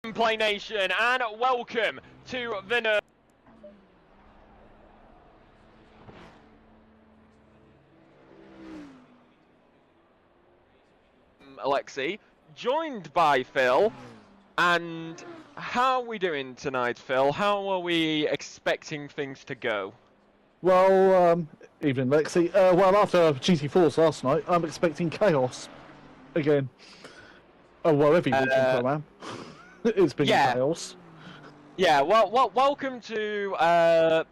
SimPlay Nation, and welcome to the Alexi, joined by Phil. And how are we doing tonight, Phil? How are we expecting things to go? Well, evening, Lexi. Well, after GT4s last night, I'm expecting chaos again. Oh, well, every week in Pro-Am, it's been chaos. Yeah, well, welcome to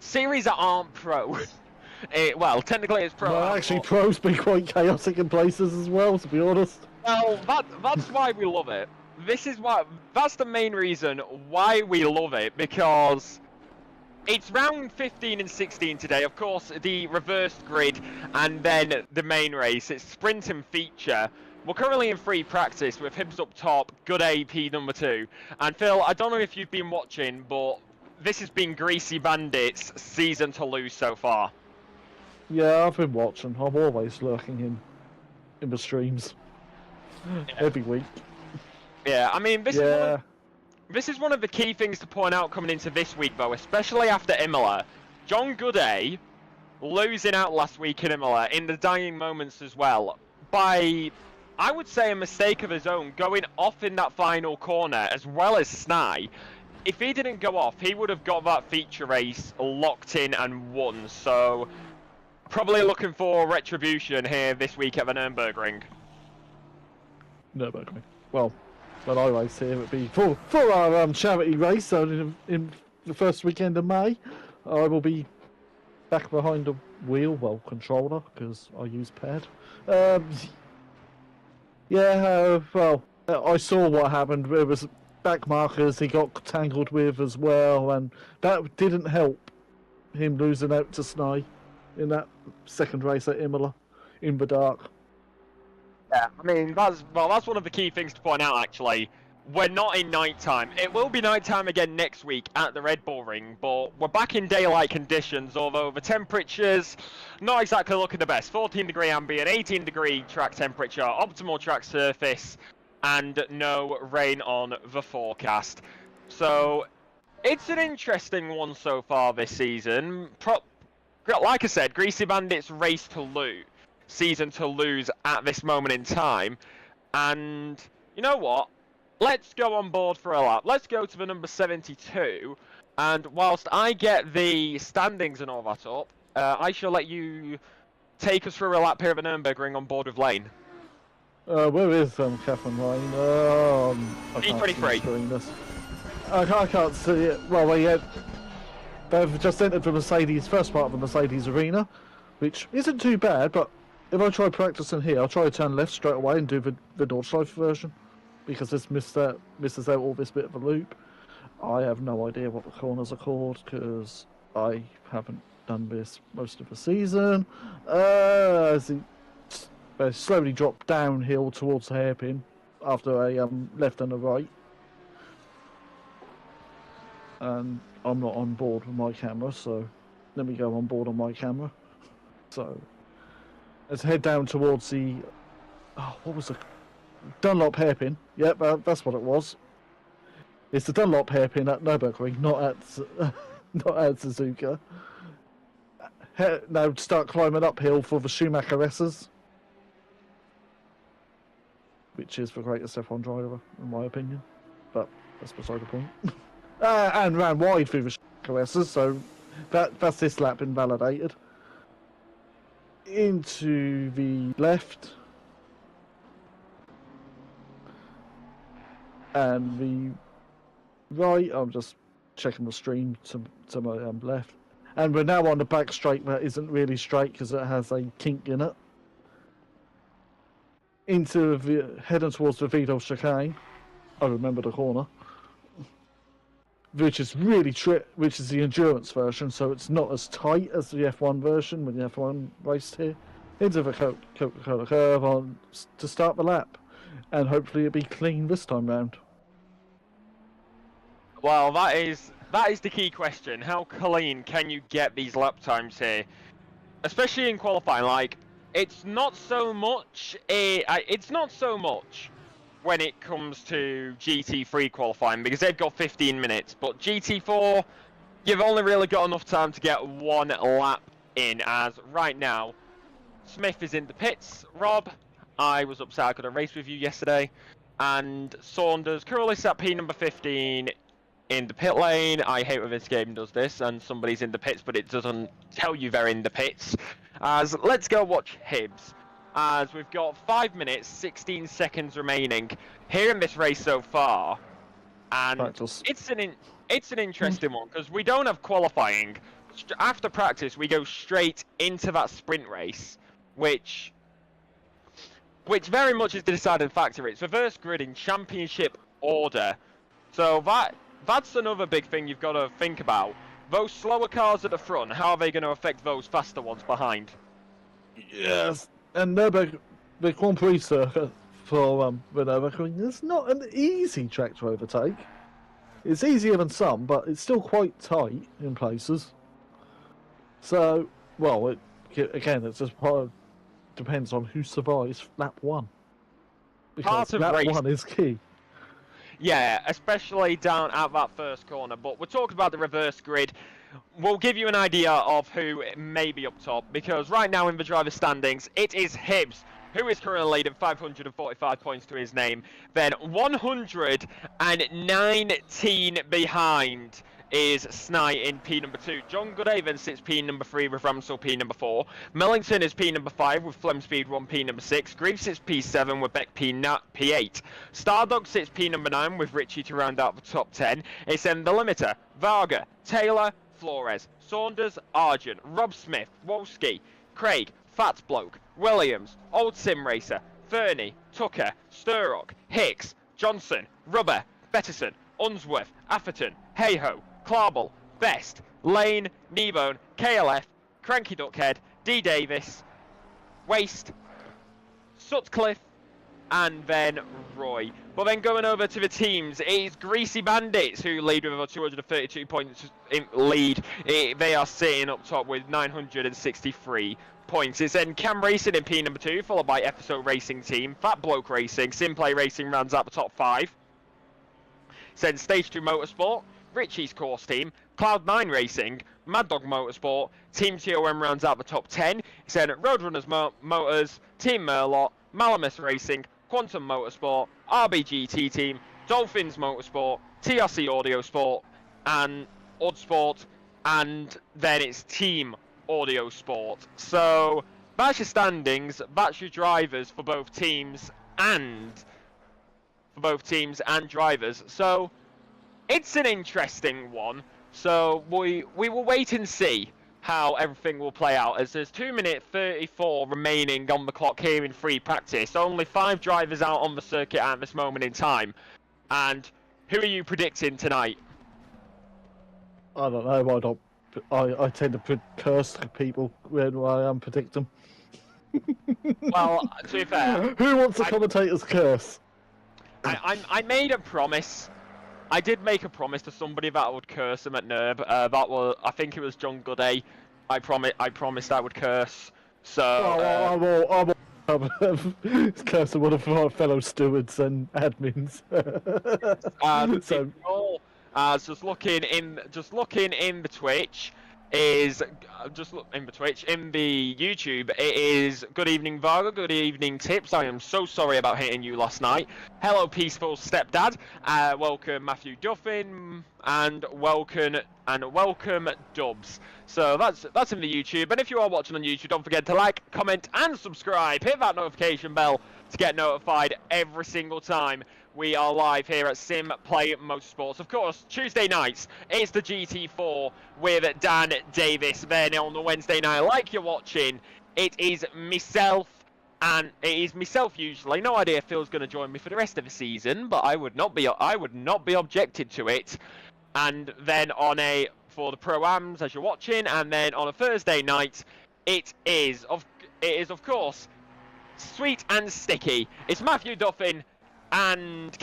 series that aren't pro. Well, technically it's pro. Well, actually, pros be quite chaotic in places as well, to be honest. Well, that's why we love it. That's the main reason why we love it, because it's round 15 and 16 today. Of course, the reversed grid and then the main race. It's sprint and feature. We're currently in free practice with Hibbs up top, good AP number 2. And Phil, I don't know if you've been watching, but this has been Greasy Bandits' season to lose so far. Yeah, I've been watching. I'm always lurking in the streams. Every week. Yeah, I mean, this is one of the key things to point out coming into this week, though, especially after Imola. John Gooday losing out last week in Imola in the dying moments as well by, I would say, a mistake of his own, going off in that final corner as well as Sny. If he didn't go off, he would have got that feature race locked in and won. So probably looking for retribution here this week at the Nurburgring. Nurburgring. Well, when I race here, it would be for our charity race. So in the first weekend of May, I will be back behind the wheel, well, controller, because I use pad. Well, I saw what happened. It was back markers he got tangled with as well, and that didn't help him losing out to Sny in that second race at Imola in the dark. Yeah, I mean, that's one of the key things to point out, actually. We're not in nighttime. It will be nighttime again next week at the Red Bull Ring, but we're back in daylight conditions, although the temperatures not exactly looking the best. 14-degree ambient, 18-degree track temperature, optimal track surface, and no rain on the forecast. So it's an interesting one so far this season. Like I said, Greasy Bandits race to lose. Season to lose at this moment in time, and you know what, let's go on board for a lap. Let's go to the number 72, and whilst I get the standings and all that up, I shall let you take us through a lap here at the Nurburgring on board with Lane. Where is Catherine Lane? E23. I can't see it. Well, they've just entered the Mercedes, first part of the Mercedes arena, which isn't too bad, but if I try practicing here, I'll try to turn left straight away and do the Nordschleife version, because this misses out all this bit of a loop. I have no idea what the corners are called, because I haven't done this most of the season. They slowly drop downhill towards the hairpin after a left and a right. And I'm not on board with my camera, so let me go on board on my camera. So let's head down towards the, what was the Dunlop hairpin? Yep, that's what it was. It's the Dunlop hairpin at Nurburgring, not at Suzuka. Now start climbing uphill for the Schumacher S's, which is the greatest F1 driver in my opinion, but that's beside the point. And ran wide through the Schumacher S's, so that's this lap invalidated. Into the left and the right. I'm just checking the stream to my left, and we're now on the back straight that isn't really straight because it has a kink in it. Into the heading towards the Vidal chicane. I remember the corner, which is really which is the endurance version, so it's not as tight as the F1 version when the F1 raced here. Into the Coca-Cola curve to start the lap, and hopefully it'll be clean this time round. Well, that is the key question. How clean can you get these lap times here, especially in qualifying? Like, it's not so much when it comes to GT3 qualifying, because they've got 15 minutes, but GT4, you've only really got enough time to get one lap in, as right now, Smith is in the pits. Rob, I was upset I couldn't race with you yesterday, and Saunders currently sat P number 15 in the pit lane. I hate when this game does this, and somebody's in the pits, but it doesn't tell you they're in the pits. As let's go watch Hibbs, as we've got 5 minutes, 16 seconds remaining here in this race so far, and it's an interesting one because we don't have qualifying. After practice, we go straight into that sprint race, which very much is the deciding factor. It's reverse grid in championship order, so that's another big thing you've got to think about. Those slower cars at the front, how are they going to affect those faster ones behind? Yes, and Nurburgring, the Grand Prix circuit for the Nurburgring is not an easy track to overtake. It's easier than some, but it's still quite tight in places. So, well, again, it's just depends on who survives lap 1. Because lap 1 is key. Yeah, especially down at that first corner. But we're talking about the reverse grid. We'll give you an idea of who may be up top, because right now in the driver standings, it is Hibbs, who is currently leading 545 points to his name. Then 119 behind is Snight in P number 2. John Gooday then sits P number 3 with Ramsell P number 4. Millington is P number 5 with Flem Speed 1 P number 6. Greaves sits P7 with Beck P8. Stardog sits P number 9 with Richie to round out the top 10. It's then the limiter, Varga, Taylor, Flores, Saunders, Argent, Rob Smith, Wolski, Craig, Fats Bloke, Williams, Old Sim Racer, Fernie, Tucker, Sturrock, Hicks, Johnson, Rubber, Betterson, Unsworth, Atherton, Hayho, Clarble, Best, Lane, Kneebone, KLF, Cranky Duckhead, D Davis, Waste, Sutcliffe, and then Roy. But then going over to the teams, it's Greasy Bandits who lead with over 232 points in lead. They are sitting up top with 963 points. It's then Cam Racing in P number 2, followed by FSO Racing Team, Fat Bloke Racing, SimPlay Racing rounds out the top 5. It's then Stage 2 Motorsport, Richie's Course Team, Cloud9 Racing, Mad Dog Motorsport, Team TOM rounds out the top 10. It's then Roadrunners Motors, Team Merlot, Malamus Racing, Quantum Motorsport, RBGT Team, Dolphins Motorsport, TRC Audio Sport, and Odd Sport, and then it's Team Audio Sport. So that's your standings, that's your drivers for both teams and drivers. So it's an interesting one. So we will wait and see how everything will play out, as there's 2 minutes 34 remaining on the clock here in free practice. Only 5 drivers out on the circuit at this moment in time. And who are you predicting tonight? I don't know. I tend to curse people when I predict them. Well, to be fair, who wants a commentator's curse? I made a promise. I did make a promise to somebody that I would curse him at Nurb. I think it was John Gooday. I promised I would curse. So. I'm cursing one of our fellow stewards and admins. So. Just looking in the Twitch is in the YouTube. It is good evening Varga, good evening Tips. I am so sorry about hitting you last night. Hello peaceful stepdad. Welcome Matthew Duffin and welcome Dubs. So that's in the YouTube. And if you are watching on YouTube, don't forget to like, comment, and subscribe. Hit that notification bell to get notified every single time we are live here at SimPlay Motorsport. Of course, Tuesday nights, it's the GT4 with Dan Davis. Then on the Wednesday night, like you're watching, it is myself usually. No idea if Phil's going to join me for the rest of the season, but I would not be objected to it. And then for the Pro-Ams as you're watching, and then on a Thursday night, it is of course sweet and sticky. It's Matthew Duffin and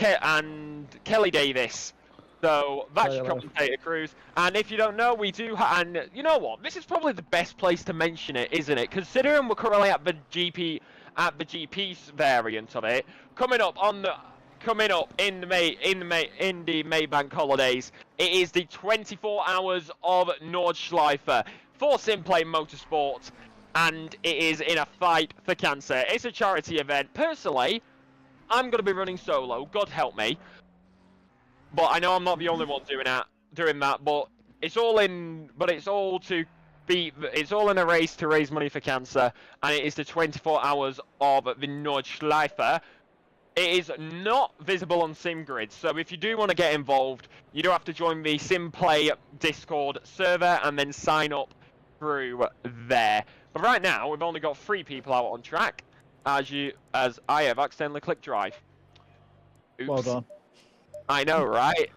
Kelly Davis. So that's your commentator crews. And if you don't know, we do and you know what? This is probably the best place to mention it, isn't it? Considering we're currently at the GP's variant of it. Coming up coming up in the May bank holidays. It is the 24 hours of Nordschleife for SimPlay Motorsport, and it is in a fight for cancer. It's a charity event. Personally, I'm going to be running solo. God help me. But I know I'm not the only one doing that. But it's all in. But it's all in a race to raise money for cancer, and it is the 24 hours of the Nordschleife. It is not visible on SimGrid, so if you do want to get involved, you do have to join the SimPlay Discord server and then sign up through there. But right now, we've only got 3 people out on track, as I have accidentally clicked drive. Oops. Well done. I know, right?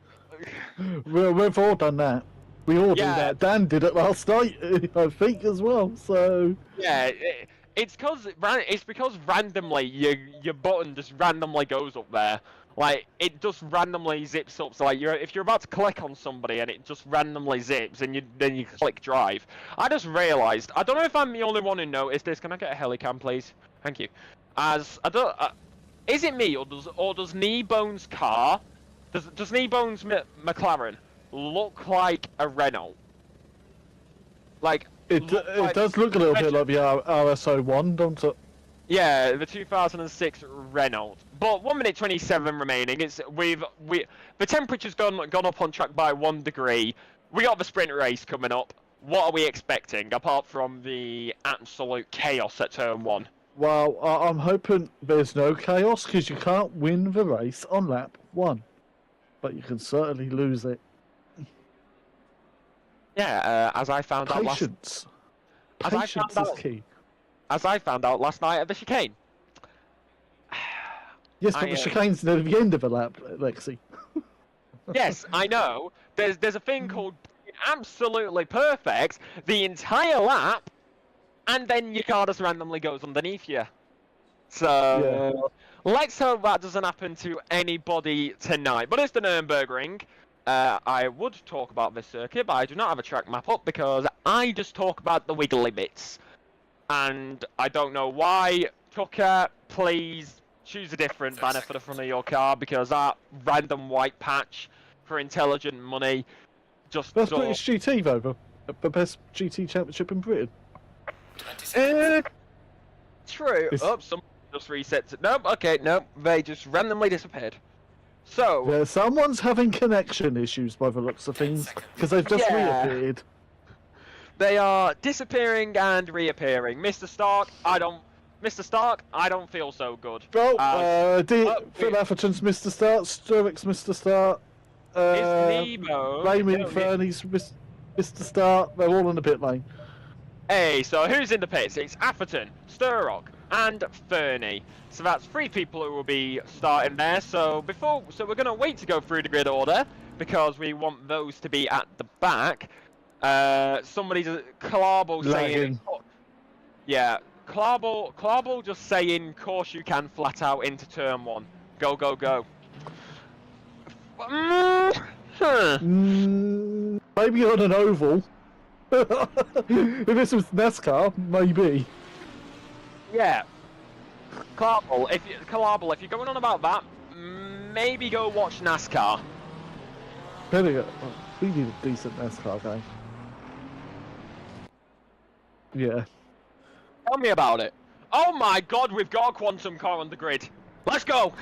We've all done that. We all do that. Dan did it last night, I think, as well. So yeah. It's because randomly your button just randomly goes up there, like it just randomly zips up. So like if you're about to click on somebody and it just randomly zips, and then you click drive. I just realised, I don't know if I'm the only one who noticed this. Can I get a helicam, please? Thank you. As I don't, is it me or does Kneebone's car, does Kneebone's McLaren look like a Renault? Like. It does look a little bit like the RS01, don't it? Yeah, the 2006 Renault. But 1 minute 27 remaining. The temperature's gone up on track by 1 degree. We got the sprint race coming up. What are we expecting apart from the absolute chaos at turn 1? Well, I'm hoping there's no chaos, because you can't win the race on lap 1, but you can certainly lose it. Yeah, as I found out last... Patience is key. As I found out last night at the chicane. Yes, but the chicane's near the end of a lap, Lexi. Yes, I know. There's a thing called absolutely perfect the entire lap, and then your car just randomly goes underneath you. So, let's hope that doesn't happen to anybody tonight. But it's the Nurburgring. I would talk about this circuit, but I do not have a track map up because I just talk about the wiggly bits. And I don't know why. Tucker, please choose a different banner for the front of your car, because that random white patch for intelligent money just... Best British GT, though. The best GT championship in Britain. True. Oh, someone just resets it. Nope, okay, nope. They just randomly disappeared. So... Yeah, someone's having connection issues by the looks of things, because they've just reappeared. They are disappearing and reappearing. Mr. Stark, I don't feel so good. Oh, Phil Atherton's Mr. Start, Sturrock's Mr. Start, Raymond Fernie's Mr. Start. They're all in the pit lane. Hey, so who's in the pits? It's Atherton, Sturrock, and Fernie. So that's 3 people who will be starting there. So we're gonna wait to go through the grid order because we want those to be at the back. Somebody's Clarble saying, yeah, Clarble just saying, course you can flat out into turn 1. Go, go, go. Maybe on an oval. If this was NASCAR, maybe. Yeah. Clarble, if you're going on about that, maybe go watch NASCAR. We need a decent NASCAR game. Yeah. Tell me about it. Oh my god, we've got a quantum car on the grid. Let's go!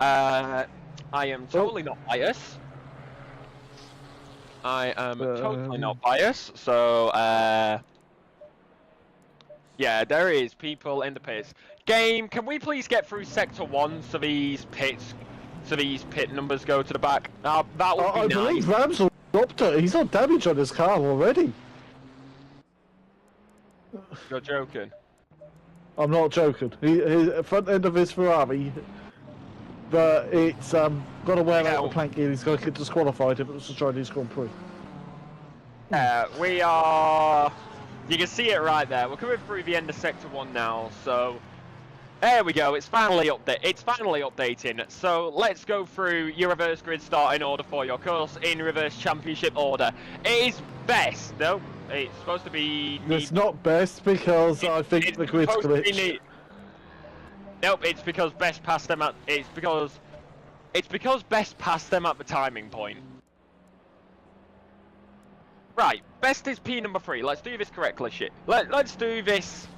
I am totally not biased. I am totally not biased, so, yeah, there is people in the pits. Game, can we please get through Sector 1 so these pit numbers go to the back? That would be nice. I believe Ramsel dropped it. He's got damage on his car already. You're joking. I'm not joking. His front end of his Ferrari, but it's got to wear out the plank gear. He's going to get disqualified if it was a Chinese Grand Prix. We are... You can see it right there. We're coming through the end of Sector 1 now, so... There we go, it's finally updating. So let's go through your reverse grid starting order for your course in reverse championship order. It is best, no, it's supposed to be... It's not best because I think the grid's glitched. Nope, it's because best passed them at... It's because It's because Best passed them at the timing point. Right, Best is P number 3. Let's do this correctly, Let's do this.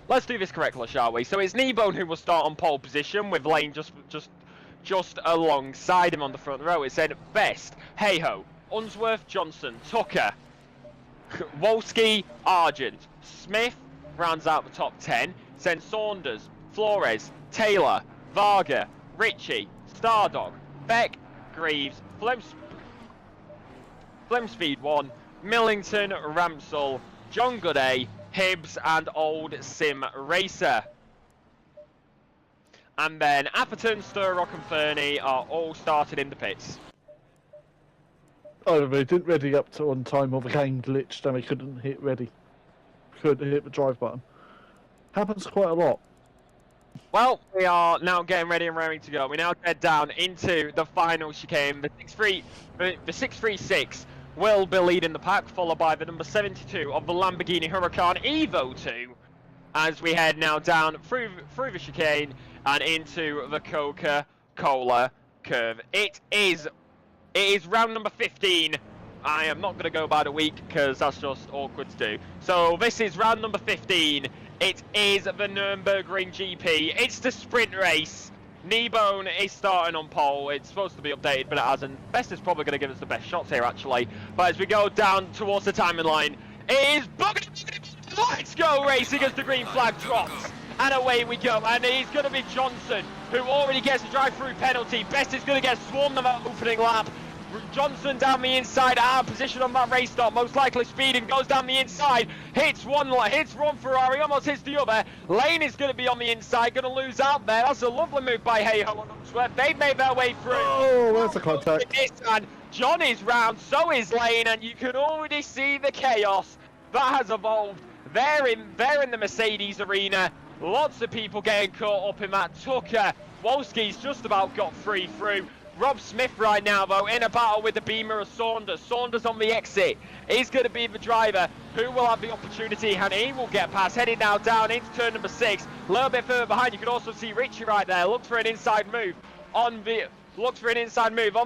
Let's do this correctly, shall we? So it's Kneebone who will start on pole position with Lane just alongside him on the front row. It said Best, Hayho, Unsworth, Johnson, Tucker, Wolski, Argent, Smith rounds out the top 10. Then Saunders, Flores, Taylor, Varga, Ritchie, Stardog, Beck, Greaves, Flemspeed 1, Millington, Ramsell, John Gooday, Hibbs, and Old Sim Racer. And then Atherton, Sturrock, and Fernie are all started in the pits. Oh, they didn't ready up to on time, or the game glitched and they couldn't hit ready. Couldn't hit the drive button. Happens quite a lot. Well, we are now getting ready and raring to go. We now head down into the final chicane. The 636 will be leading the pack, followed by the number 72 of the Lamborghini Huracan Evo 2, as we head now down through the chicane and into the Coca-Cola curve. It is round number 15. I am not going to go by the week because that's just awkward to do. So this is round number 15. It is the Nurburgring GP. It's the sprint race. Kneebone is starting on pole. It's supposed to be updated, but it hasn't. Best is probably going to give us the best shots here, actually. But as we go down towards the timing line, it is let's go racing as the green flag drops. And away we go. And it's going to be Johnson, who already gets a drive-through penalty. Best is going to get swarmed on that opening lap. Johnson down the inside, out of position on that race stop, most likely speeding, goes down the inside, hits one Ferrari, almost hits the other. Lane is going to be on the inside, going to lose out there. That's a lovely move by Hayho on Unsworth. They've made their way through. Oh, that's a contact. And John is round, so is Lane, and you can already see the chaos that has evolved. They're in the Mercedes arena. Lots of people getting caught up in that. Tucker, Wolski's just about got free through. Rob Smith right now, though, in a battle with the Beamer of Saunders. Saunders on the exit. He's going to be the driver who will have the opportunity, and he will get past. Heading now down into turn number 6. A little bit further behind, you can also see Ritchie right there. Looks for an inside move on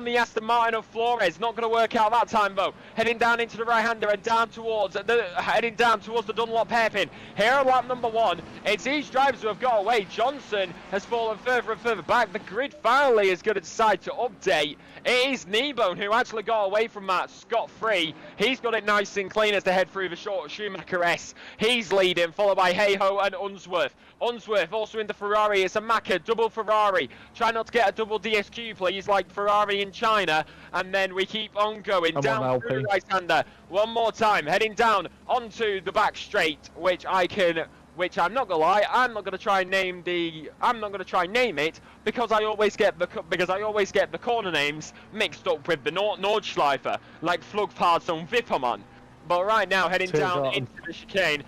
the Aston Martin of Flores. Not going to work out that time, though. Heading down into the right-hander and down towards the Dunlop hairpin. Here on lap number 1, it's these drivers who have got away. Johnson has fallen further and further back. The grid finally is going to decide to update. It is Kneebone who actually got away from that scot-free. He's got it nice and clean as they head through the short Schumacher S. He's leading, followed by Hayho and Unsworth. Unsworth also in the Ferrari. It's a Macca, double Ferrari. Try not to get a double DSQ, please, like Ferrari in China. And then we keep on going down through the right-hander. One more time, heading down onto the back straight, which I'm not gonna lie, I'm not gonna try and name it because I always get the corner names mixed up with the Nordschleifer, like Flugfahrt und Wippermann. But right now, heading down into the chicane.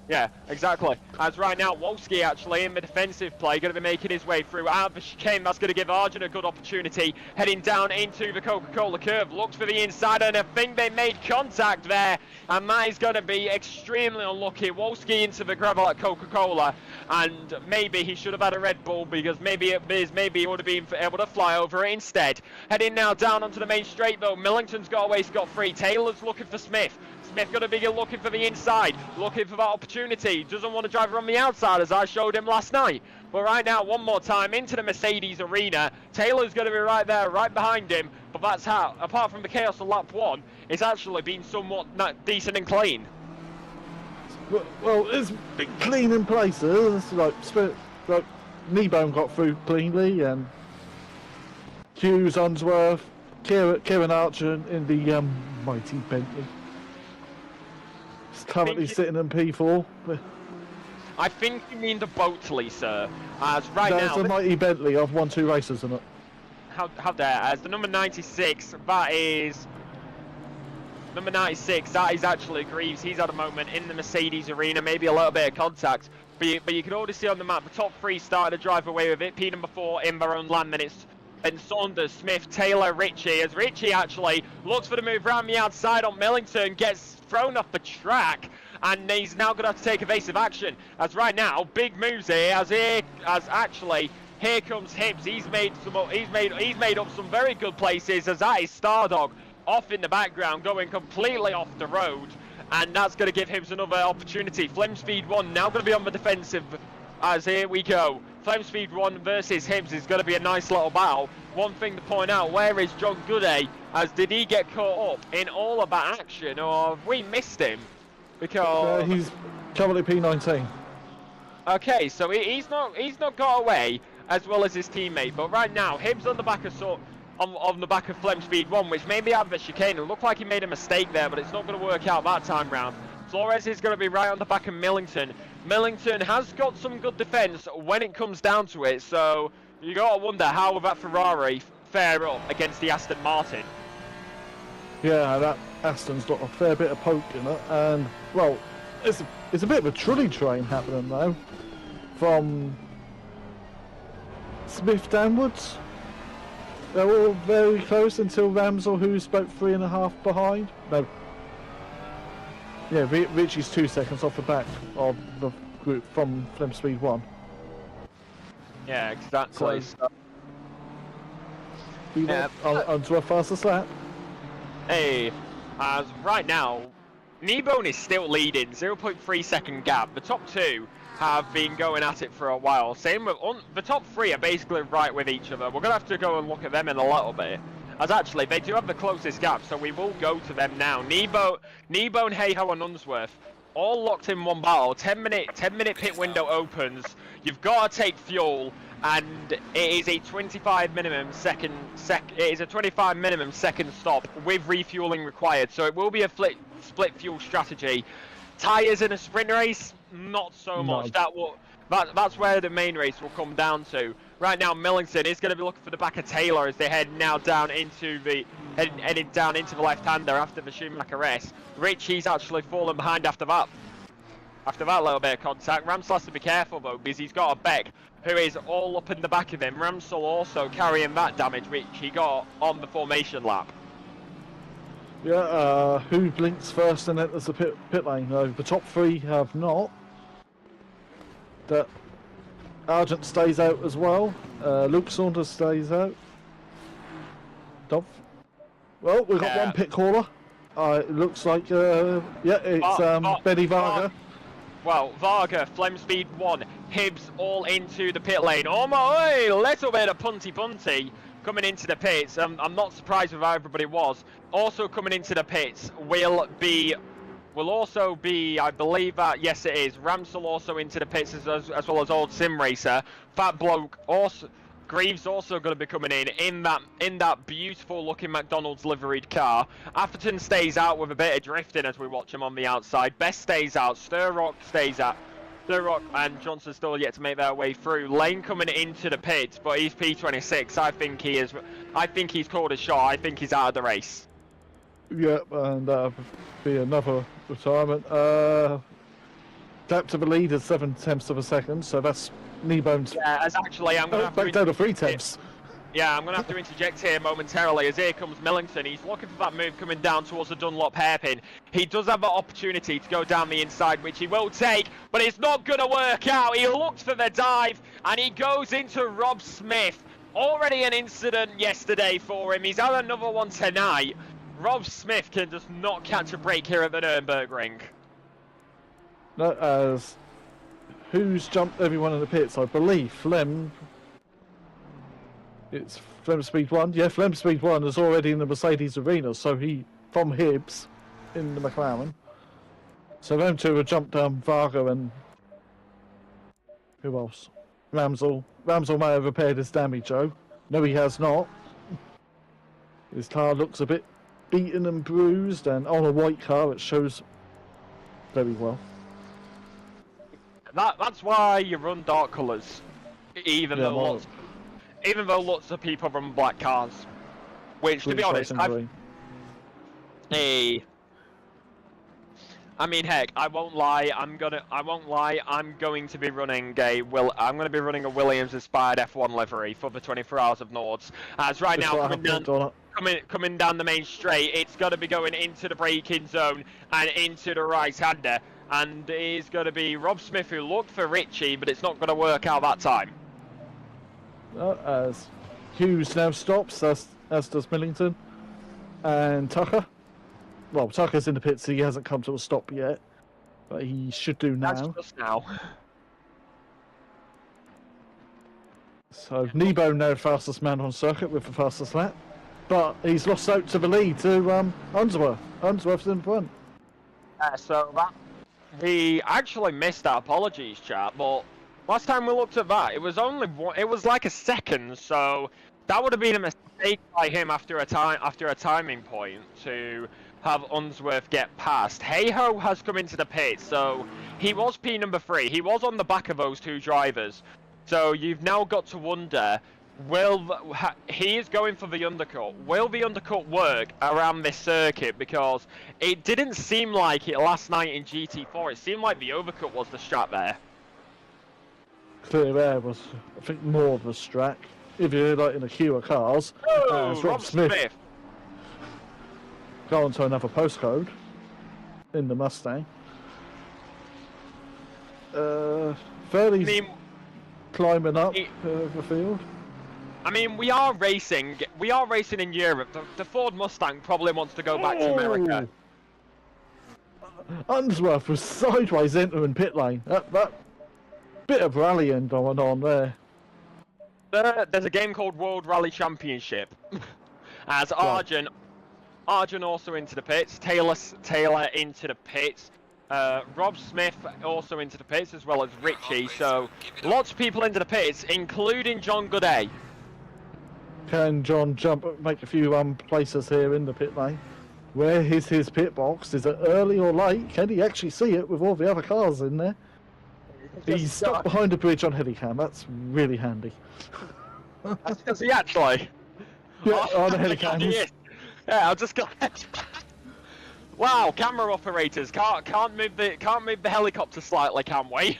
Yeah, exactly. As right now, Wolski actually in the defensive play, going to be making his way through out of the chicane. That's going to give Arjun a good opportunity. Heading down into the Coca-Cola curve, looks for the inside, and I think they made contact there, and that is going to be extremely unlucky. Wolski into the gravel at Coca-Cola, and maybe he should have had a Red Bull because maybe he would have been able to fly over it instead. Heading now down onto the main straight though. Millington's got away scot-free. Taylor's looking for Smith. Smith going to be looking for the inside, looking for that opportunity. Doesn't want to drive around the outside as I showed him last night. But right now, one more time into the Mercedes arena. Taylor's going to be right there, right behind him. But that's how, apart from the chaos of lap 1, it's actually been somewhat decent and clean. Well, it's been clean in places. Like Kneebone got through cleanly, and Hughes, Unsworth, Kieran Archer in the mighty Bentley. Currently sitting in P4. I think you mean the Boatley, sir. As right now, there's a mighty Bentley. I've won 2 races in it. How dare? As the number 96, that is number 96. That is actually Greaves. He's at the moment in the Mercedes arena. Maybe a little bit of contact, but you can already see on the map the top 3 starting to drive away with it. P number 4 in their own land. Then it's Ben Saunders, Smith, Taylor, Ritchie. As Ritchie actually looks for the move around the outside on Millington, gets thrown off the track, and he's now going to have to take evasive action. As right now, big moves here, as actually Here comes Hibbs. He's made up some very good places, as that is Stardog off in the background, going completely off the road, and that's going to give Hibbs another opportunity. Flem Speed 1 now going to be on the defensive, as here we go. Flem Speed 1 versus Hibbs is going to be a nice little battle. One thing to point out, where is John Gooday? As did he get caught up in all of that action, or have we missed him? Because he's currently P19. Okay, so he's not got away as well as his teammate, but right now Hibbs on the back of on the back of Flem Speed 1, which maybe out of the chicane. It looked like he made a mistake there, but it's not going to work out that time round. Flores is going to be right on the back of Millington. Millington has got some good defence when it comes down to it, so you got to wonder how will that Ferrari fare up against the Aston Martin. Yeah, that Aston's got a fair bit of poke in it, and well, it's a bit of a trolley train happening now, from Smith downwards. They're all very close until Ramsel, who's about 3.5 behind. No. Yeah, Richie's 2 seconds off the back of the group from Flem Speed 1. Yeah, exactly. So, onto a faster lap. Hey, as right now, Kneebone is still leading, 0.3 second gap. The top two have been going at it for a while. Same with the top three are basically right with each other. We're gonna have to go and look at them in a little bit, as actually they do have the closest gap, so we will go to them now. Kneebone, Hayho, and Unsworth all locked in one battle. 10-minute pit window opens. You've got to take fuel, and it is a 25 minimum second stop with refueling required. So it will be a split fuel strategy. Tires in a sprint race, not so much. That's where the main race will come down to. Right now, Millington is going to be looking for the back of Taylor as they head now down into the heading down into the left-hander after the Schumacher S. Richie's actually fallen behind after that. After that little bit of contact, Ramsel has to be careful though, because he's got a Beck who is all up in the back of him. Ramsel also carrying that damage which he got on the formation lap. Yeah, who blinks first and enters the pit lane? The top three have not. That Argent stays out as well. Luke Saunders stays out. Well, we've got one pit caller. It looks like, yeah, it's Benny Varga. Well, Varga, Flem Speed 1, Hibbs all into the pit lane. Oh my, a little bit of punty coming into the pits. I'm not surprised with how everybody was. Also coming into the pits will also be, I believe that, yes it is, Ramsel also into the pits as well as Old Sim Racer. Fat Bloke also, Greaves also going to be coming in that beautiful looking McDonald's liveried car. Atherton stays out with a bit of drifting as we watch him on the outside. Best stays out, Sturrock stays out. Sturrock and Johnson still yet to make their way through. Lane coming into the pits, but he's P26. I think he's called a shot. I think he's out of the race. Yep, and that'll be another retirement. Gap to the lead is 7/10 of a second, so that's Kneebone's. Yeah, as actually I'm going to have back down to 3/10. Yeah, I'm going to have to interject here momentarily as here comes Millington. He's looking for that move coming down towards the Dunlop hairpin. He does have the opportunity to go down the inside, which he will take, but it's not going to work out. He looked for the dive, and he goes into Rob Smith. Already an incident yesterday for him. He's had another one tonight. Rob Smith can just not catch a break here at the Nurburgring. No, as who's jumped everyone in the pits? I believe Flem. It's Flem Speed 1. Yeah, Flem Speed 1 is already in the Mercedes arena, so he from Hibbs in the McLaren. So them two have jumped down Varga and who else? Ramsel. Ramsel may have repaired his damage, Joe. No, he has not. His car looks a bit beaten and bruised, and on a white car it shows very well. That's why you run dark colours, even though lots of people run black cars. Which, to be honest, I mean, heck, I won't lie. I'm going to be running a Williams-inspired F1 livery for the 24 Hours of Nords. As right now, coming down the main straight, it's going to be going into the braking zone and into the right-hander. And it is going to be Rob Smith who looked for Richie, but it's not going to work out that time. as Hughes now stops, as does Millington. And Tucker. Well, Tucker's in the pits, so he hasn't come to a stop yet. But he should do now. That's just now. So Nebo now fastest man on circuit with the fastest lap. But he's lost out to the lead to Unsworth. Unsworth's in front. So that he actually missed that apologies chat, but last time we looked at that, it was only one, it was like a second, so that would have been a mistake by him after a timing point to have Unsworth get past. Heyho has come into the pit, so he was P number 3. He was on the back of those two drivers. So you've now got to wonder, he is going for the undercut. Will the undercut work around this circuit? Because it didn't seem like it last night in GT4. It seemed like the overcut was the strat there. Clear air was, I think, more of the strat. If you're like in a queue of cars, Rob Smith go on to another postcode in the Mustang. Fairly climbing up the field. I mean, we are racing in Europe. The Ford Mustang probably wants to go back to America. Unsworth was sideways entering pit lane. That bit of rallying going on there. There's a game called World Rally Championship. As Arjun also into the pits, Taylor into the pits, Rob Smith also into the pits, as well as Richie. So lots of people into the pits, including John Gooday. Can John make a few places here in the pit lane? Where is his pit box? Is it early or late? Can he actually see it with all the other cars in there? He's stuck behind a bridge on Helicam. That's really handy. Does he actually? Yeah, on the Helicam. Yeah, I'll just go. Wow, camera operators can't move the helicopter slightly, can we?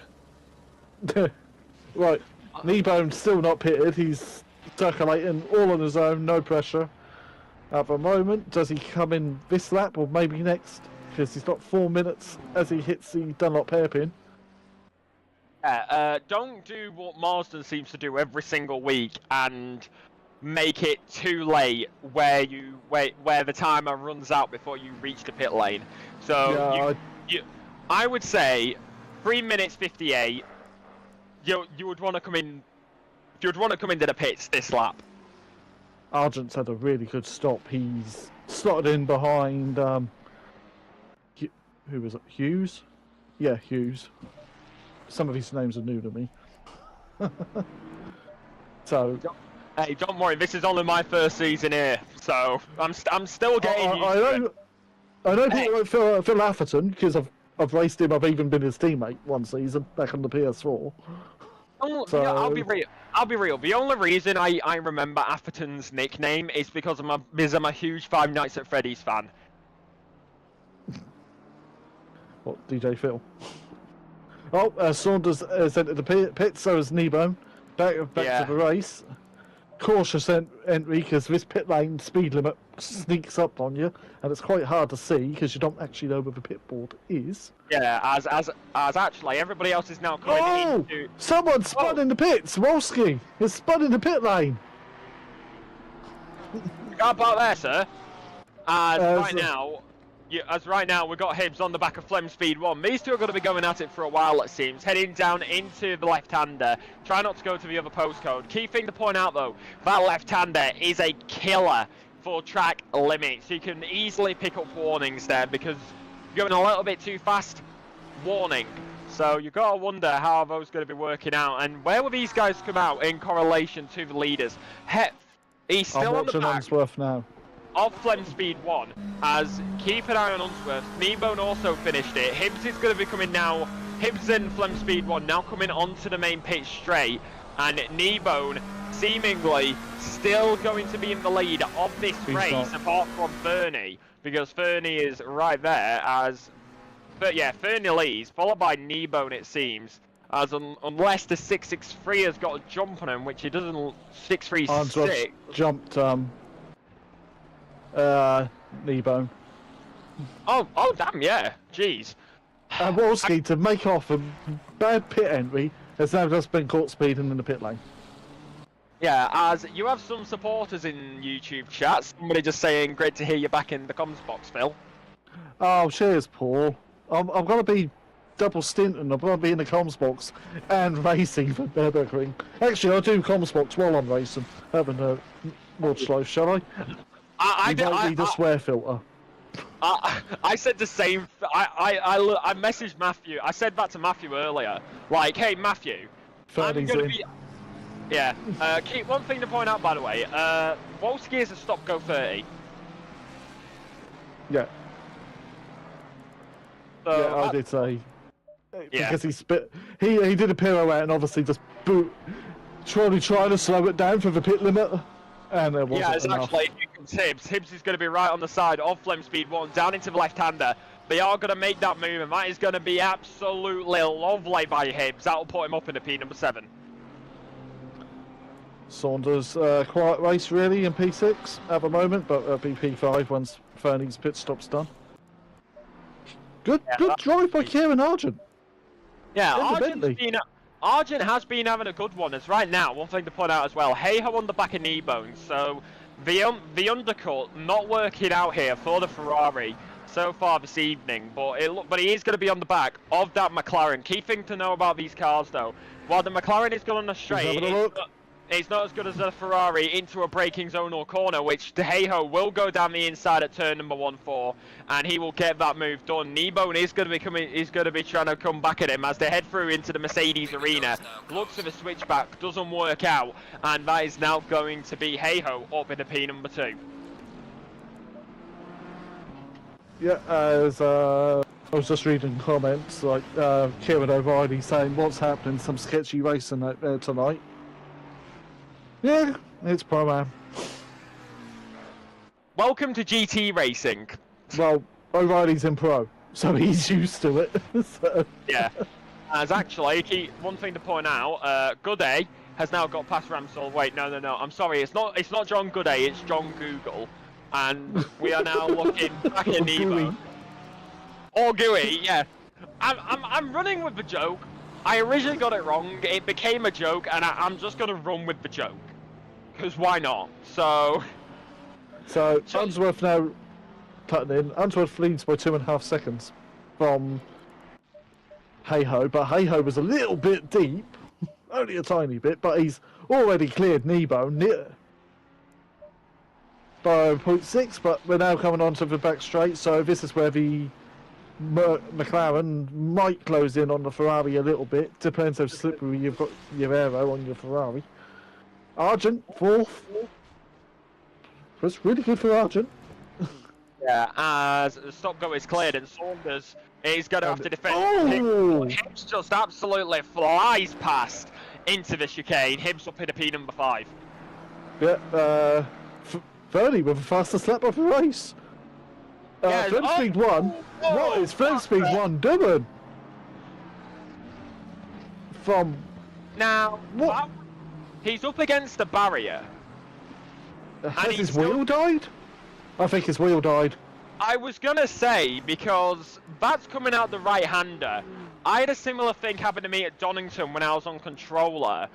Right, Kneebone's still not pitted. He's circulating all on his own, no pressure. At the moment, does he come in this lap or maybe next? Because he's got 4 minutes as he hits the Dunlop hairpin. Don't do what Marsden seems to do every single week and make it too late where the timer runs out before you reach the pit lane. So I would say 3 minutes 58. You would want to come in. You would want to come into the pits this lap. Argent's had a really good stop. He's slotted in behind. Who was it? Hughes? Yeah, Hughes. Some of his names are new to me. So. Hey, don't worry. This is only my first season here, so I'm still getting used. I know people like Phil Atherton because I've raced him. I've even been his teammate one season back on the PS4. Oh, so... yeah, I'll be real. The only reason I remember Atherton's nickname is because I'm a huge Five Nights at Freddy's fan. What, DJ Phil? Oh, Saunders has entered the pit, so has Kneebone. Back to the race. Cautious entry because this pit lane speed limit sneaks up on you, and it's quite hard to see because you don't actually know where the pit board is. Yeah, as actually everybody else is now coming into... Someone spun in the pits! Wolski is spun in the pit lane! How about there, sir? Right now, we've got Hibbs on the back of Flem Speed 1. These two are going to be going at it for a while, it seems. Heading down into the left-hander. Try not to go to the other postcode. Key thing to point out, though, that left-hander is a killer for track limits. You can easily pick up warnings there because you're going a little bit too fast. Warning. So you've got to wonder how are those going to be working out. And where will these guys come out in correlation to the leaders? He's still on the back. Unsworth now. Of Flem Speed 1, as keep an eye on Unsworth. Kneebone also finished it. Hibbs is going to be coming now. Hibbs and Flem Speed 1 now coming onto the main pit straight, and Kneebone seemingly still going to be in the lead of this race, apart from Fernie, because Fernie is right there but yeah, Fernie leads, followed by Kneebone it seems, as unless the 663 has got a jump on him, which he doesn't. 636 jumped Kneebone. Oh damn, yeah. Jeez. And Wolski, to make off a bad pit entry, has now just been caught speeding in the pit lane. Yeah, as you have some supporters in YouTube chat. Somebody just saying, "Great to hear you back in the comms box, Phil." Oh, cheers, Paul. I'm going to be double stinting. I'm going to be in the comms box and racing for Nurburgring. Actually, I'll do comms box while I'm racing. Having a more slow, shall I? You might need a swear filter. I said the same. I messaged Matthew. I said that to Matthew earlier. Like, hey Matthew, I'm gonna be. Yeah. Keep one thing to point out, by the way. Wolski is a stop go 30. Yeah. So yeah, I did say. Yeah. Because he spit. He did a pirouette and obviously just trying to slow it down for the pit limit. And it wasn't yeah, it's enough. actually Hibbs. Hibbs is going to be right on the side of Flem Speed 1, down into the left-hander. They are going to make that move, and that is going to be absolutely lovely by Hibbs. That'll put him up in the P number 7. Saunders, quiet race really in P6 at the moment, but it'll be P5 once Fernie's pit stop's done. Good drive by Kieran Argent. Yeah, Argent has been having a good one. As right now, one thing to point out as well, Hey-Ho on the back of knee bones, so the undercut not working out here for the Ferrari so far this evening, but he is going to be on the back of that McLaren. Key thing to know about these cars though, while the McLaren is going on a straight, it's not as good as the Ferrari into a braking zone or corner, which Hey-Ho will go down the inside at turn number 1-4, and he will get that move done. Kneebone is going to be trying to come back at him as they head through into the Mercedes arena. Looks for the switchback, doesn't work out, and that is now going to be Hey-Ho up in the P number 2. Yeah, as I was just reading comments like Kieran O'Reilly saying what's happening, some sketchy racing tonight. Yeah, it's Pro-Am. Welcome to GT racing. Well, O'Reilly's in Pro, so he's used to it. So. Yeah. As actually, one thing to point out, Gooday has now got past Ramsell. Wait, no, I'm sorry, it's not John Gooday, it's John Google. And we are now looking back at Nebo. Or Gooey, yeah. I'm running with the joke. I originally got it wrong, it became a joke, and I'm just gonna run with the joke. Because why not? So Unsworth now cutting in. Unsworth leads by 2.5 seconds from Hey-Ho, but Hey-Ho was a little bit deep, only a tiny bit, but he's already cleared Nebo by 0.6, but we're now coming on to the back straight, so this is where the McLaren might close in on the Ferrari a little bit. Depends how slippery you've got your aero on your Ferrari. Argent, 4th. That's really good for Argent. Yeah, as the stop go is cleared and Saunders is going to have to defend. Oh! Hibbs just absolutely flies past into the chicane. Hibbs up in a P number 5. Yeah, Fernie with the fastest lap of the race. Yeah, Flem Speed 1. What is Flem Speed 1 doing? From... Now, what? He's up against the barrier. Has his wheel died? I think his wheel died. I was gonna say, because that's coming out the right-hander. I had a similar thing happen to me at Donington when I was on controller.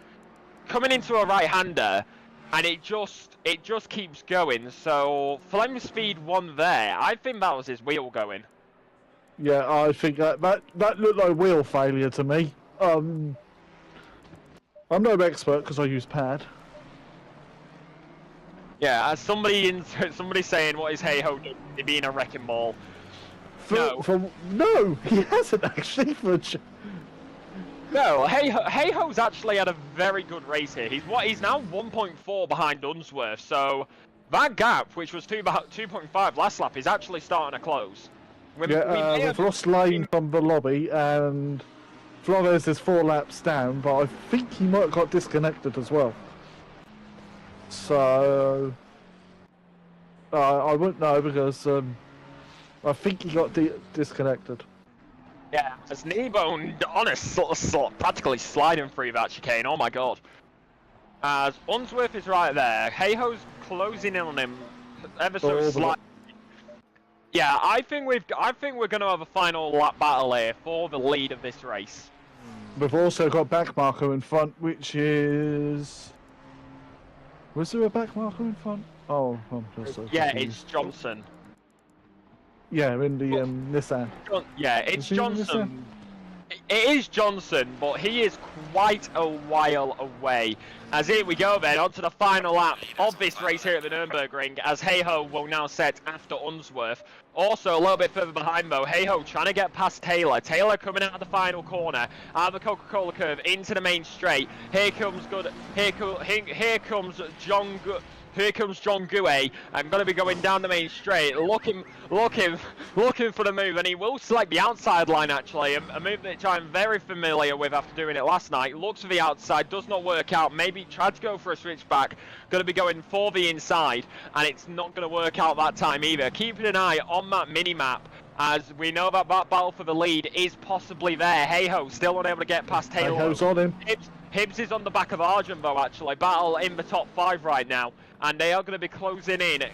Coming into a right-hander, and it just keeps going. So, Flem Speed 1 there, I think that was his wheel going. Yeah, I think that looked like wheel failure to me. I'm no expert because I use pad. Yeah, as somebody saying, what is Hey-Ho doing? He being a wrecking ball. No, he hasn't actually. No, Hey-Ho's actually had a very good race here. He's now 1.4 behind Unsworth, so that gap, which was 2.5 last lap, is actually starting to close. We've lost lane from the lobby, and Flores is 4 laps down, but I think he might have got disconnected as well. So I wouldn't know because I think he got disconnected. Yeah, as Kneebone sort of practically sliding through that chicane. Oh my god! As Unsworth is right there, Hey-Ho's closing in on him ever so slightly. Yeah, I think we're going to have a final lap battle here for the lead of this race. We've also got Backmarker in front, which is Was there a back marker in front? Oh, I'm just so Yeah, confused. it's Johnson. Yeah, in the Nissan. Yeah, it's Is he in the Nissan? Johnson. It is Johnson, but he is quite a while away. As here we go then, onto the final lap of this race here at the Nurburgring, as Hey-Ho will now set after Unsworth. Also, a little bit further behind though, Hey-Ho trying to get past Taylor. Taylor coming out of the final corner, out of the Coca-Cola curve, into the main straight. Here comes Here comes John Guay. I'm going to be going down the main straight, looking for the move, and he will select the outside line actually, a move that I'm very familiar with after doing it last night. Looks for the outside, does not work out, maybe tried to go for a switchback, going to be going for the inside, and it's not going to work out that time either. Keeping an eye on that mini-map, as we know that battle for the lead is possibly there. Hey-Ho still unable to get past Taylor. Hey-Ho's on him. Hibbs is on the back of Argent though actually, battle in the top 5 right now, and they are going to be closing in,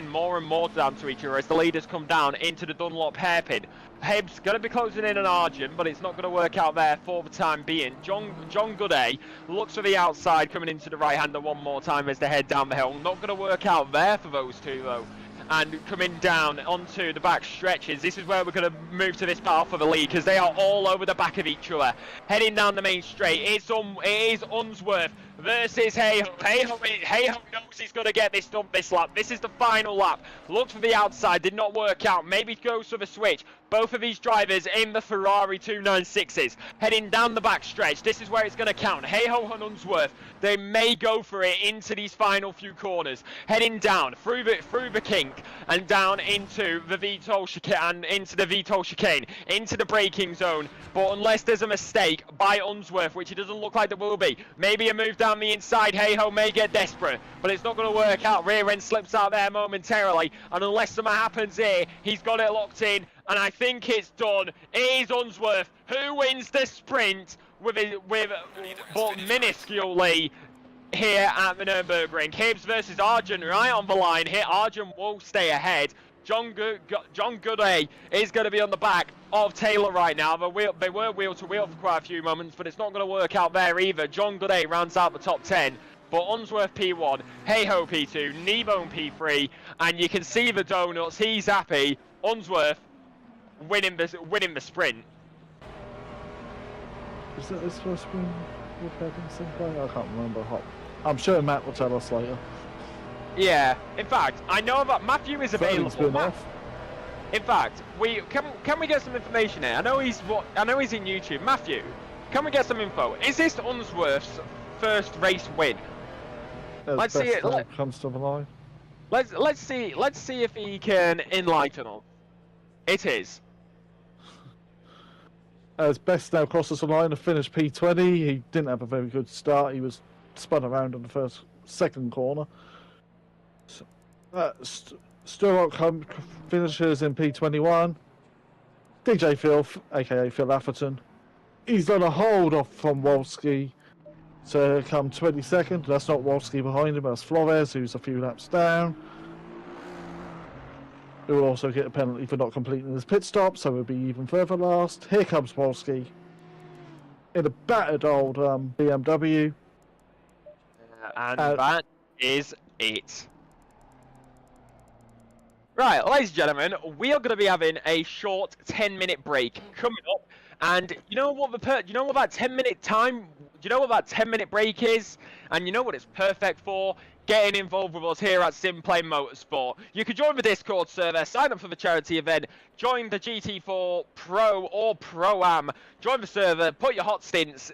more and more down to each other as the leaders come down into the Dunlop hairpin. Hibbs going to be closing in on Argent, but it's not going to work out there for the time being. John Gooday looks for the outside, coming into the right-hander one more time as they head down the hill. Not going to work out there for those two though. And coming down onto the back stretches, this is where we're going to move to this battle for the lead, because they are all over the back of each other. Heading down the main straight, it is Unsworth versus Hey-Ho. Hey-Ho knows he's going to get this done this lap. This is the final lap. Looked for the outside, did not work out. Maybe goes for the switch. Both of these drivers in the Ferrari 296s. Heading down the back stretch, this is where it's going to count. Hey-Ho and Unsworth, they may go for it into these final few corners. Heading down through the kink and down into the VTOL chicane, into the braking zone. But unless there's a mistake by Unsworth, which it doesn't look like there will be, maybe a move down the inside, Hey-Ho may get desperate, but it's not going to work out. Rear end slips out there momentarily, and unless something happens here, he's got it locked in, and I think it's done. It is Unsworth who wins the sprint with but minusculely here at the Nurburgring. Hibbs versus Argent right on the line here. Argent will stay ahead. John Gooday is going to be on the back of Taylor right now. They were wheel to wheel for quite a few moments, but it's not going to work out there either. John Gooday rounds out the top 10. But Unsworth P1, Hey-Ho P2, Kneebone P3, and you can see the donuts. He's happy. Unsworth winning the sprint. Is that his first win with having SimPlay? I can't remember. I'm sure Matt will tell us later. Yeah, in fact, I know that Matthew is available. In fact, can we get some information here? I know he's in YouTube. Matthew, can we get some info? Is this Unsworth's first race win? Let's see it. Comes to the line. Let's see if he can enlighten us. It is. As best now crosses the line to finish P20. He didn't have a very good start. He was spun around on the second corner. Sturrock finishes in P21. DJ Phil, aka Phil Atherton, he's done a hold off from Wolski to come 22nd. That's not Wolski behind him, that's Flores, who's a few laps down. He will also get a penalty for not completing his pit stop, so he'll be even further last. Here comes Wolski in a battered old BMW. And that is it. Right, ladies and gentlemen, we are going to be having a short 10-minute break coming up, and you know what that 10-minute break is, and you know what it's perfect for? Getting involved with us here at SimPlay Motorsport. You can join the Discord server, sign up for the charity event, join the GT4 Pro or Pro-Am, join the server, put your hot stint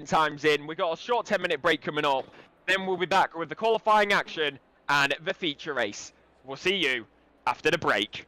times in. We've got a short 10-minute break coming up, then we'll be back with the qualifying action and the feature race. We'll see you after the break.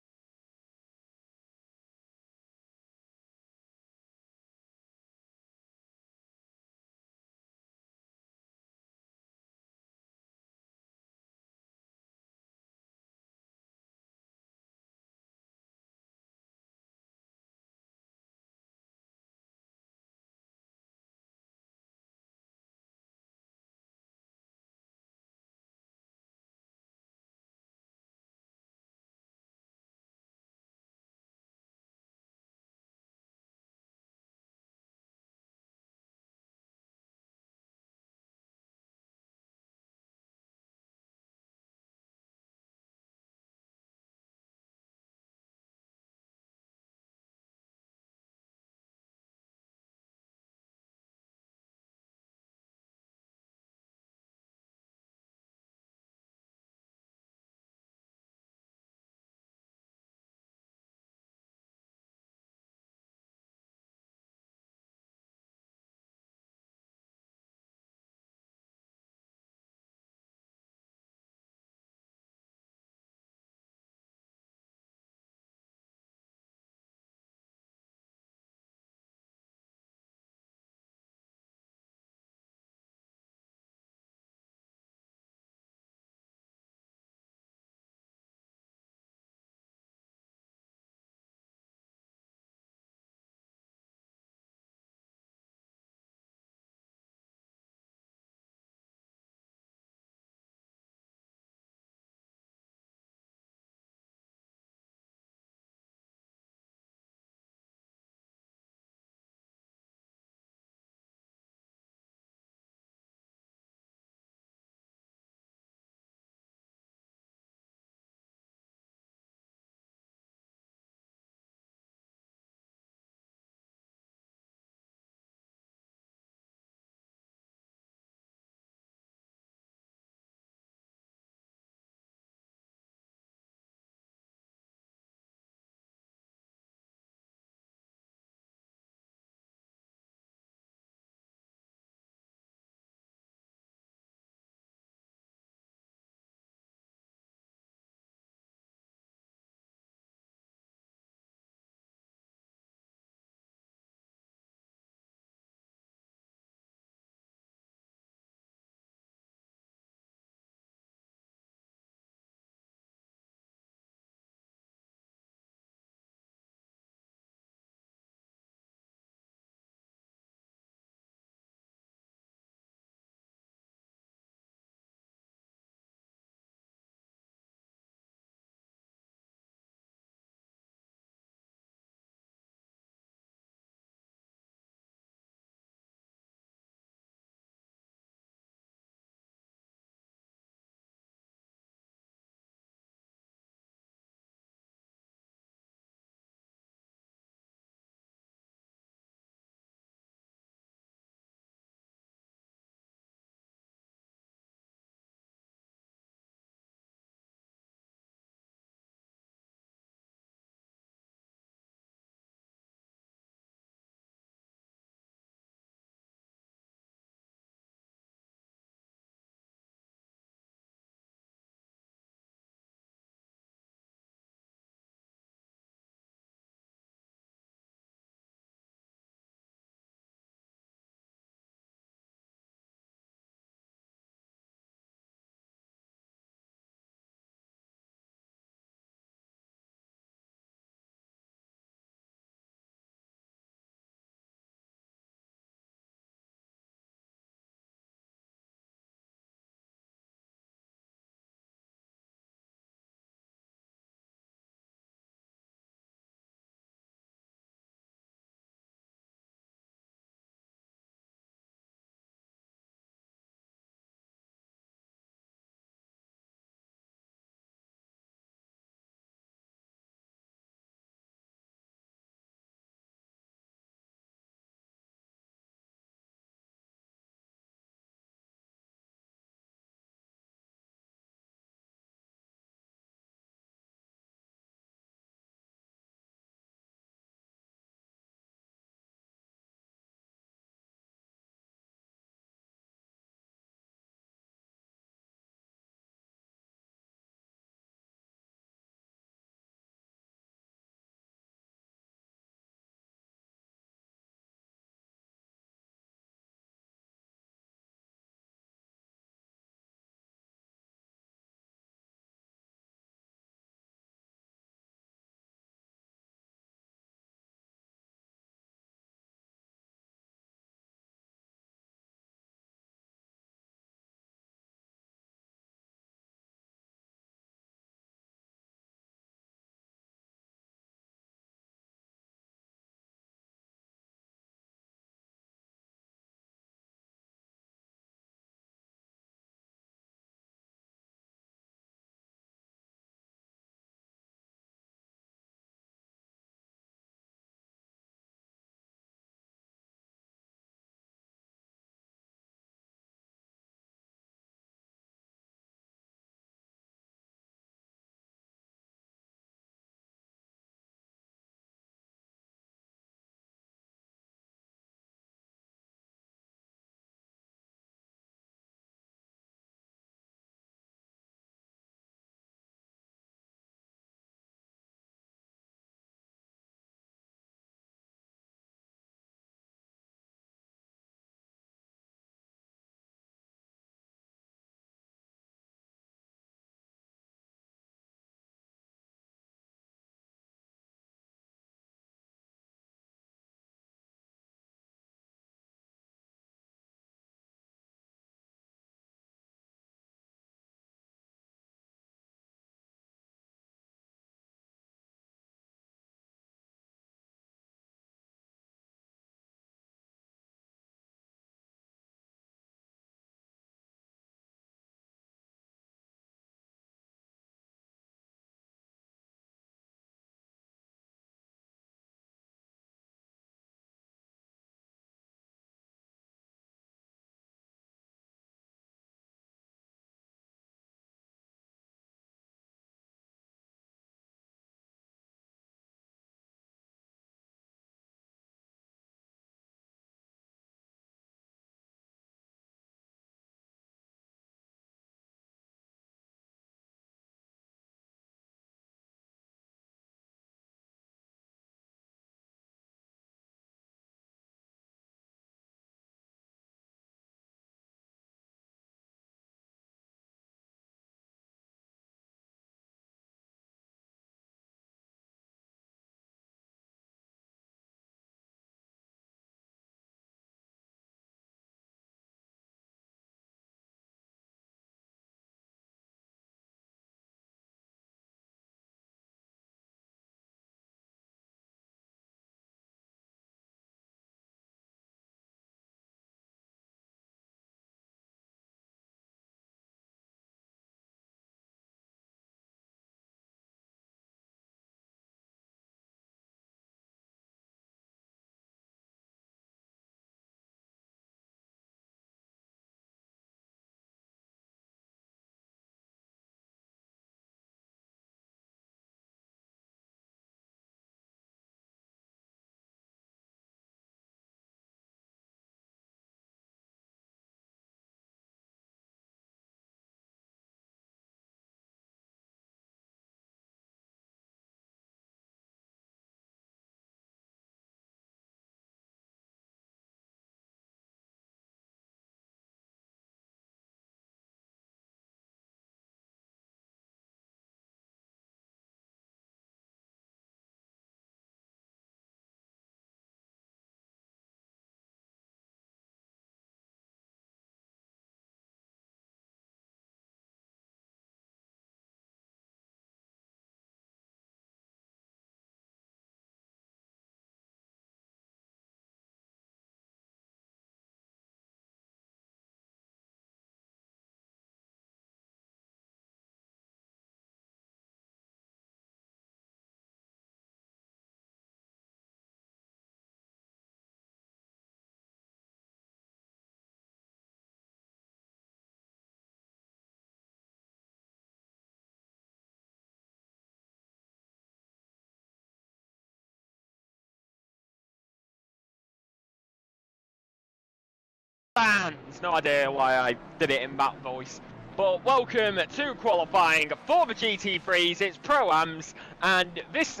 fans. No idea why I did it in that voice. But welcome to qualifying for the GT3s. It's Pro-Ams, and this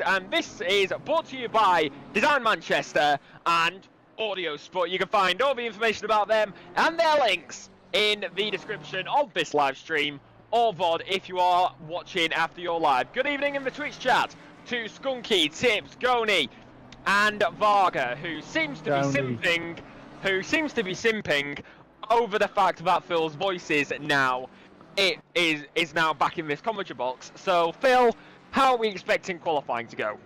is brought to you by Design Manchester and Audio Sport. You can find all the information about them and their links in the description of this live stream, or VOD if you are watching after your live. Good evening in the Twitch chat to Skunky, Tips, Goni, and Varga, who seems to be simping over the fact that Phil's voice is now back in this commentary box. So Phil, how are we expecting qualifying to go?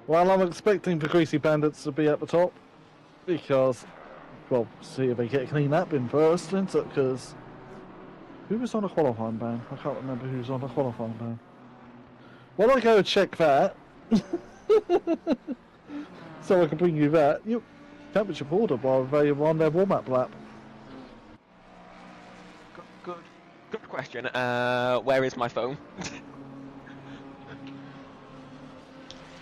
Well, I'm expecting the Greasy Bandits to be at the top because, well, see if they get a clean lap in first, isn't it? Because who was on a qualifying ban? I can't remember who was on a qualifying ban. While I go check that, so I can bring you that, championship order while they were on their warm-up lap. Good question. Where is my phone?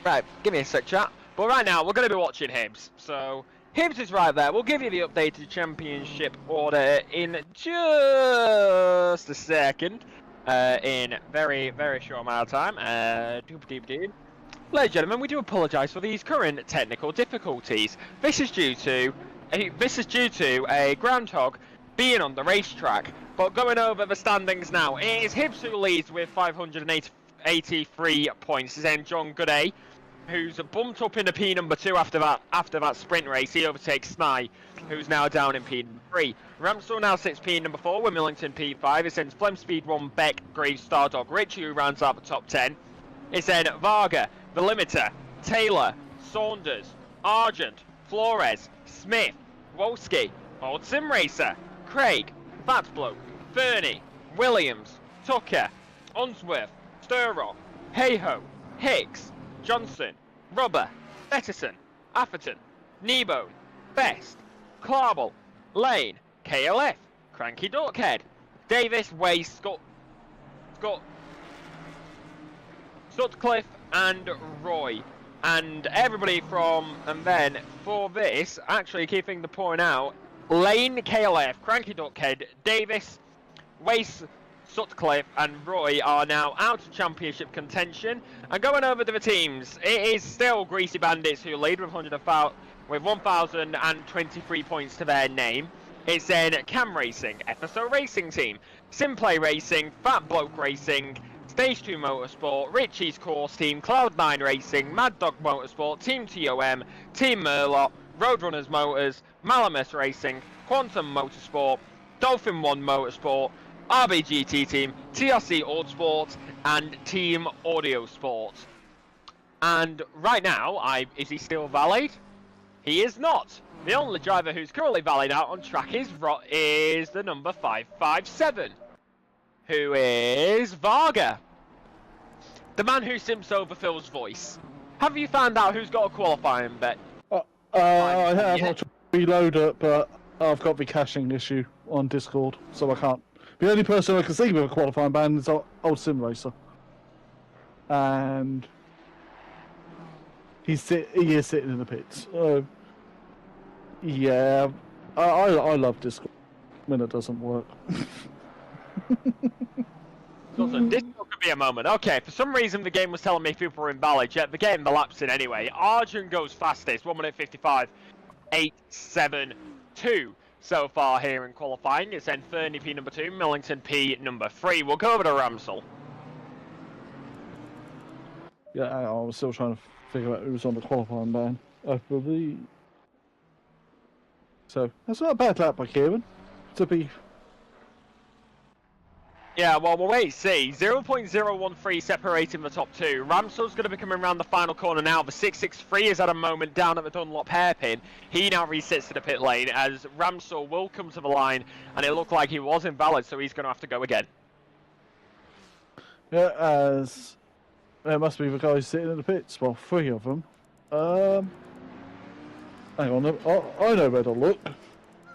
Right, give me a sec, chat. But right now, we're going to be watching Hibbs. So, Hibbs is right there. We'll give you the updated championship order in just a second. In very, very short amount of time. Ladies and gentlemen, we do apologise for these current technical difficulties. This is due to a groundhog being on the racetrack. But going over the standings now, it is Hibbs who leads with 583 points. His name John Gooday, who's bumped up into P number 2 after that sprint race. He overtakes Sny, who's now down in P number 3. Ramsdell now sits P number 4 with Millington P5. It sends Flem Speed 1, Beck, Graves, Stardog, Richie, who rounds out the top 10. It's then Varga, The Limiter, Taylor, Saunders, Argent, Flores, Smith, Wolski, Old Sim Racer, Craig, Fat Bloke, Fernie, Williams, Tucker, Unsworth, Sturrock, Hayho, Hicks, Johnson, Rubber, Betterson, Atherton, Kneebone, Best, Clarble, Lane, KLF, Cranky Dorkhead, Davis, Waste, Sutcliffe, and Roy. And everybody and then for this, actually keeping the point out, Lane, KLF, Cranky Duckhead, Davis, Wace, Sutcliffe and Roy are now out of championship contention. And going over to the teams, it is still Greasy Bandits who lead with 1,023 points to their name. It's then Cam Racing, FSO Racing Team, SimPlay Racing, Fat Bloke Racing, Stage 2 Motorsport, Richie's Course Team, Cloud9 Racing, Mad Dog Motorsport, Team TOM, Team Merlot, Roadrunners Motors, Malamus Racing, Quantum Motorsport, Dolphin 1 Motorsport, RBGT Team, TRC Autosport, and Team Audio Sport. And right now, is he still valid? He is not. The only driver who's currently valid out on track is the number 557, who is Varga, the man who simps over Phil's voice. Have you found out who's got a qualifying bet? I have not to reload it, but I've got the caching issue on Discord, so I can't. The only person I can see with a qualifying ban is Old Sim Racer, and he is sitting in the pits. Yeah, I love Discord when it doesn't work. This could be a moment. Okay, for some reason the game was telling me people were invalid, yet the game the laps in anyway. Arjun goes fastest, 1 minute 55.872 so far here in qualifying. It's then Fernie P number 2, Millington P number 3. We'll go over to Ramsell. Yeah, I was still trying to figure out who was on the qualifying ban, I believe. So, that's not a bad lap by Kieran, to be... Yeah, well, we'll wait and see. 0.013 separating the top 2. Ramsell's going to be coming around the final corner now. The 663 is at a moment down at the Dunlop hairpin. He now resets to the pit lane as Ramsell will come to the line, and it looked like he was invalid, so he's going to have to go again. Yeah, as there must be the guys sitting in the pits. Well, 3 of them. Hang on, I know where to look.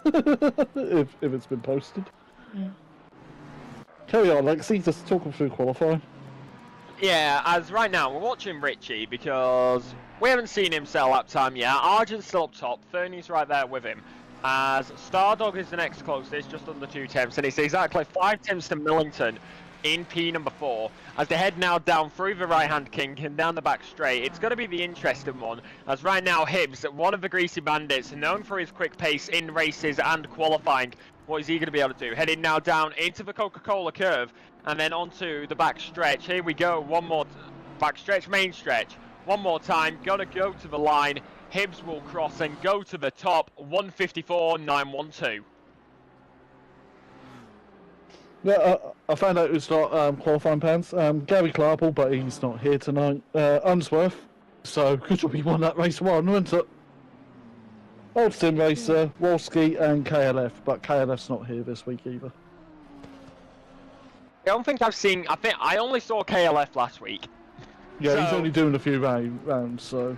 if it's been posted. Yeah. Carry on, Lexi, just talking through qualifying. Yeah, as right now we're watching Richie because we haven't seen him set lap time yet. Argent's still up top, Fernie's right there with him. as Stardog is the next closest, just under 2 tenths, and it's exactly 5 tenths to Millington in P number 4, as they head now down through the right-hand kink and down the back straight. It's going to be the interesting one, as right now Hibbs, one of the greasy bandits, known for his quick pace in races and qualifying. What is he going to be able to do? Heading now down into the Coca-Cola curve, and then onto the back stretch. Here we go, one more back stretch, main stretch. One more time, gonna go to the line. Hibbs will cross and go to the top, 154.912. Yeah, I found out who's got qualifying pants. Gary Clarple, but he's not here tonight. Unsworth, so could be won that race one, wouldn't it? Old Sim Racer, Wolski, and KLF, but KLF's not here this week either. I don't think I've seen. I think I only saw KLF last week. Yeah, so, he's only doing a few rounds, so.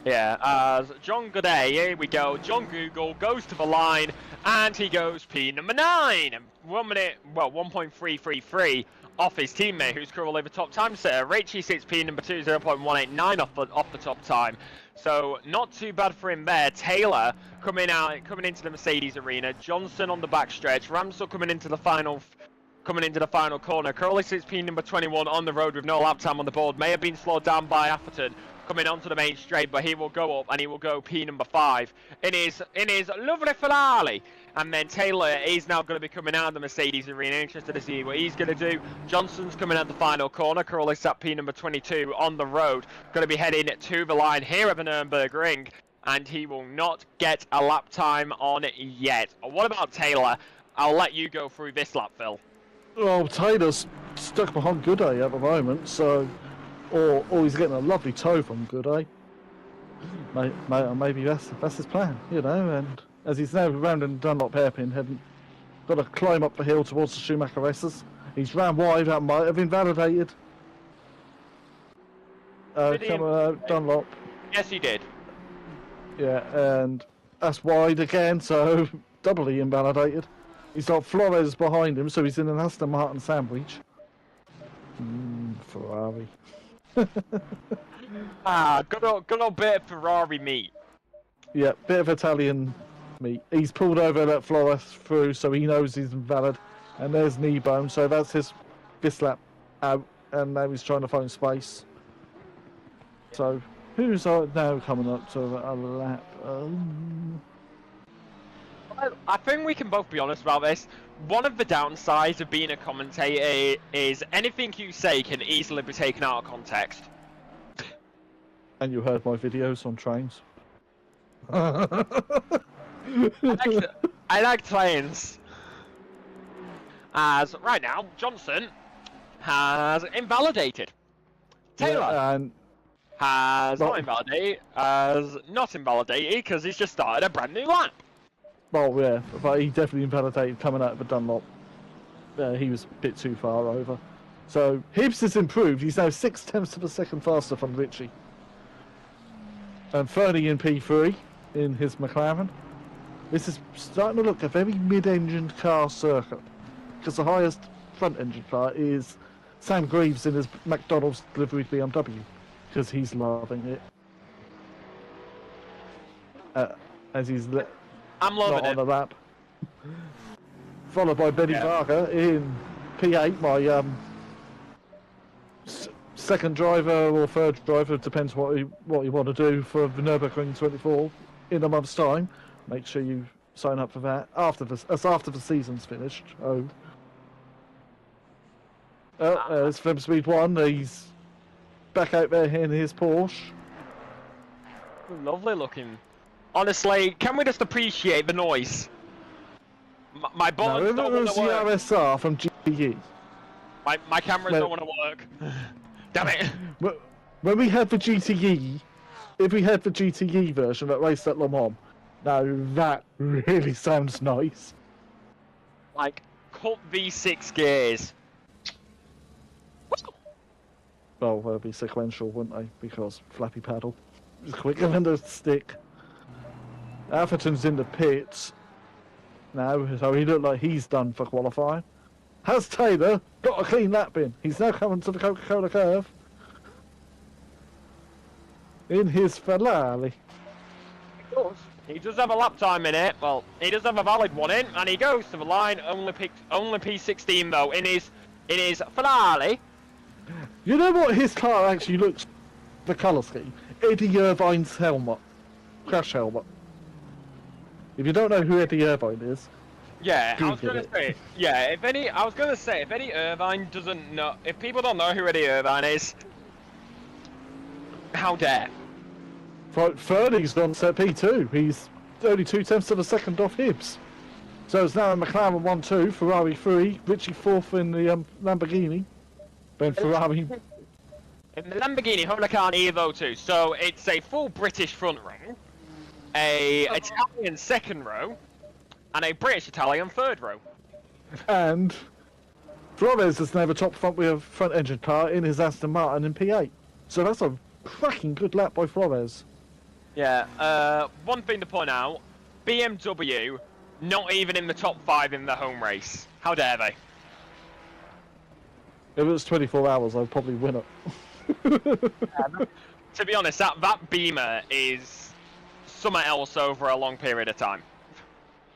Yeah, as John Godet, here we go. John Google goes to the line, and he goes P number 9. 1 minute, well, 1.333 off his teammate, who's currently the top time setter. Richie sits P number 2, 0.189 off the top time. So not too bad for him there. Taylor coming into the Mercedes arena. Johnson on the backstretch. Ramsell coming into the final corner. Curley sits P number 21 on the road with no lap time on the board. May have been slowed down by Atherton coming onto the main straight, but he will go up and he will go P number 5 in his lovely Ferrari. And then Taylor is now going to be coming out of the Mercedes arena. Interested to see what he's going to do. Johnson's coming out the final corner. Curley sat P number 22 on the road. Going to be heading to the line here at the Nurburgring, and he will not get a lap time on yet. What about Taylor? I'll let you go through this lap, Phil. Well, Taylor's stuck behind Gooday at the moment, so, or he's getting a lovely tow from Gooday. Maybe that's his plan, you know. And as he's now round in Dunlop hairpin, got to climb up the hill towards the Schumacher races. He's ran wide, that might have invalidated. Dunlop. Yes, he did. Yeah, and that's wide again, so doubly invalidated. He's got Flores behind him, so he's in an Aston Martin sandwich. Ferrari. Good old bit of Ferrari meat. Yeah, bit of Italian meat. He's pulled over, let Flores through, so he knows he's invalid. And there's Kneebone, so that's this lap out, and now he's trying to find space. So, who's now coming up to a lap? I think we can both be honest about this. One of the downsides of being a commentator is anything you say can easily be taken out of context. And you heard my videos on trains. I like trains. As right now, Johnson has invalidated. Taylor has not invalidated because he's just started a brand new lap. Well, yeah, but he definitely invalidated coming out of the Dunlop. He was a bit too far over. So, Hibbs has improved. He's now 6 tenths of a second faster from Richie. And Fernie in P3 in his McLaren. This is starting to look a very mid-engined car circuit. Because the highest front-engine car is Sam Greaves in his McDonald's delivery BMW. Because he's loving it. As he's... I'm loving it. On the lap. Followed by Benny Varga in P8, my second driver or third driver, depends what you want to do for the Nurburgring 24 in a month's time. Make sure you sign up for that after the season's finished. There's Fem Speed 1, he's back out there in his Porsche. Lovely looking. Honestly, can we just appreciate the noise? My buttons don't want to work. CRSR from GTE. My cameras don't want to work. Damn it. When we had the GTE, if we had the GTE version that raced at Le Mans, now that really sounds nice. Like, cut V6 gears. Well, they'll be sequential, wouldn't they? Because flappy paddle is quicker than the stick. Atherton's in the pits now, so he looked like he's done for qualifying. Has Taylor got a clean lap in? He's now coming to the Coca-Cola curve in his Ferrari. He does have a lap time in it. Well, he does have a valid one in, and he goes to the line. Only P16 though in his finale. You know what his car actually looks, the colour scheme? Eddie Irvine's helmet. Crash helmet. If you don't know who Eddie Irvine is, Yeah, I was Google gonna it. say, yeah, if Eddie Irvine doesn't know, if people don't know who Eddie Irvine is, how dare? Fernie's on set P2. He's only 2/10 of a second off Hibbs. So it's now a McLaren 1-2, Ferrari 3, Richie 4th in the Lamborghini. Then Ferrari. In the Lamborghini Huracan Evo 2, so it's a full British front row, a Italian second row, and a British-Italian third row. And Flores has never top front wheel front engine car in his Aston Martin in P8. So that's a cracking good lap by Flores. Yeah, one thing to point out, BMW not even in the top 5 in the home race. How dare they? If it was 24 hours, I'd probably win it. To be honest, that Beamer is something else over a long period of time.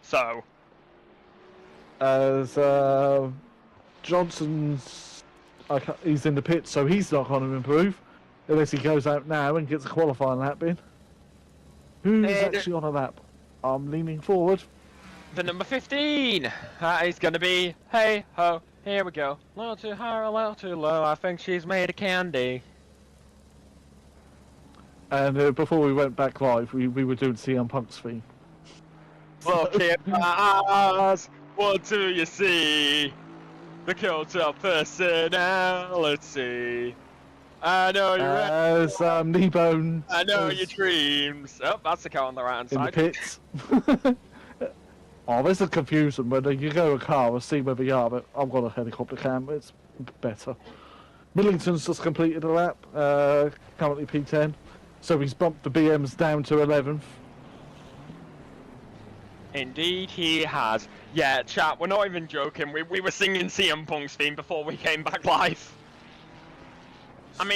So, As Johnson's, he's in the pit, so he's not going to improve unless he goes out now and gets a qualifying lap in. Who's actually on a lap? I'm leaning forward. the number 15. That is going to be, hey ho, here we go. A little too high, a little too low. I think she's made of candy. And before we went back live, we were doing CM Punk's theme. Look at my eyes, what do you see? The cult of personality. I know you're As Kneebone. I know your dreams. Oh, that's the car on the right hand In the side. pits. Oh, there's a confusion whether you go a car and see whether you are, but I've got a helicopter cam, it's better. Millington's just completed a lap, currently P10, so he's bumped the BMs down to 11th. Indeed, he has. Yeah, chat, we're not even joking. We were singing CM Punk's theme before we came back live. Can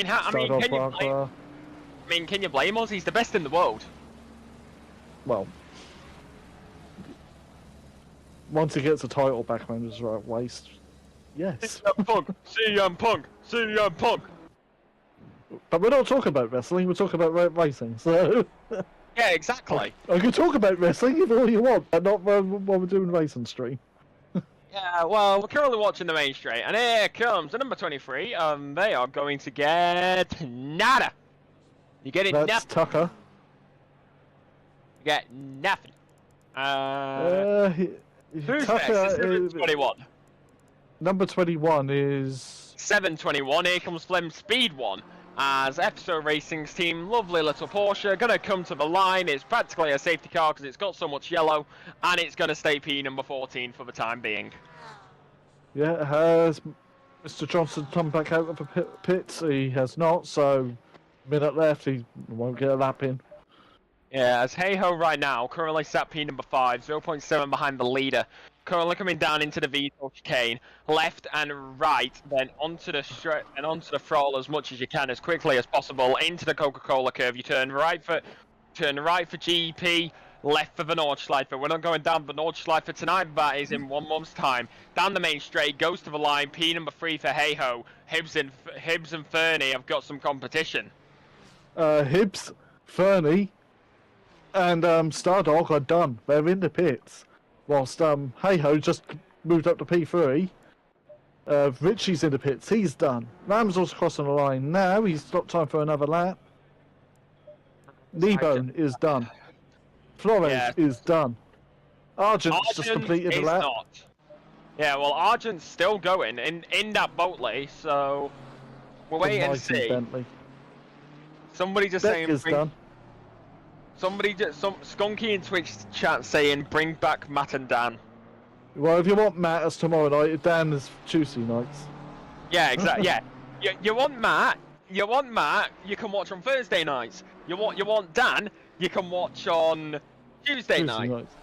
you blame us? He's the best in the world. Well, once he gets a title back on his right waist, yes. CM Punk, CM Punk, CM Punk. But we're not talking about wrestling, we're talking about racing, so... Yeah, exactly. I can talk about wrestling if all you want, but not while we're doing racing stream. Yeah, well, we're currently watching the main straight, and here comes the number 23, they are going to get nada. You get it That's nothing. Tucker. You get nothing. Who's Tucker, next? It's number 21. Number 21 is... 721, here comes Flem Speed 1. As Assetto Racing's team, lovely little Porsche, gonna come to the line. It's practically a safety car because it's got so much yellow, and it's gonna stay P number 14 for the time being. Yeah, has Mr. Johnson come back out of the pits? He has not, so minute left, he won't get a lap in. Yeah, as hey-ho right now, currently sat P number 5, 0.7 behind the leader. Currently coming down into the V12 chicane, left and right, then onto the throttle as much as you can, as quickly as possible, into the Coca-Cola curve. You turn right for GP, left for the Nordschleife. We're not going down the Nordschleife tonight, that is in 1 month's time. Down the main straight, goes to the line, P number 3 for hey-ho. Hibbs and Fernie have got some competition. Hibbs, Fernie, and Stardog are done. They're in the pits. Whilst Hey-Ho just moved up to P3. Richie's in the pits. He's done. Ramsel's crossing the line now. He's got time for another lap. Kneebone is done. Flores is done. Argent's just completed the lap. Not. Yeah, well, Argent's still going in that Boatley, so we'll wait and see. Bentley. Somebody just Beck saying... is done. Skunky in Twitch chat saying, bring back Matt and Dan. Well, if you want Matt, it's tomorrow night. Dan is Tuesday nights. Yeah, exactly. Yeah, you want Matt? You can watch on Thursday nights. You want Dan? You can watch on Tuesday nights.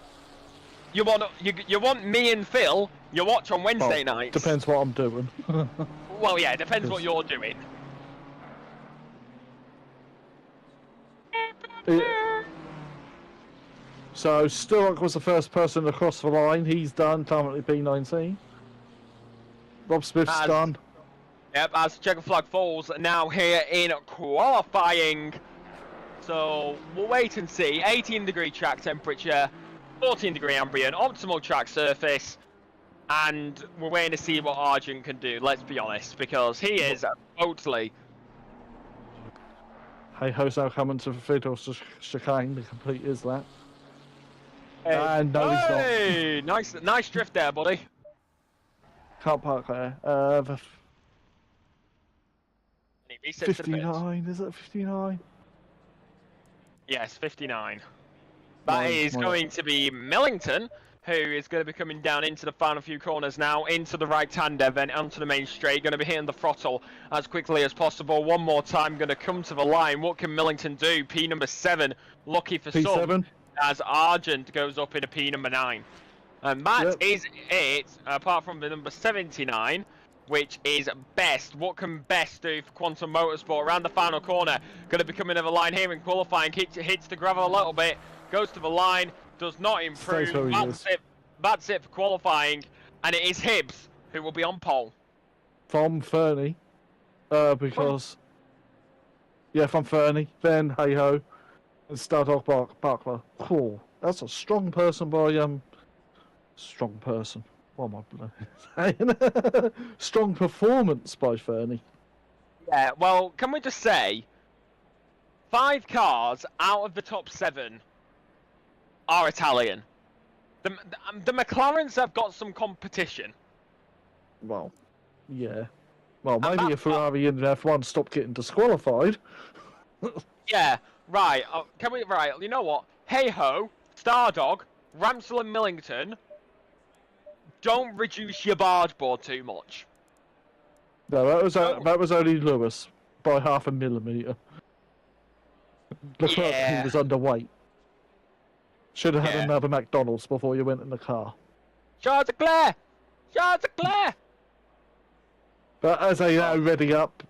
You want me and Phil? You watch on Wednesday nights. Depends what I'm doing. Well, yeah, it depends what you're doing. So Sturrock was the first person across the line. He's done, currently P19. Rob Smith's done. Yep, as the checker flag falls now here in qualifying. So we'll wait and see. 18-degree track temperature, 14-degree ambient, optimal track surface, and we're waiting to see what Argent can do, let's be honest, because he is totally... Hey ho's now coming to the fatal chicane. The complete is that. Hey, And no, hey! Nice drift there, buddy. Can't park there. The And he resets to the pits. 59, is it 59? Yes, 59. That is going to be Millington, who is going to be coming down into the final few corners now, into the right-hander, then onto the main straight. Going to be hitting the throttle as quickly as possible. One more time, going to come to the line. What can Millington do? P number 7, lucky for P7. some, as Argent goes up into P number 9. And that is it, apart from the number 79, which is Best. What can Best do for Quantum Motorsport? Around the final corner, going to be coming to the line here in qualifying. Hits the gravel a little bit, goes to the line, does not improve. That's it for qualifying, and it is Hibbs who will be on pole. From Fernie, because from Fernie, then hey ho, and Stardog Barkler. Cool. That's a strong person by strong person. What am I saying? Strong performance by Fernie. Yeah. Well, can we just say, 5 cars out of the top 7 are Italian. The McLarens have got some competition. Well, yeah. Well, maybe if Ferrari and F1 stop getting disqualified. Yeah, right. Can we? Right. You know what? Hey ho, Stardog, Ramsell and Millington. Don't reduce your barge board too much. No, that was only Lewis by 0.5 millimeter. Leclerc was underweight. Should have had another McDonald's before you went in the car. Charles Leclerc! Charles Leclerc! But as they now ready up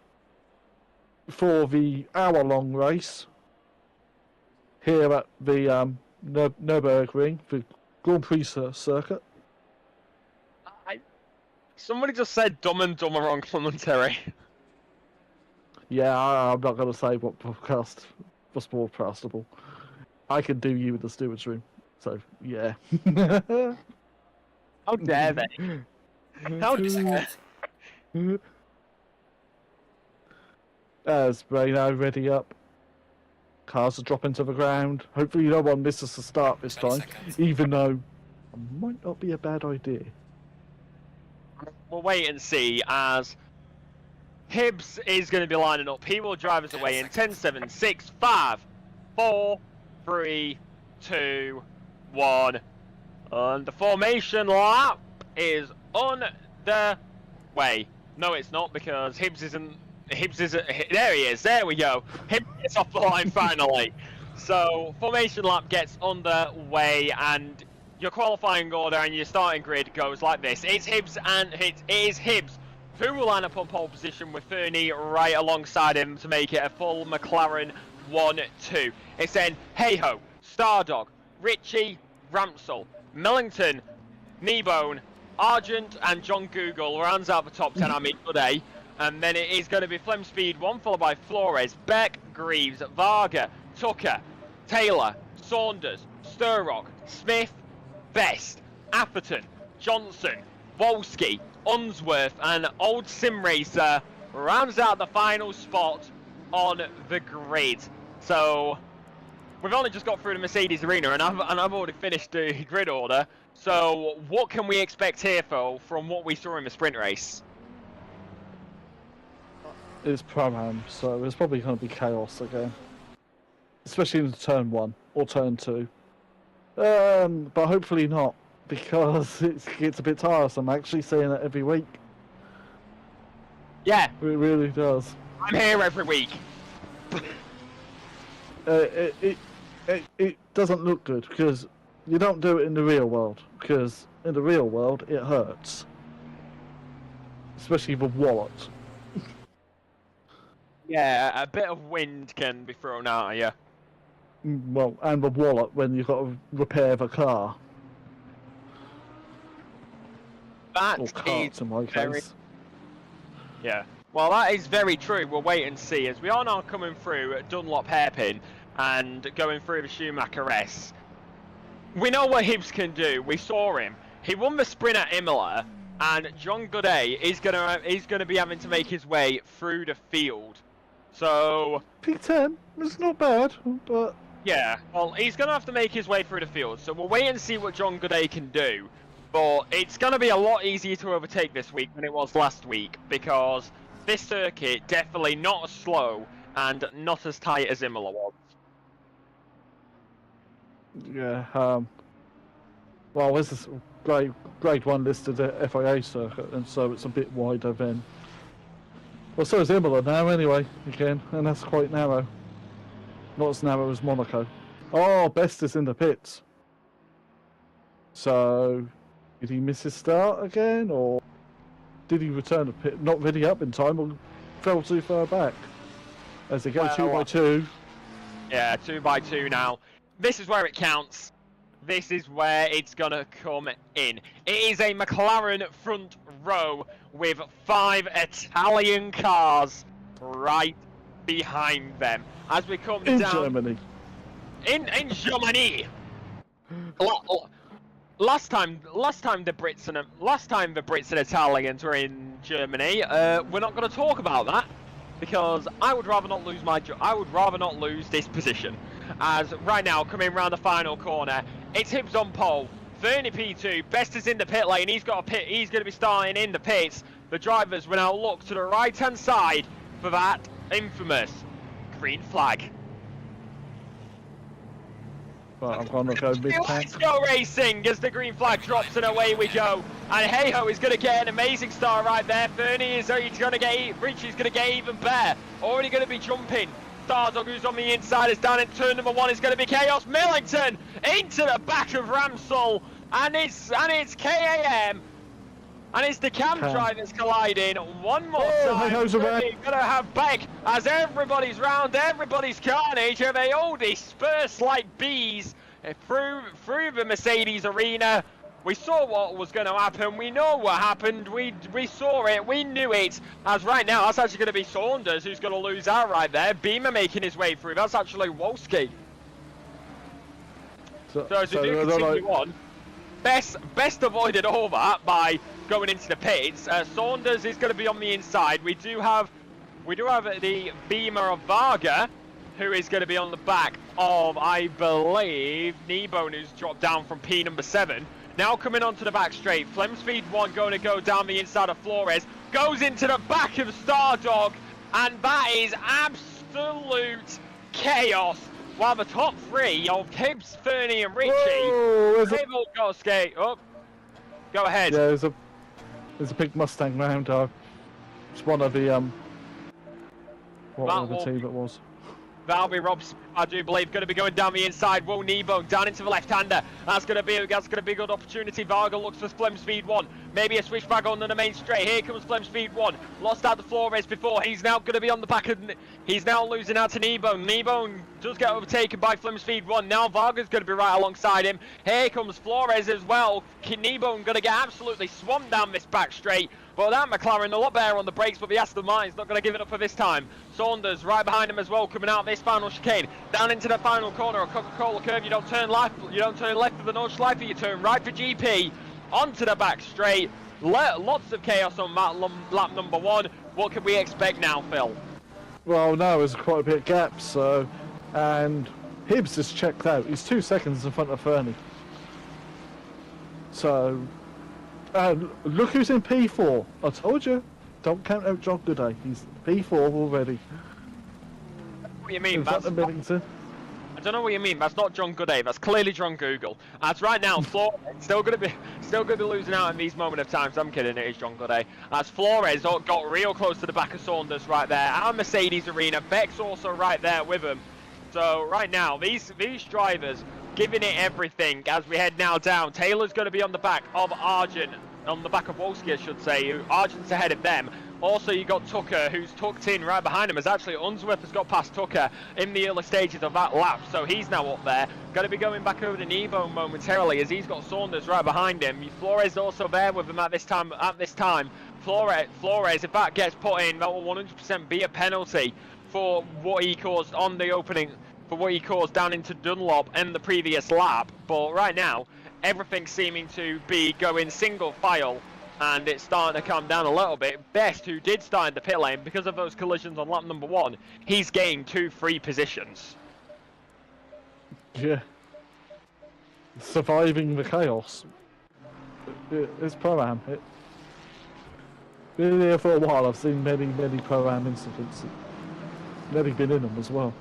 for the hour-long race here at the Nurburgring, the Grand Prix circuit. Somebody just said Dumb and Dumber on commentary. Yeah, I'm not going to say what podcast was broadcastable. I can do you with the stewards room. So, yeah. How dare they? How dare they? As Brayno ready up. Cars are dropping to the ground. Hopefully no one misses the start this time. Even though it might not be a bad idea. We'll wait and see as Hibbs is going to be lining up. He will drive us away in 10, 7, 6, 5, 4, 3, 2, 1. And the formation lap is on the way. No, it's not, because Hibbs isn't. There he is. There we go. Hibbs gets off the line finally. So formation lap gets underway, and your qualifying order and your starting grid goes like this. It's Hibbs, and it is Hibbs who will line up on pole position with Fernie right alongside him to make it a full McLaren 1-2. It's then Hey-Ho, Stardog, Ritchie, Ramsell, Millington, Kneebone, Argent, and John Google rounds out the top 10 I mean today. And then it is going to be Flem Speed 1, followed by Flores, Beck, Greaves, Varga, Tucker, Taylor, Saunders, Sturrock, Smith, Best, Atherton, Johnson, Wolski, Unsworth, and Old Sim Racer rounds out the final spot on the grid. So we've only just got through the Mercedes arena, and I've already finished the grid order. So what can we expect here, Phil, from what we saw in the sprint race? It's Pro-Am, so there's probably going to be chaos again. Especially in turn 1 or turn 2. But hopefully not, because it gets a bit tiresome actually seeing it every week. Yeah. It really does. I'm here every week. It doesn't look good, because you don't do it in the real world, because in the real world it hurts. Especially the wallet. Yeah, a bit of wind can be thrown out at you. well, and the wallet when you've got to repair the car. That Or is carts in my very, case. yeah. Well, that is very true. We'll wait and see. As we are now coming through at Dunlop Hairpin and going through the Schumacher S. We know what Hibbs can do. We saw him. He won the sprint at Imola, and John Godet is gonna be having to make his way through the field. So P10, it's not bad, but yeah, well, he's gonna have to make his way through the field. So we'll wait and see what John Godet can do. But it's gonna be a lot easier to overtake this week than it was last week, because this circuit definitely not as slow and not as tight as Imola was. yeah. Well, this is grade 1 listed at FIA circuit, and so it's a bit wider then. Well, so is Imola now anyway, again, and that's quite narrow. Not as narrow as Monaco. Oh, Best is in the pits. So, did he miss his start again, or did he return to pit? Not really up in time, or fell too far back? As they go 2x2. Yeah, 2x2 now. This is where it counts. This is where it's gonna come in. It is a McLaren front row with 5 Italian cars right behind them. As we come In down Germany. in Germany. Last time the Brits and Italians were in Germany. We're not going to talk about that because I would rather not lose this position. As right now, coming round the final corner, it's Hibbs on pole. Fernie P2, Best is in the pit lane. He's going to be starting in the pits. The drivers will now look to the right-hand side for that infamous green flag. But I'm gonna go mid-tank. Let's go racing as the green flag drops and away we go. And Hey-Ho is going to get an amazing start right there. Fernie is going to get, Richie's going to get even better. Already going to be jumping. Stardog, who's on the inside, is down in turn number 1. Is going to be Chaos Millington into the back of Ramsell. And it's KAM. And it's the cam drivers colliding one more time. Hey-Ho's around. We're going to have back as everybody's round, everybody's carnage, and they all disperse like bees through the Mercedes arena. We saw what was going to happen. We know what happened. We saw it. We knew it. As right now, that's actually going to be Saunders who's going to lose out right there. Beamer making his way through. That's actually Wolski. So as we do continue on, Best avoided all that by going into the pits. Saunders is going to be on the inside. We do have the Beamer of Varga, who is going to be on the back of, I believe, Kneebone, who's dropped down from P number 7. Now coming onto the back straight, Flemspeed 1 going to go down the inside of Flores, goes into the back of Stardog, and that is absolute chaos. While the top 3 of Hibbs, Fernie and Richie, they've all got to skate up. Go ahead. Yeah, there's a big Mustang round. It's one of the what other team it was. That'll be Rob, I do believe, going to be going down the inside. Whoa, Nebo down into the left-hander. That's going to be a good opportunity. Varga looks for Flem Speed 1. Maybe a switchback on the main straight. Here comes Flem Speed 1. Lost out the Flores before. He's now going to be on the back of. He's now losing out to Nebo. Nebo does get overtaken by Flem Speed 1. Now Varga's going to be right alongside him. Here comes Flores as well. Nebo going to get absolutely swamped down this back straight. But that McLaren a lot better on the brakes, but the Aston Martin's not going to give it up for this time. Saunders right behind him as well, coming out this final chicane. Down into the final corner of Coca-Cola curve. You don't turn left for the Nordschleife, you turn right for GP. Onto the back straight. Lots of chaos on lap number 1. What can we expect now, Phil? Well, no, there's quite a bit of gaps, so... And Hibbs is checked out. He's 2 seconds in front of Fernie. So... look who's in P4. I told you. Don't count out John today. He's P4 already. What do you mean? I don't know what you mean. That's not John Goodave. That's clearly John Google. As right now, Flores still going to be losing out in these moment of times. I'm kidding. It is John Goodave. As Flores got real close to the back of Saunders right there. Our Mercedes arena. Beck's also right there with him. So right now, these drivers giving it everything as we head now down. Taylor's going to be on the back of Argent. On the back of Wolski, I should say. Argent's ahead of them. Also, you got Tucker, who's tucked in right behind him, as actually Unsworth has got past Tucker in the early stages of that lap, so he's now up there. Going to be going back over to Nebo momentarily, as he's got Saunders right behind him. Flores also there with him at this time. Flores, if that gets put in, that will 100% be a penalty for what he caused on the opening, for what he caused down into Dunlop in the previous lap. But right now, everything's seeming to be going single file, and it's starting to calm down a little bit. Best, who did start in the pit lane because of those collisions on lap number 1, he's gained 2 free positions. Yeah. Surviving the chaos. It's Pro-Am. Been here for a while. I've seen many Pro-Am incidents. Nearly been in them as well.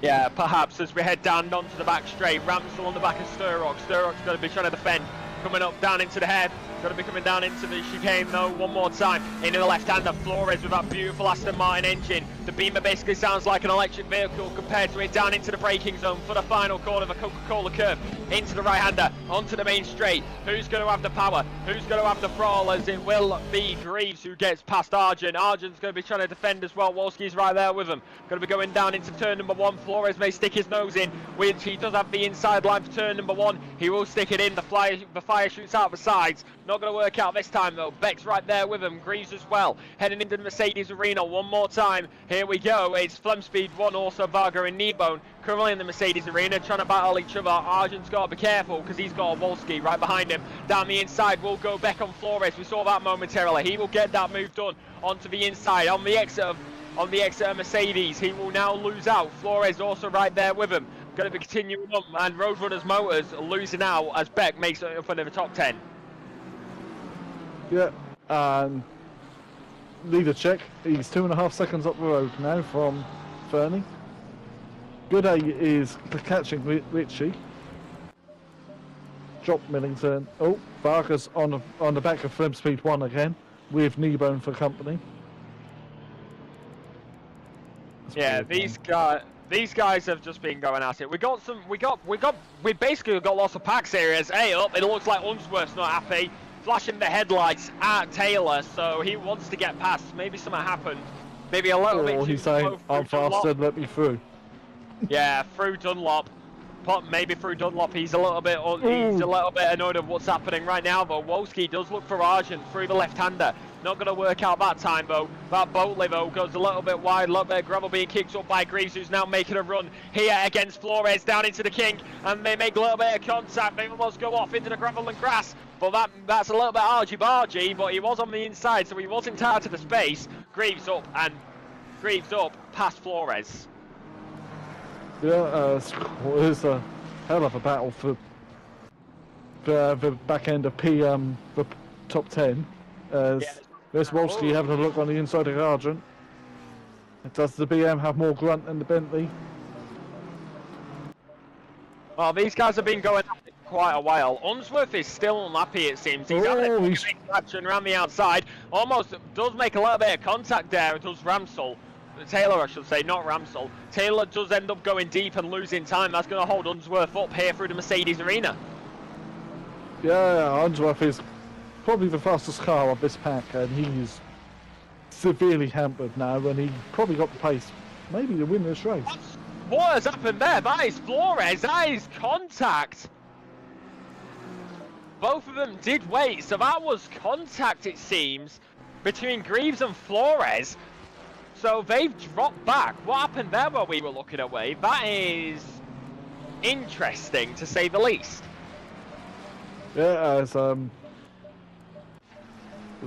Yeah, perhaps as we head down onto the back straight. Ramsell on the back of Sturrock. Sturrock's going to be trying to defend. Coming up down into the head. Going to be coming down into the chicane though, one more time. Into the left-hander, Flores with that beautiful Aston Martin engine. The Beamer basically sounds like an electric vehicle compared to it, down into the braking zone for the final corner of a Coca-Cola curve. Into the right-hander, onto the main straight. Who's going to have the power? Who's going to have the throttle? As it will be Greaves who gets past Argent. Argent's going to be trying to defend as well. Wolski's right there with him. Going to be going down into turn number 1. Flores may stick his nose in, which he does have the inside line for turn number 1. He will stick it in. The fire shoots out the sides. Not going to work out this time though. Beck's right there with him. Greaves as well. Heading into the Mercedes arena one more time. Here we go. It's Flem Speed 1, also Varga and Kneebone currently in the Mercedes arena trying to battle each other. Argent's got to be careful because he's got a Wolski right behind him. Down the inside will go Beck on Flores. We saw that momentarily. He will get that move done onto the inside. On the exit of Mercedes, he will now lose out. Flores also right there with him. Going to be continuing on, and Roadrunners Motors losing out as Beck makes it up into the top 10. Yeah, leader check. He's 2.5 seconds up the road now from Fernie. Gooday is catching Ritchie. Drop Millington. Oh, Vargas on the back of Flem Speed 1 again with Kneebone for company. Yeah, these guys have just been going at it. We basically got lots of packs here. As it looks like Unsworth's not happy. Flashing the headlights at Taylor, so he wants to get past. Maybe something happened. Maybe a little bit. He's saying, I'm faster, let me through. Yeah, through Dunlop. Maybe through Dunlop. He's a little bit annoyed of what's happening right now, though. Wolski does look for Argent through the left-hander. Not going to work out that time, though. That Boatley, though, goes a little bit wide. A little bit of gravel being kicked up by Greaves, who's now making a run here against Flores down into the King. And they make a little bit of contact. They almost go off into the gravel and grass. But that's a little bit argy-bargy, but he was on the inside, so he wasn't tied to the space. Greaves up past Flores. Yeah, it's a hell of a battle for the back end of the top 10. There's Wolski having a look on the inside of Argent. Does the BM have more grunt than the Bentley? Well, these guys have been going at it for quite a while. Unsworth is still unhappy, it seems. He's having action around the outside. Almost does make a little bit of contact there. It does Ramsell. Taylor, I should say, not Ramsell. Taylor does end up going deep and losing time. That's going to hold Unsworth up here through the Mercedes arena. Yeah, Unsworth is probably the fastest car of this pack, and he's severely hampered now, and he probably got the pace maybe to win this race. What has happened there? That is Flores. That is contact. Both of them did wait, so that was contact, it seems, between Greaves and Flores. So they've dropped back. What happened there while we were looking away? That is interesting, to say the least. Yeah, as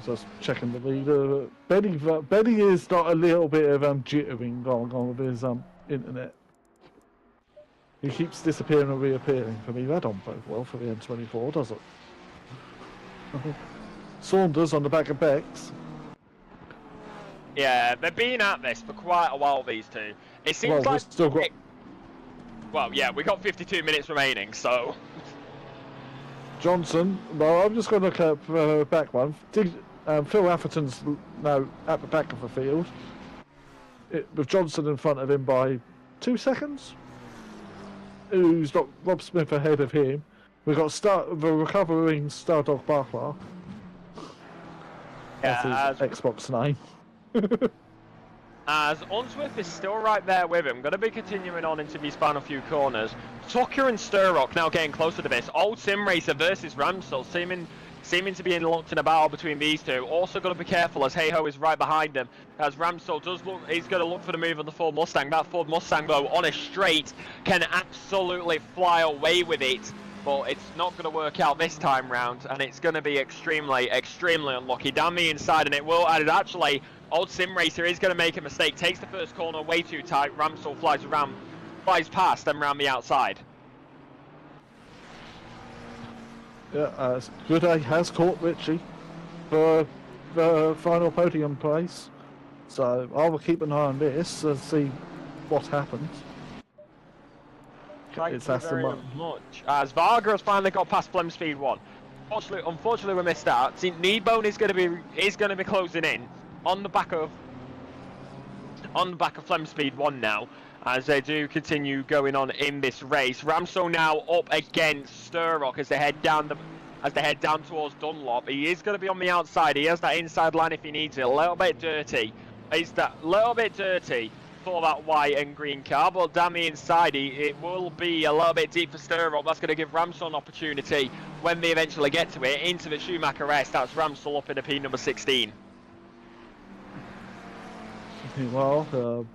just checking the leader. Benny is got a little bit of jittering going on with his internet. He keeps disappearing and reappearing for me. That don't bode well for the M24, does it? Saunders on the back of Beck's. Yeah, they've been at this for quite a while, these two. It seems like... Well, yeah, we got 52 minutes remaining, so... Johnson, well, I'm just going to look at the back one. Phil Atherton's now at the back of the field. With Johnson in front of him by 2 seconds. Who's got Rob Smith ahead of him. We've got the recovering Stardog Barklar. That's his Xbox name. As Unsworth is still right there with him, going to be continuing on into these final few corners. Tucker and Sturrock now getting closer to this. Old Sim Racer versus Ramsel, seeming to be locked in a battle between these two. Also got to be careful as Hey-Ho is right behind him. As Ramsel does look, he's going to look for the move on the Ford Mustang. That Ford Mustang, though, on a straight, can absolutely fly away with it. But it's not going to work out this time round, and it's going to be extremely, extremely unlucky. Down the inside, and it actually, Old Sim Racer is going to make a mistake. Takes the first corner way too tight. Ramsel flies past and round the outside. Yeah, Gooday has caught Richie for the final podium place. So I will keep an eye on this and see what happens. Thank you very much. As Varga has finally got past Flem Speed 1. Unfortunately, we missed out. See, Kneebone is going to be closing in on the back of Flem Speed 1 now, as they do continue going on in this race. Ramso now up against Sturrock as they head down towards Dunlop. He is going to be on the outside. He has that inside line if he needs it. A little bit dirty. He's that little bit dirty for that white and green car, but down the inside it will be a little bit deep for Sturrock. That's going to give Ramsel an opportunity when they eventually get to it into the Schumacher S. That's Ramsel up in the P number 16. Well,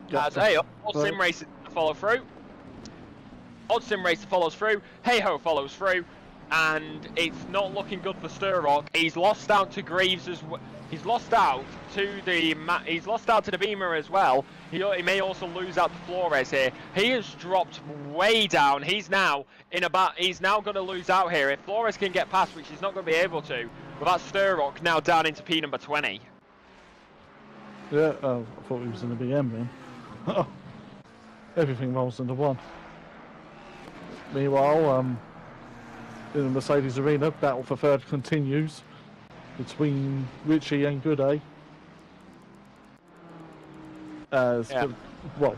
hey, Odd Sim Racer follow through. Odd Sim Racer follows through. Hey-Ho follows through, and it's not looking good for Sturrock. He's lost out to Greaves as well. He's lost out to the Beamer as well. He may also lose out to Flores here. He has dropped way down. He's now going to lose out here. If Flores can get past, which he's not going to be able to, without Sturrock now down into P number 20. Yeah, I thought he was in the BM then. Oh, everything rolls into one. Meanwhile, in the Mercedes arena, battle for third continues between Richie and Gooday. Well,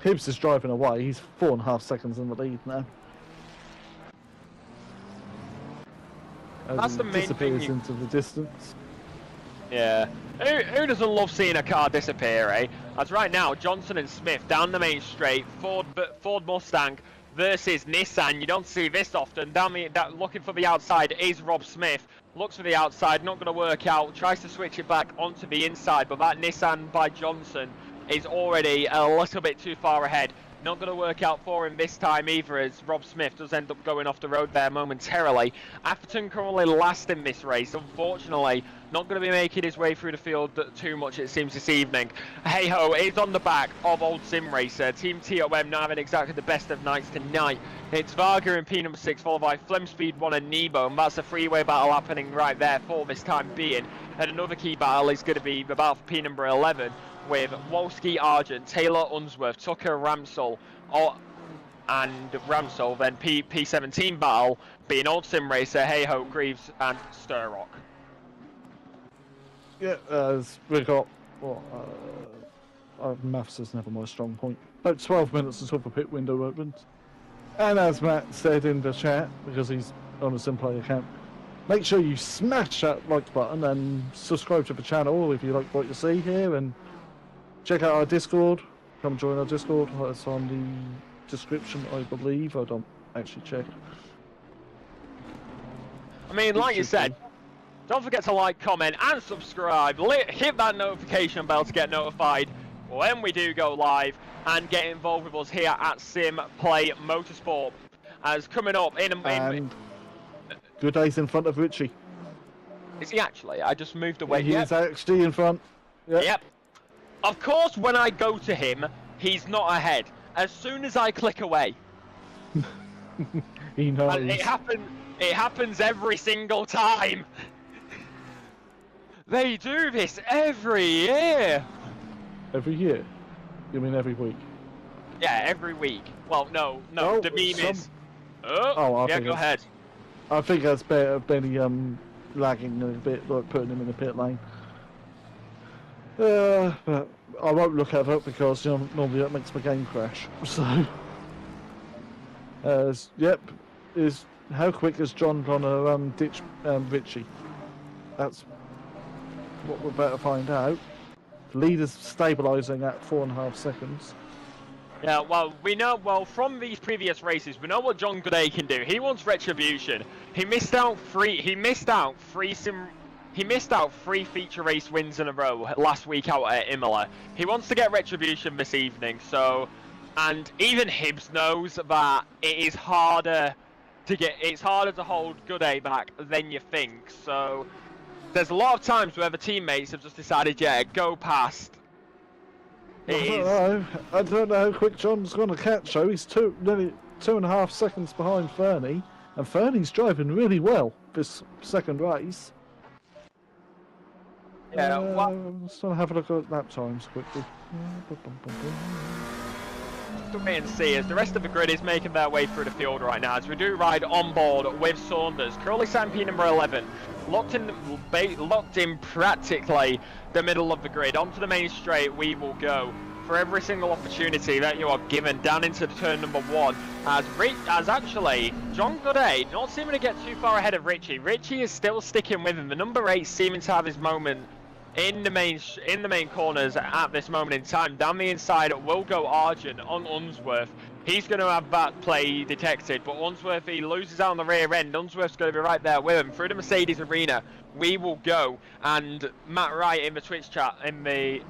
Hibbs is driving away. He's 4.5 seconds in the lead now. That's the main thing. Disappears into the distance. Yeah. Who doesn't love seeing a car disappear, eh? As right now, Johnson and Smith down the main straight, Ford Mustang versus Nissan. You don't see this often. Looking for the outside is Rob Smith. Looks for the outside, not going to work out. Tries to switch it back onto the inside, but that Nissan by Johnson is already a little bit too far ahead. Not going to work out for him this time either, as Rob Smith does end up going off the road there momentarily. Atherton currently last in this race, unfortunately. Not going to be making his way through the field too much, it seems, this evening. Hey-Ho is on the back of Old Sim Racer. Team TOM not having exactly the best of nights tonight. It's Varga in P number 6, followed by Flem Speed 1 and Nebo, and that's a freeway battle happening right there for this time being. And another key battle is going to be the battle for P number 11, with Wolski Argent, Taylor Unsworth, Tucker Ramsel, and Ramsel, then P17 battle being Old Sim Racer, Hey-Ho, Greaves, and Sturrock. Yeah, we got, maths is never my strong point. About 12 minutes until the pit window opens. And as Matt said in the chat, because he's on a SimPlay account, make sure you smash that like button and subscribe to the channel if you like what you see here, and check out our Discord. Come join our Discord. It's on the description, I believe. I don't actually check. I mean, like you said, don't forget to like, comment, and subscribe. Hit that notification bell to get notified when we do go live, and get involved with us here at SimPlay Motorsport. As coming up in Good days in front of Richie. Is he actually? I just moved away. He's actually in front. Yep. Of course, when I go to him, he's not ahead. As soon as I click away. He knows. And it happens every single time. They do this every year. Every year? You mean every week? Yeah, every week. Well, no, the meme is... yeah, go ahead. I think that's Benny lagging a bit, like putting him in the pit lane. But I won't look at it because normally that makes my game crash. So, yep, how quick has John gonna ditch Richie? That's what we're about to find out. The lead is stabilising at 4.5 seconds. Yeah, well, we know, from these previous races, we know what John Gooday can do. He wants retribution. He missed out three feature race wins in a row last week out at Imola. He wants to get retribution this evening, so, and even Hibbs knows that it's harder to hold Gooday back than you think. So there's a lot of times where the teammates have just decided, yeah, go past. I don't know how quick John's going to catch, though. He's nearly 2.5 seconds behind Fernie, and Fernie's driving really well this second race. Yeah, let's have a look at lap times quickly. To wait and see as the rest of the grid is making their way through the field right now, as we do ride on board with Saunders, currently Stampede number 11, locked in practically the middle of the grid. Onto the main straight we will go for every single opportunity that you are given down into turn number 1, as actually John Gooday not seeming to get too far ahead of Richie. Richie is still sticking with him, the number 8 seeming to have his moment in the main corners at this moment in time. Down the inside will go Argent on Unsworth. He's going to have that play detected, but Unsworth, he loses out on the rear end. Unsworth's going to be right there with him. Through the Mercedes arena, we will go. And Matt Wright in the Twitch chat, in the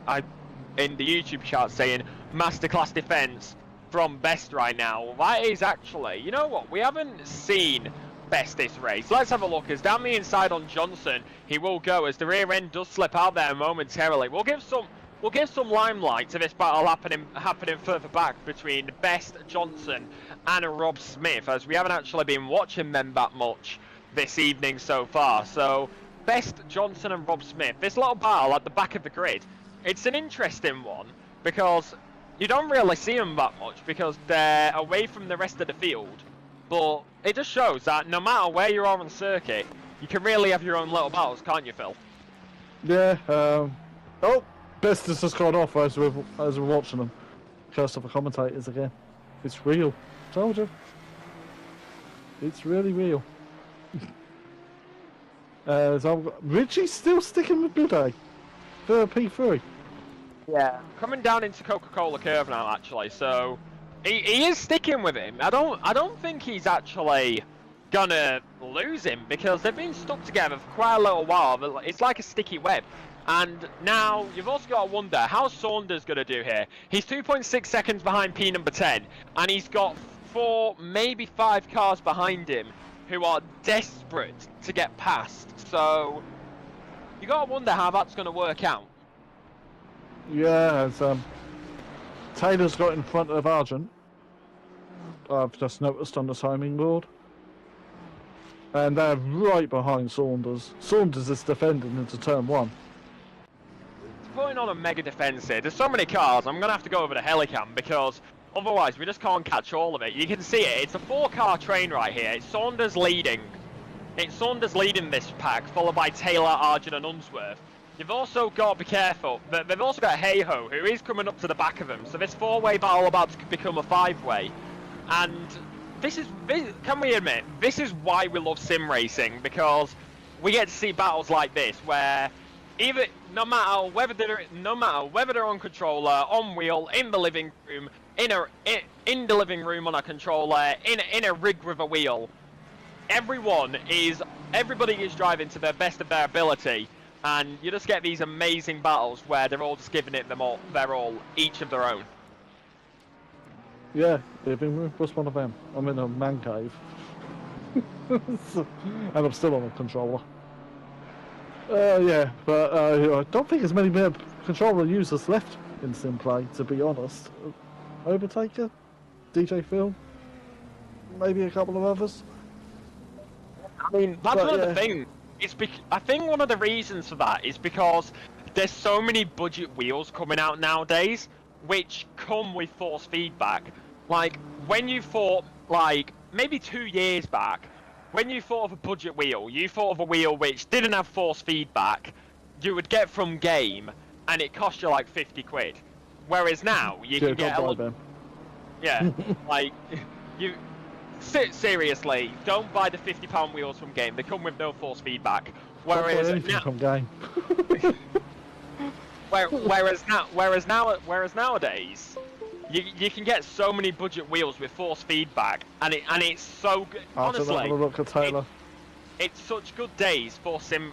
YouTube chat, saying, masterclass defense from Best right now. That is actually, you know what, we haven't seen Best this race. Let's have a look. As down the inside on Johnson, he will go as the rear end does slip out there momentarily. We'll give some limelight to this battle happening further back between Best, Johnson and Rob Smith, as we haven't actually been watching them that much this evening so far. So Best, Johnson and Rob Smith, this little battle at the back of the grid, it's an interesting one because you don't really see them that much because they're away from the rest of the field. But it just shows that no matter where you are on the circuit, you can really have your own little battles, can't you, Phil? Yeah, oh, Best has just gone off as we're watching them. Curse of the commentators again. It's real. Told you. It's really real. So Richie's still sticking with Gooday for P3. Yeah. Coming down into Coca-Cola curve now, actually, so he is sticking with him. I don't think he's actually gonna lose him because they've been stuck together for quite a little while. It's like a sticky web. And now you've also got to wonder how Saunders gonna do here. He's 2.6 seconds behind P number 10, and he's got 4, maybe 5 cars behind him who are desperate to get past. So you got to wonder how that's gonna work out. Yeah, as Taylor's got in front of Argent. I've just noticed on the timing board. And they're right behind Saunders. Saunders is defending into turn 1. It's putting on a mega defense here. There's so many cars, I'm going to have to go over the helicam because otherwise we just can't catch all of it. You can see it. It's a 4-car train right here. It's Saunders leading. It's Saunders leading this pack, followed by Taylor, Argent and Unsworth. You've also got to be careful. They've also got Hey-Ho, who is coming up to the back of them. So this 4-way battle about to become a 5-way. And can we admit, this is why we love sim racing, because we get to see battles like this, where no matter whether they're on controller, on wheel, in the living room, in the living room on a controller, in a rig with a wheel, everybody is driving to the best of their ability. And you just get these amazing battles where they're all just giving it their all, each of their own. Yeah, they've been just one of them. I'm in a man cave. And I'm still on a controller. Yeah, but I don't think there's many more controller users left in SimPlay, to be honest. Overtaker, DJ Phil, maybe a couple of others. I mean, that's one of the things. I think one of the reasons for that is because there's so many budget wheels coming out nowadays, which come with force feedback. Like, when you thought, like, maybe 2 years back, when you thought of a budget wheel, you thought of a wheel which didn't have force feedback, you would get from game, and it cost you like 50 quid. Whereas now, you can get a... Yeah, like, Seriously, don't buy the £50 wheels from game. They come with no force feedback. Whereas from game. whereas nowadays, you can get so many budget wheels with force feedback, and it's so good. Honestly, look at Taylor. It's such good days for sim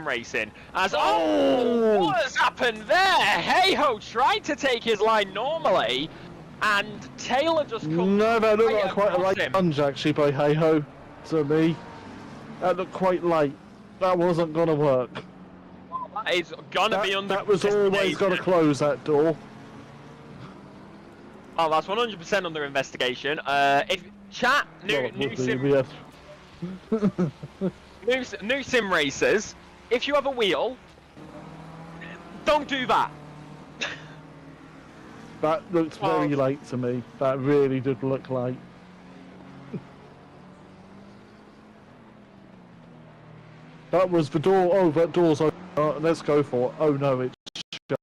racing. As what has happened there? Hey ho, tried to take his line normally, and Taylor just comes. No, that looked like quite a late lunge actually by Hey Ho to me. That looked quite late. That wasn't gonna work. That is gonna be under. That was always gonna close that door. Oh, that's 100% under investigation. If chat new sim racers, if you have a wheel, don't do that. That looked very late to me. That really did look late. That was the door. Oh, that door's open. Let's go for it. Oh no, it's shut.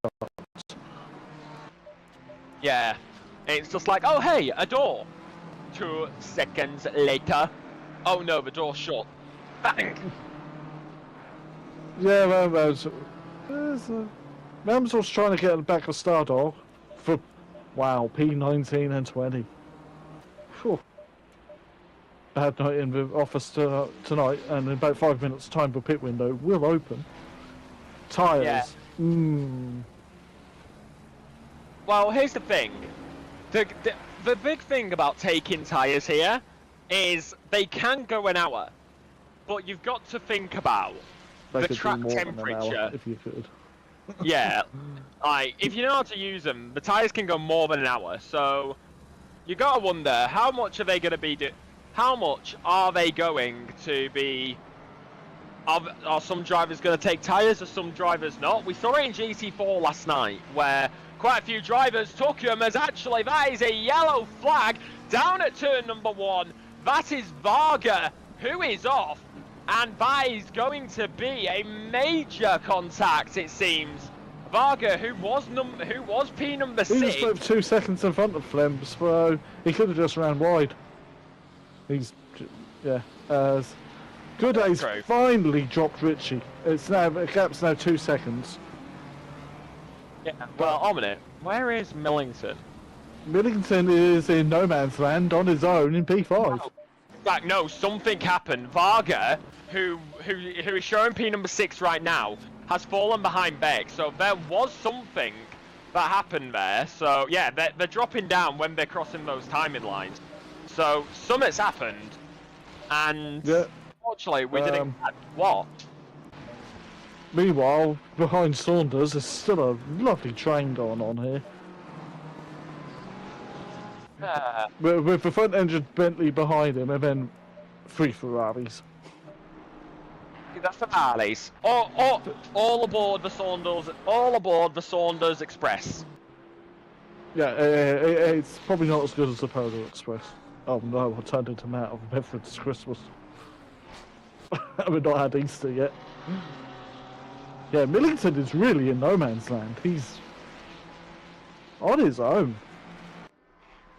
Yeah, it's just like, oh hey, a door. 2 seconds later, oh no, the door's shut. Bang. Yeah, Rams was trying to get back a star dog for, wow, P19 and 20. Whew. Bad night in the office tonight, and in about 5 minutes' time, the pit window will open. Tyres. Yeah. Well, here's the thing. The big thing about taking tyres here is they can go an hour, but you've got to think about the track temperature. If you could. Yeah, like if you know how to use them, the tyres can go more than an hour. So you gotta wonder how much are they going to be? How much are they going to be? Are some drivers going to take tyres, or some drivers not? We saw it in GT4 last night, where quite a few drivers took them as actually that is a yellow flag down at turn number 1. That is Varga, who is off, and that is going to be a major contact, it seems. Varga, who was P number 6. He was about 2 seconds in front of Flem, so he could have just ran wide. Good A's finally dropped Richie. The gap's now 2 seconds. Yeah, well, a minute. Where is Millington? Millington is in no man's land on his own in P5. No, something happened. Varga, who is showing P number 6 right now, has fallen behind Beck. So there was something that happened there. So yeah, they're dropping down when they're crossing those timing lines. So something's happened, and unfortunately we didn't catch what. Meanwhile, behind Saunders, there's still a lovely train going on here. With the front engine Bentley behind him, and then 3 Ferraris. The Ferraris. All aboard the Saunders. All aboard the Saunders Express. Yeah, it's probably not as good as the Polar Express. Oh no, I turned into Matt of Bedford's Christmas. We've not had Easter yet. Yeah, Millington is really in no man's land. He's on his own.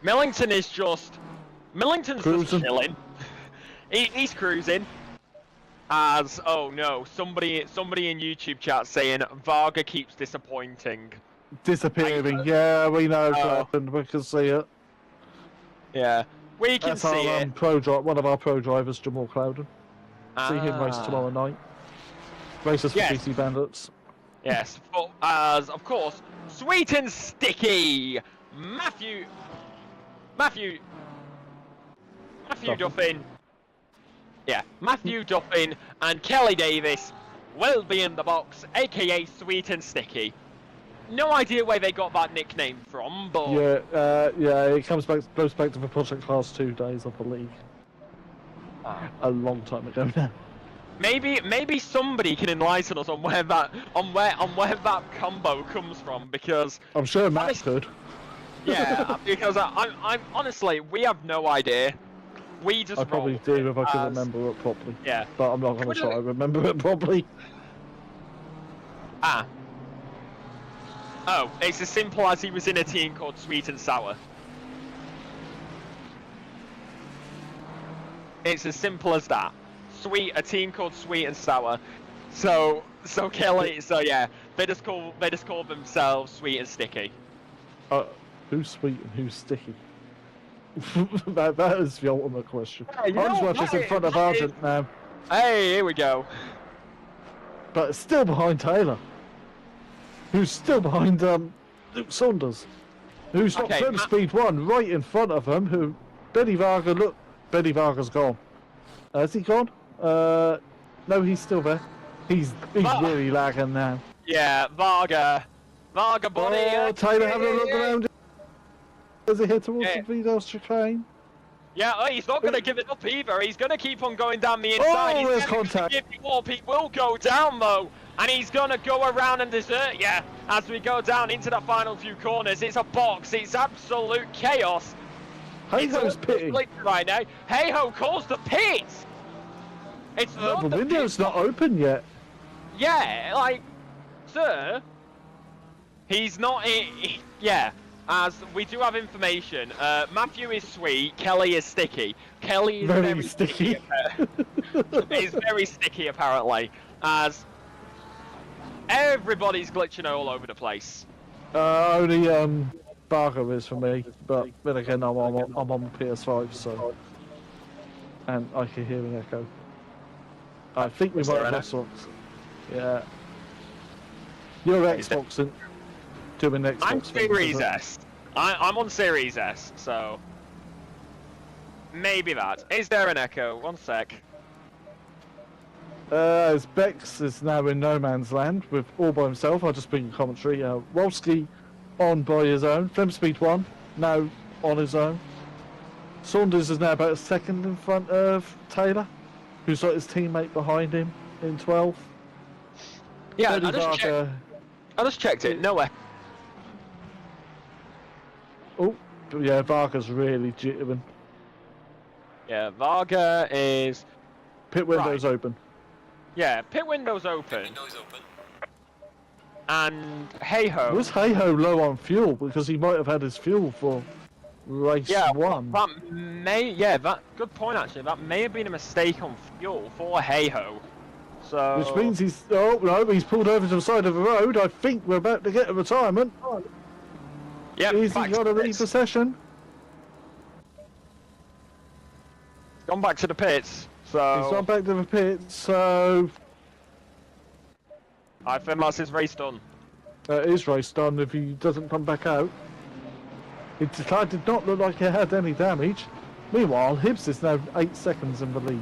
Millington's just chilling. He's cruising. As oh no, somebody in YouTube chat saying Varga keeps disappointing. Disappearing. Yeah, we know. We can see it. Yeah, we can see it. One of our pro drivers, Jamal Clouden. See him race tomorrow night. Races for PC Bandits. Yes, as of course, Sweet and Sticky, Matthew Duffin. Yeah, Matthew Duffin and Kelly Davis will be in the box, aka Sweet and Sticky. No idea where they got that nickname from, but it goes back to the Project Class 2 days, I believe. A long time ago now. Maybe somebody can enlighten us on where that combo comes from, because I'm sure Matt could. Yeah, because I'm honestly, we have no idea. We just I probably do if I could remember it properly. Yeah, but I'm not going to try to remember it properly. Oh, it's as simple as he was in a team called Sweet and Sour. It's as simple as that. A team called Sweet and Sour. So Kelly. So yeah, they just call themselves Sweet and Sticky. Who's sweet and who's sticky? that is the ultimate question. Hey, Unsworth is in front of Argent now. Hey, here we go. But it's still behind Taylor, who's still behind Luke Saunders, who's got firm speed 1 right in front of him. Who Benny Varga? Look, Benny Varga's gone. Has he gone? No, he's still there. He's really lagging now. Yeah, Varga body. Oh, Taylor having a look around. Does he head towards the Vidos chicane? Yeah, he's not going to give it up either. He's going to keep on going down the inside. Oh, there's contact. Give you up. He will go down though, and he's going to go around and desert you as we go down into the final few corners. It's a box. It's absolute chaos. Hey-ho's pitting right now. Hey-ho calls the pits. It's not the window's not open yet. Yeah, like, sir, he's not. Yeah. As we do have information, Matthew is sweet, Kelly is sticky. Kelly is very sticky. He's very sticky apparently, as everybody's glitching all over the place. Only Barker is for me, but then again I'm on PS5, so and I can hear an echo. I think we might have lost one. Yeah. You're Xbox. Doing Xbox. I'm Series S. I'm on Series S, so maybe that. Is there an echo? One sec. As Bex is now in no man's land with all by himself. I'll just bring commentary. Wolski on by his own. Flem speed 1 now on his own. Saunders is now about a second in front of Taylor, who's got his teammate behind him in 12th. Yeah, I just checked it. No echo. Oh, yeah, Varga's really jittering. Yeah, Varga is... Pit window's open. Yeah, pit window's open. And Hey-ho... Was Hey-ho low on fuel? Because he might have had his fuel for race 1. That may... good point actually. That may have been a mistake on fuel for Hey-ho. So... Which means he's... Oh, no, he's pulled over to the side of the road. I think we're about to get a retirement. Yeah, he's got to leave the session. Gone back to the pits, so... He's gone back to the pits, so... I think that's his race done. It is race done if he doesn't come back out. It did not look like it had any damage. Meanwhile, Hibbs is now 8 seconds in the lead.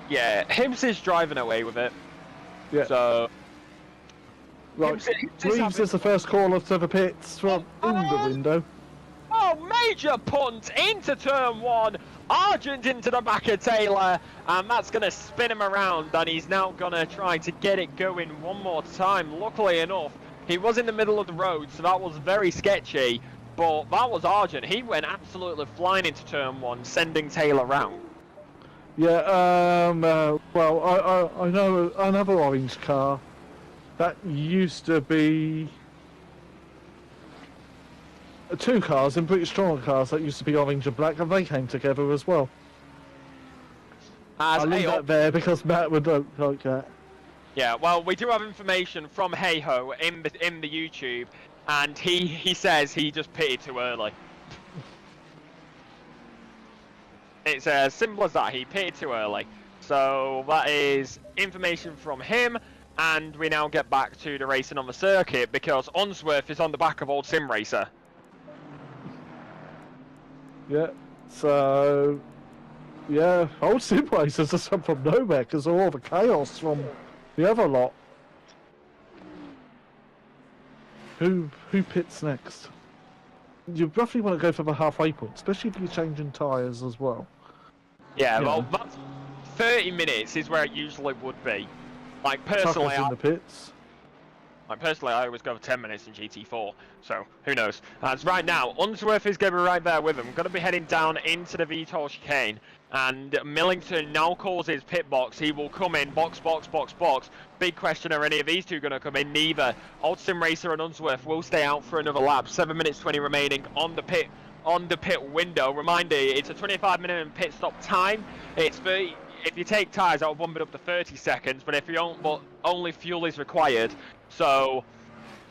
Yeah, Hibbs is driving away with it. Yeah. So... Right, Reeves is the first caller to the pits from in the window. Oh, major punt into turn 1. Argent into the back of Taylor, and that's going to spin him around, and he's now going to try to get it going one more time. Luckily enough, he was in the middle of the road, so that was very sketchy, but that was Argent. He went absolutely flying into turn 1, sending Taylor round. Yeah, well, I know another orange car. That used to be 2 cars in British Touring cars that used to be orange and black, and they came together as well. I leave that there because Matt would don't like that. Yeah, well, we do have information from Hey-ho in the YouTube, and he says he just pitted too early. It's as simple as that. He pitted too early. So that is information from him. And we now get back to the racing on the circuit because Unsworth is on the back of old Sim Racer. Yeah, so... Yeah, old Sim Racers just come from nowhere because of all the chaos from the other lot. Who pits next? You roughly want to go for the halfway point, especially if you're changing tyres as well. Yeah, well, that's 30 minutes is where it usually would be. Like personally, in the pits. I always go for 10 minutes in GT4, so who knows. As right now, Unsworth is going to be right there with him. Going to be heading down into the VTOL chicane, and Millington now calls his pit box. He will come in, box. Big question, are any of these two going to come in? Neither. Old Sim Racer and Unsworth will stay out for another lap. 7 minutes 20 remaining on the pit on the pit window. Reminder, it's a 25 minimum pit stop time. It's if you take tyres, I'll bump it up to 30 seconds, but if you don't, but only fuel is required. So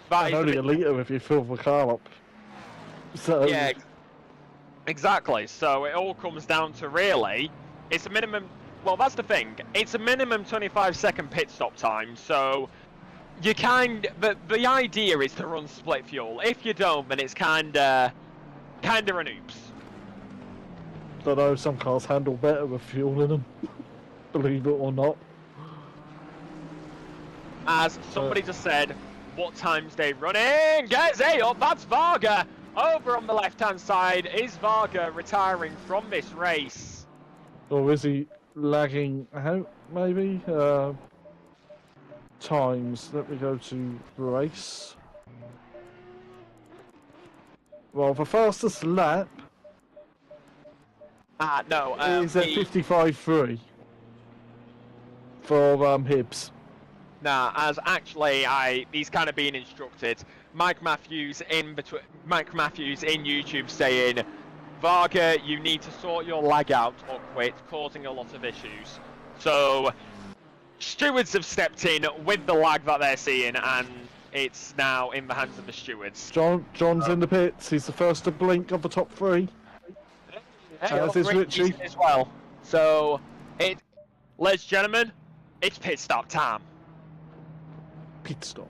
that and is only a litre if you fill the car up. So yeah, exactly. So it all comes down to really, it's a minimum. Well, that's the thing. It's a minimum 25-second pit stop time. So you the idea is to run split fuel. If you don't, then it's kinda an oops. don't know, some cars handle better with fuel in them. Believe it or not. As somebody just said, what time's they running? Gets up, that's Varga! Over on the left-hand side, is Varga retiring from this race? Or is he lagging out, maybe? Times. Let me go to race. Well, the fastest lap No. is at 55.3 for Hibbs. Nah, as actually, he's kind of being instructed. Mike Matthews in YouTube saying, Varga, you need to sort your lag out or quit, causing a lot of issues. So, stewards have stepped in with the lag that they're seeing, and it's now in the hands of the stewards. John's in the pits. He's the first to blink of the top three. As is Richie as well. So, ladies and gentlemen, it's pit stop time. Pit stop.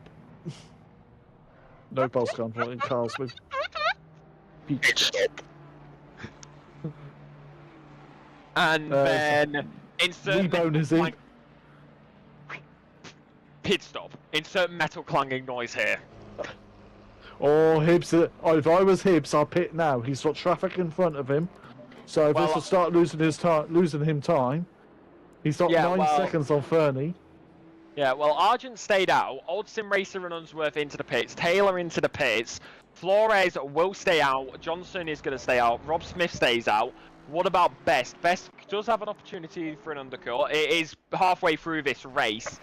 No pulse gun in cars with pit stop. And then insert Rebone is in. Pit stop. Insert metal clanging noise here. Or Hibbs. If I was Hibbs, I'll pit now. He's got traffic in front of him. So if this will start losing him time, he's got 9 seconds on Fernie. Yeah, well, Argent stayed out. Old Sim Racer and Unsworth into the pits. Taylor into the pits. Flores will stay out. Johnson is going to stay out. Rob Smith stays out. What about Best? Best does have an opportunity for an undercut. It is halfway through this race.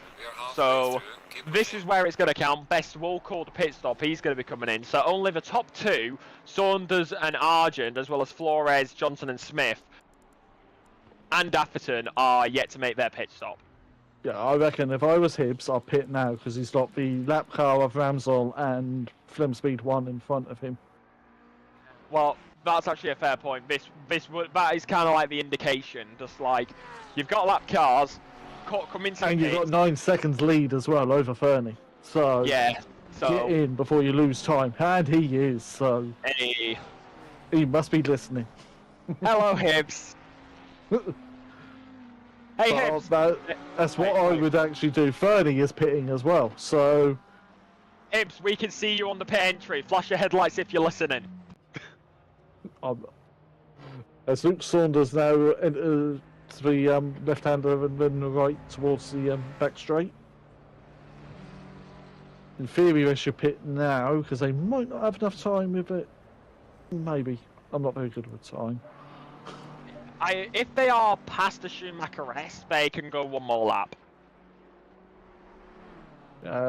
So this is where it's going to count. Best will call the pit stop. He's going to be coming in. So only the top two, Saunders and Argent, as well as Flores, Johnson and Smith, and Atherton, are yet to make their pit stop. Yeah, I reckon if I was Hibbs, I'll pit now because he's got the lap car of Ramsel and Flim Speed 1 in front of him. Well, that's actually a fair point. That is kind of like the indication. Just like, you've got lap cars, come into the And you've pit. got 9 seconds lead as well over Fernie. So, yeah, so get in before you lose time. And he is, so hey. he must be listening. Hello, Hibbs. Hey, Hibbs. That's what I would actually do. Fernie is pitting as well, so... Hibbs, we can see you on the pit entry. Flash your headlights if you're listening. As Luke Saunders now enters the left-hander and then the right towards the back straight. In theory, they should pit now because they might not have enough time with it. Maybe. I'm not very good with time. If they are past the Schumacher S, they can go one more lap.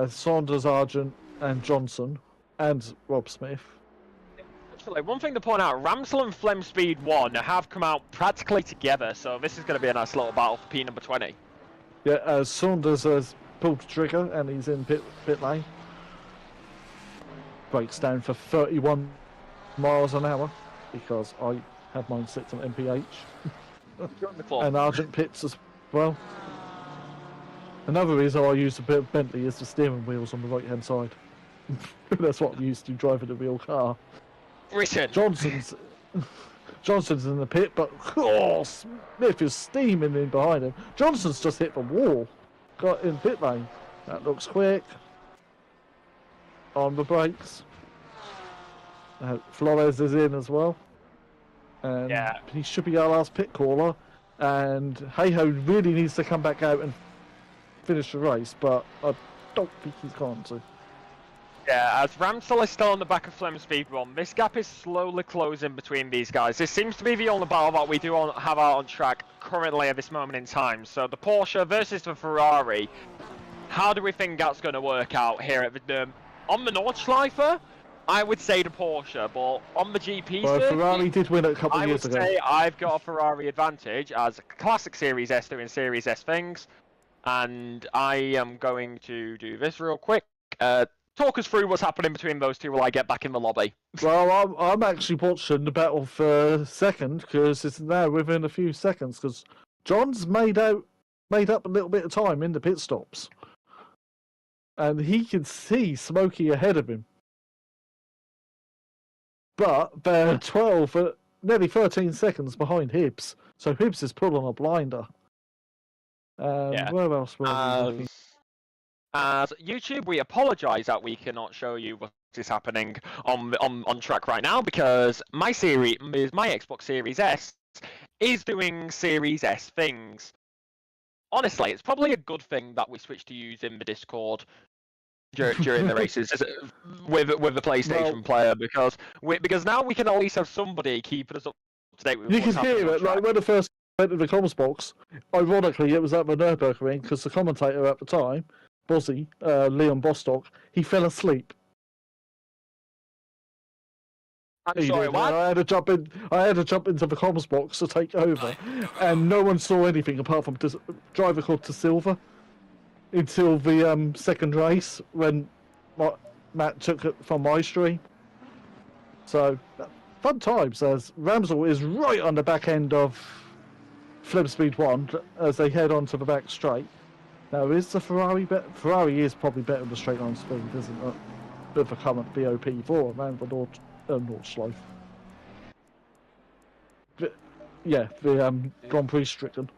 Saunders, Argent, and Johnson, and Rob Smith. Actually, one thing to point out, Ramsel and Flem Speed 1 have come out practically together, so this is going to be a nice little battle for P number 20. Yeah, Saunders has pulled the trigger and he's in pit lane. Brakes down for 31 miles an hour because I have mine set on MPH. And Argent pits as well. Another reason I use a bit of Bentley is the steering wheels on the right hand side. That's what I'm used to driving a real car. Richard. Johnson's in the pit, but Smith is steaming in behind him. Johnson's just hit the wall. Got in pit lane. That looks quick. On the brakes. Flores is in as well. And yeah. He should be our last pit caller. And Hayho really needs to come back out and finish the race, but I don't think he's going to. Yeah, as Ramsel is still on the back of Flem Speed 1, this gap is slowly closing between these guys. This seems to be the only battle that we do have out on track currently at this moment in time. So the Porsche versus the Ferrari. How do we think that's going to work out here at the on the Nordschleife? I would say the Porsche, but on the GP Well, circuit, Ferrari did win it a couple of I years would ago. say I've got a Ferrari advantage as classic Series S doing Series S things, and I am going to do this real quick. Talk us through what's happening between those two while I get back in the lobby. Well, I'm actually watching the battle for second because it's now within a few seconds because John's made up a little bit of time in the pit stops, and he can see Smokey ahead of him. But they're 12, nearly 13 seconds behind Hibbs, so Hibbs is pulling a blinder. Yeah. Where else were we looking? As YouTube, we apologise that we cannot show you what is happening on track right now because my Xbox Series S is doing Series S things. Honestly, it's probably a good thing that we switched to using the Discord during the races with the PlayStation player because now we can at least have somebody keeping us up to date with You what's can hear happening on it, track. like when I first went to the comms box, ironically it was at the Nurburgring because the commentator at the time, Bozzy, Leon Bostock, he fell asleep. I'm sorry, what? I had to jump into the comms box to take over, and no one saw anything apart from this driver called De Silva until the second race when Matt took it from my stream. So fun times as Ramsel is right on the back end of Flem Speed 1 as they head on to the back straight. Now, is the Ferrari better? Ferrari is probably better with straight line speed, isn't it? With the current BOP4 around the North Slope. Yeah, the Grand Prix stricken.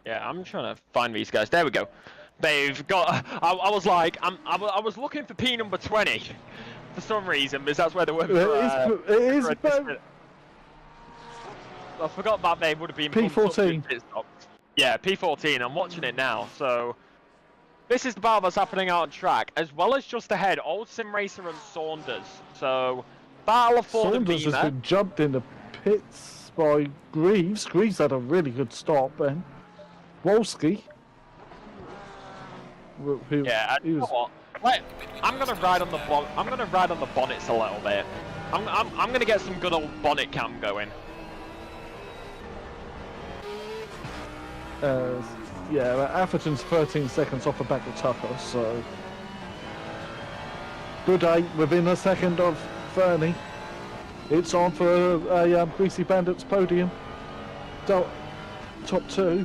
Yeah, I'm trying to find these guys. There we go. They've got. I was like, I was looking for P number 20 for some reason because that's where they were. It is. I forgot that they would have been P14. Yeah, P14. I'm watching it now. So this is the battle that's happening out on track, as well as just ahead, Old Sim Racer and Saunders. So battle of Ford and Saunders Beamer. has been jumped in the pits by Greaves. Greaves had a really good stop, and Wolski. Yeah, you know what? Wait, I'm gonna ride on the bonnets a little bit. I'm gonna get some good old bonnet cam going. Yeah, Atherton's 13 seconds off the back of Tucker, so good 8 within a second of Fernie. It's on for a Greasy Bandits podium. Top 2.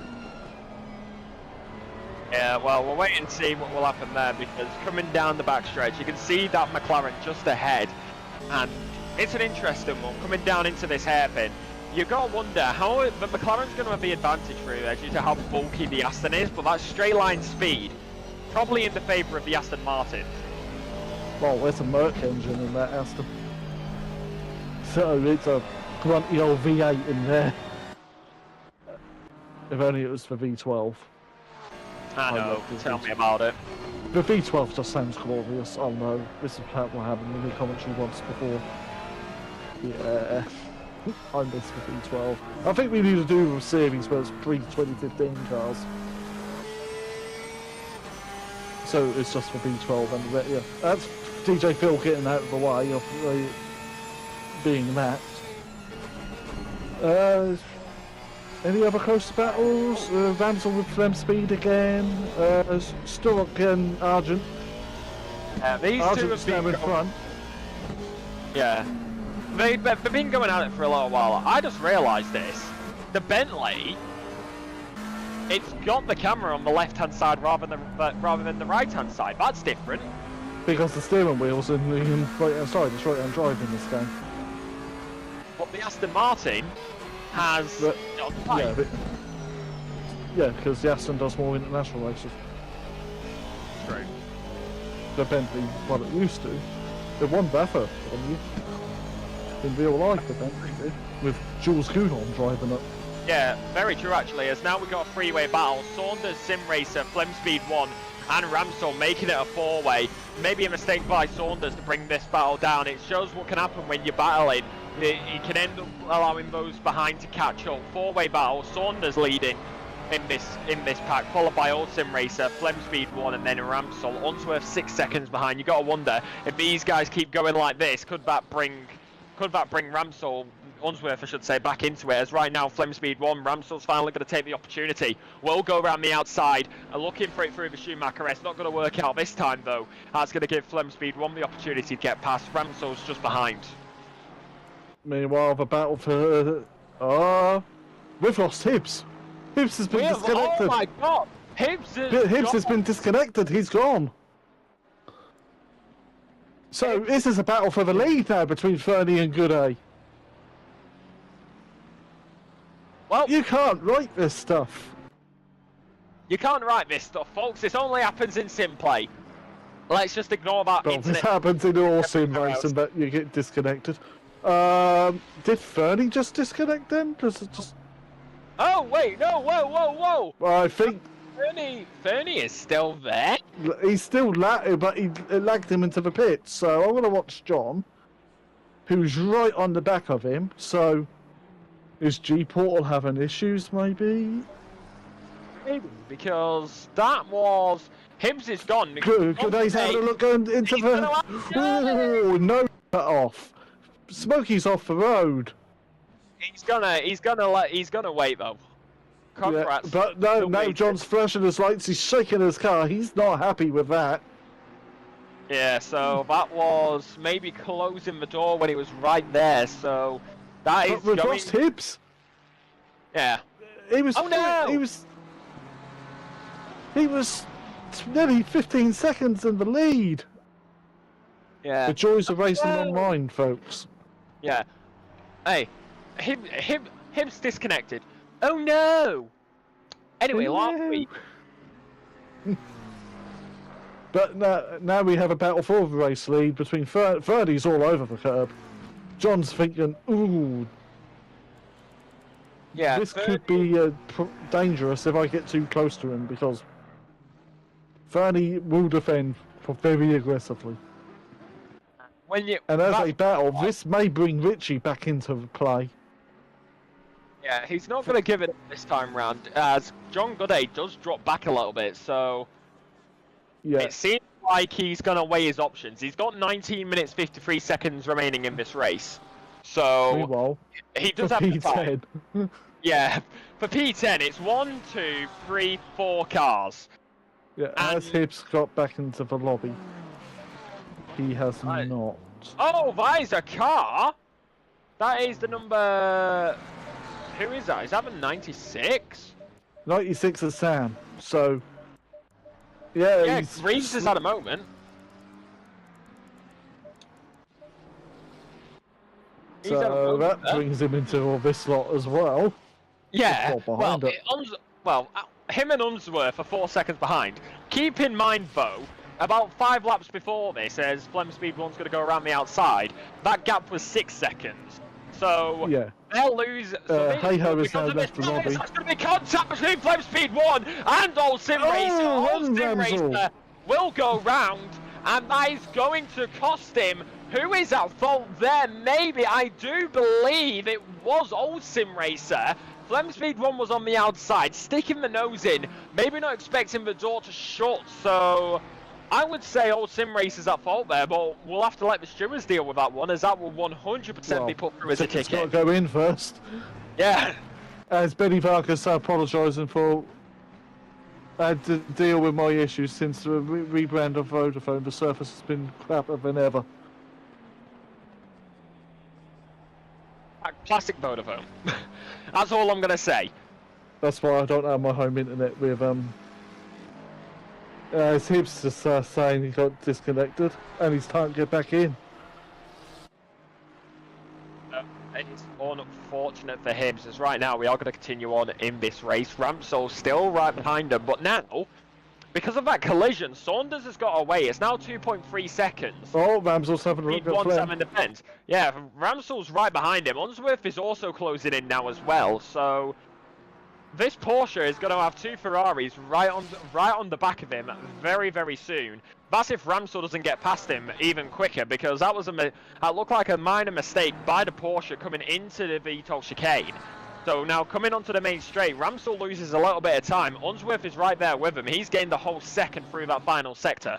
Yeah, well, we'll wait and see what will happen there because coming down the backstretch, you can see that McLaren just ahead, and it's an interesting one coming down into this hairpin. You've got to wonder how the McLaren's going to have the advantage through there due to how bulky the Aston is, but that straight line speed probably in the favour of the Aston Martin. Well, there's a Merc engine in that Aston, so it's a grunty old V8 in there. If only it was for V12. I know, tell me about it. The V12 just sounds glorious. Oh no, this is what happened in the commentary once before. Yeah, I miss the V12. I think we need to do a series where it's pre-2015 cars. So it's just for V12 and yeah, that's DJ Phil getting out of the way of being that. Any other close battles? Ramsel with Flem Speed again. Sturrock and Argent. These Argent's two have now been in front. Yeah. They've been going at it for a little while. I just realised this. The Bentley, it's got the camera on the left-hand side rather than the right-hand side. That's different. Because the steering wheel's in the right-hand side. It's right-hand drive in this game. But the Aston Martin has... Yeah, because the Aston does more international races. True. The Bentley, well, it used to. It won Baffa in real life, the Bentley did, with Jules Gounon driving it. Yeah, very true actually, as now we've got a three-way battle. Saunders, Sim Racer, Flem Speed 1 and Ramsel making it a four-way. Maybe a mistake by Saunders to bring this battle down. It shows what can happen when you're battling. You can end up allowing those behind to catch up. Four-way battle, Saunders leading in this pack, followed by Old Sim Racer, Flem Speed 1, and then Ramsel. Unsworth 6 seconds behind. You got to wonder if these guys keep going like this, could that bring Ramsel, Unsworth I should say, back into it? As right now, Flem Speed 1, Ramsel's finally going to take the opportunity. Will go around the outside, looking for it through the Schumacher S. Not going to work out this time though. That's going to give Flem Speed 1 the opportunity to get past. Ramsel's just behind. Meanwhile, the battle for we've lost Hibbs. Hibbs has been disconnected. Oh my god! Hibbs has been disconnected. He's gone. So this is a battle for the lead now between Fernie and Gooday. Well, you can't write this stuff. You can't write this stuff, folks. This only happens in SimPlay. Let's just ignore that. Well, this happens in all sim racing, but you get disconnected. Did Fernie just disconnect then? Just... Oh wait, no, whoa! I think Fernie is still there. He's still lagging, but it lagged him into the pit. So I'm going to watch John, who's right on the back of him. So is G-Portal having issues, maybe? Maybe, because that was... Hibbs is gone. Gooday's having a look going into the... Oh, no cut off. Smokey's off the road. He's gonna wait though. Congrats. Yeah, but no, John's flashing his lights, he's shaking his car, he's not happy with that. Yeah, so that was maybe closing the door when he was right there, so that is we've lost Hibbs. Yeah. He was He was nearly 15 seconds in the lead. Yeah. The joys of racing online, folks. Yeah. Hey, Hibbs disconnected. Oh no! Anyway, last week. But now we have a battle for the race lead between Fernie's all over the curb. John's thinking, ooh. Yeah. This could be dangerous if I get too close to him, because Fernie will defend very aggressively. And as a battle, this may bring Richie back into play. Yeah, he's not going to give it up this time round, as John Gooday does drop back a little bit, so yeah. It seems like he's going to weigh his options. He's got 19 minutes 53 seconds remaining in this race, so meanwhile, he does have P10. Yeah, for P10, it's 1, 2, 3, 4 cars. Yeah, as Hibbs got back into the lobby, he has not. Oh, that is a car? That is the number... Who is that? Is that the 96? 96 is Sam, so... Yeah, Reeves is at a moment. So that brings him into all this lot as well. Yeah, well, him and Unsworth are 4 seconds behind. Keep in mind, though, about 5 laps before this, as Flem Speed 1's going to go around the outside, that gap was 6 seconds. So, yeah. They'll lose... Hey-ho has now left the lobby. There's going to be contact between Flem Speed 1 and Old Sim Racer. Old Sim Racer will go round, and that is going to cost him. Who is at fault there? Maybe, I do believe it was Old Sim Racer. Flem Speed 1 was on the outside, sticking the nose in, maybe not expecting the door to shut, so I would say Old Sim Racer's at fault there, but we'll have to let the stewards deal with that one, as that will 100% be put through as a ticket. It's got to go in first. Yeah. As Benny Vargas apologising for... I had to deal with my issues since the rebrand of Vodafone. The surface has been crapper than ever. Classic Vodafone. That's all I'm going to say. That's why I don't have my home internet with, as Hibbs just saying he got disconnected and he's time to get back in. It's unfortunate for Hibbs, as right now we are going to continue on in this race. Ramsol's still right behind him, but now, because of that collision, Saunders has got away. It's now 2.3 seconds. Oh, Ramsol's having a look at Flem. In the fence. Yeah, Ramsol's right behind him. Unsworth is also closing in now as well, so this Porsche is going to have 2 Ferraris right on the back of him very, very soon. That's if Ramsel doesn't get past him even quicker, because that was that looked like a minor mistake by the Porsche coming into the VTOL chicane. So now coming onto the main straight, Ramsell loses a little bit of time. Unsworth is right there with him. He's gained the whole second through that final sector.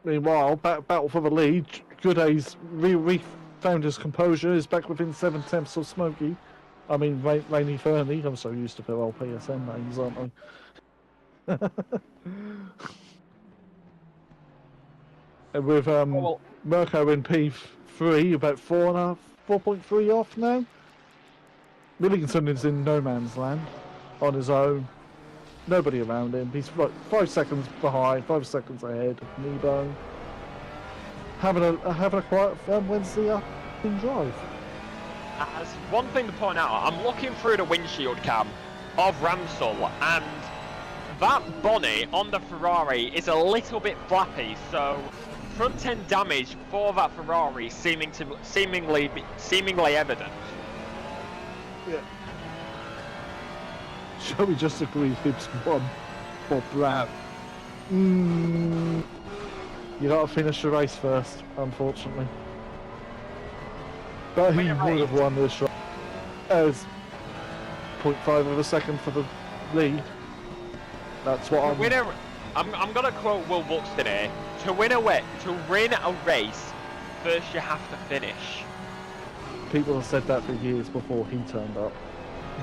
Meanwhile, battle for the lead. Gooday's found his composure. Is back within 7/10 of Smokey. I mean, Rainy Fernie. I'm so used to their old PSN names, aren't I? And with Mirko in P3, about 4.3 off now. Millington is in no man's land, on his own. Nobody around him. He's like 5 seconds behind, 5 seconds ahead of Nebo. Having a quiet Wednesday in drive. As one thing to point out, I'm looking through the windshield cam of Ramsell, and that bonnet on the Ferrari is a little bit flappy, so front end damage for that Ferrari seemingly evident. Yeah. Shall we just agree Hibbs won for Brown? You gotta finish the race first, unfortunately. But he would have won this race as 0.5 of a second for the lead. That's what I'm gonna quote Will Buxton here. To win a race, first you have to finish. People have said that for years before he turned up.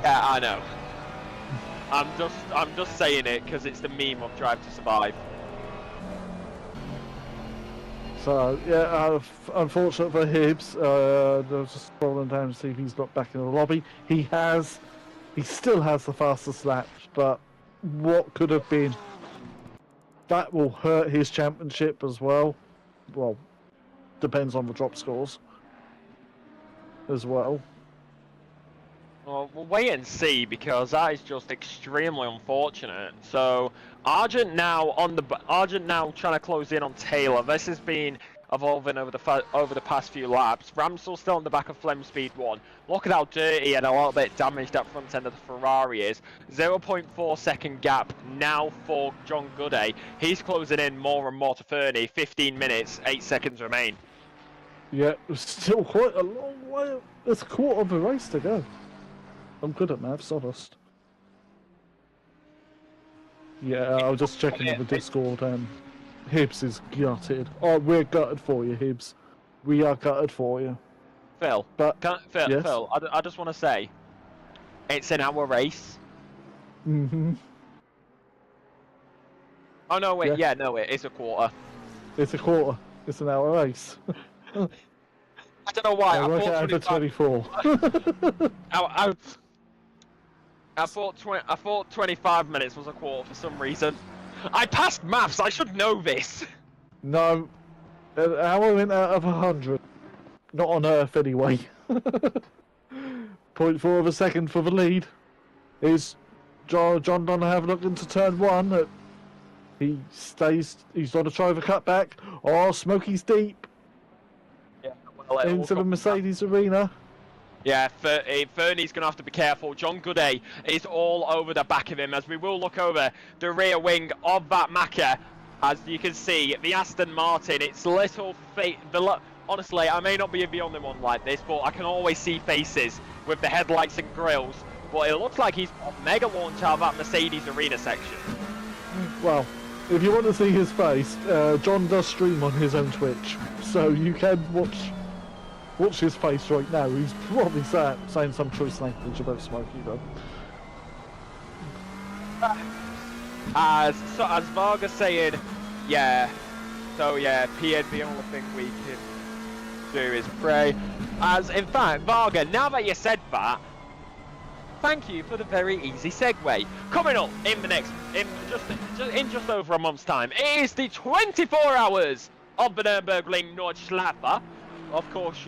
Yeah, I know. I'm just saying it because it's the meme of Drive to Survive. So yeah, unfortunate for Hibbs. They're just scrolling down to see if he's not back in the lobby. He still has the fastest laps, but what could have been? That will hurt his championship as well. Well, depends on the drop scores as well. Well, we'll wait and see because that is just extremely unfortunate. So Argent now trying to close in on Taylor. This has been evolving over the past few laps. Ramsell still on the back of Flem Speed 1. Look at how dirty and a little bit damaged that front end of the Ferrari is. 0.4 second gap now for John Gooday. He's closing in more and more to Fernie. 15 minutes, 8 seconds remain. Yeah, still quite a long way. There's a quarter of the race to go. I'm good at maths, honest. Yeah, I was just checking the Discord and Hibbs is gutted. Oh, we're gutted for you, Hibbs. We are gutted for you. Phil, yes? Phil, I just want to say, it's an hour race. Mm-hmm. Oh, no, wait, yeah, no, it's a quarter. It's a quarter. It's an hour race. I don't know why. Yeah, I thought 24. I thought 25 minutes was a quarter for some reason. I passed maths. I should know this. No, an hour went out of 100. Not on Earth anyway. 0.4 of a second for the lead. Is John Donovan looking to turn 1? He's on a try of a cutback. Oh, Smokey's deep. Yeah, well, into the Mercedes arena. Yeah, Fernie's going to have to be careful. John Gooday is all over the back of him as we will look over the rear wing of that Macca. As you can see, the Aston Martin, it's little honestly, I may not be the only one like this, but I can always see faces with the headlights and grills. But it looks like he's got mega launch out of that Mercedes arena section. Well, if you want to see his face, John does stream on his own Twitch, so you can watch his face right now. He's probably saying some choice language about Smokey though. As Varga's saying, yeah. So yeah, PN, the only thing we can do is pray. As in fact, Varga, now that you said that, thank you for the very easy segue. Coming up in just over a month's time, it is the 24 hours of the Nurburgring Nordschleife. Of course,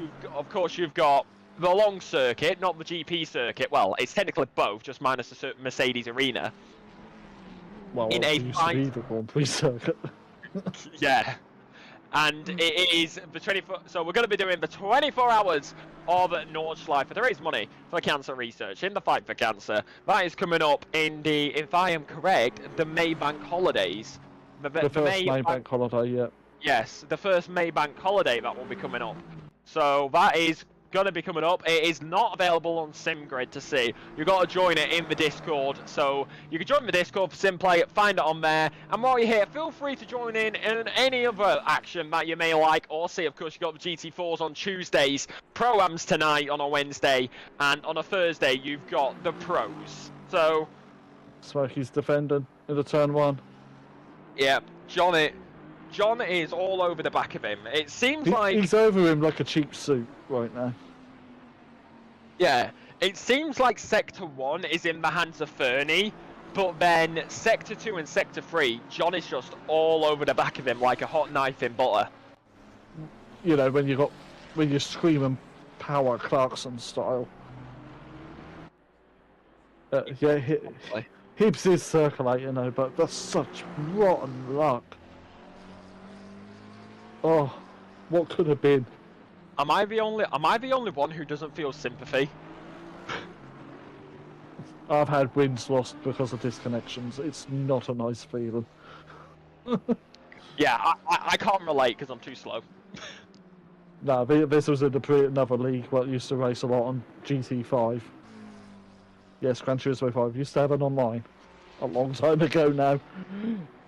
you've got the long circuit, not the GP circuit. Well, it's technically both, just minus the Mercedes arena. Well, in a fight, the Grand Prix circuit. Yeah, and it is the 24. So we're going to be doing the 24 hours of Nordschleife to raise money for cancer research in the fight for cancer. That is coming up in if I am correct, the May bank holidays. The first May bank holiday, yeah. Yes, the first May bank holiday that will be coming up. So that is going to be coming up. It is not available on SimGrid to see. You've got to join it in the Discord. So you can join the Discord for SimPlay, find it on there. And while you're here, feel free to join in any other action that you may like or see. Of course, you've got the GT4s on Tuesdays, Pro-Ams tonight on a Wednesday, and on a Thursday, you've got the Pros. So... Smokey's defending in the turn 1. Yeah, John is all over the back of him. It seems like... He's over him like a cheap suit right now. Yeah, it seems like Sector 1 is in the hands of Fernie, but then Sector 2 and Sector 3, John is just all over the back of him like a hot knife in butter. You know, when you're screaming power Clarkson style. Yeah, Hibbs is circulating though, but that's such rotten luck. Oh, what could have been? Am I the only one who doesn't feel sympathy? I've had wins lost because of disconnections. It's not a nice feeling. Yeah, I can't relate because I'm too slow. No, this was in another league what used to race a lot on GT5. Yes, Gran Turismo 5 used to have an online a long time ago now.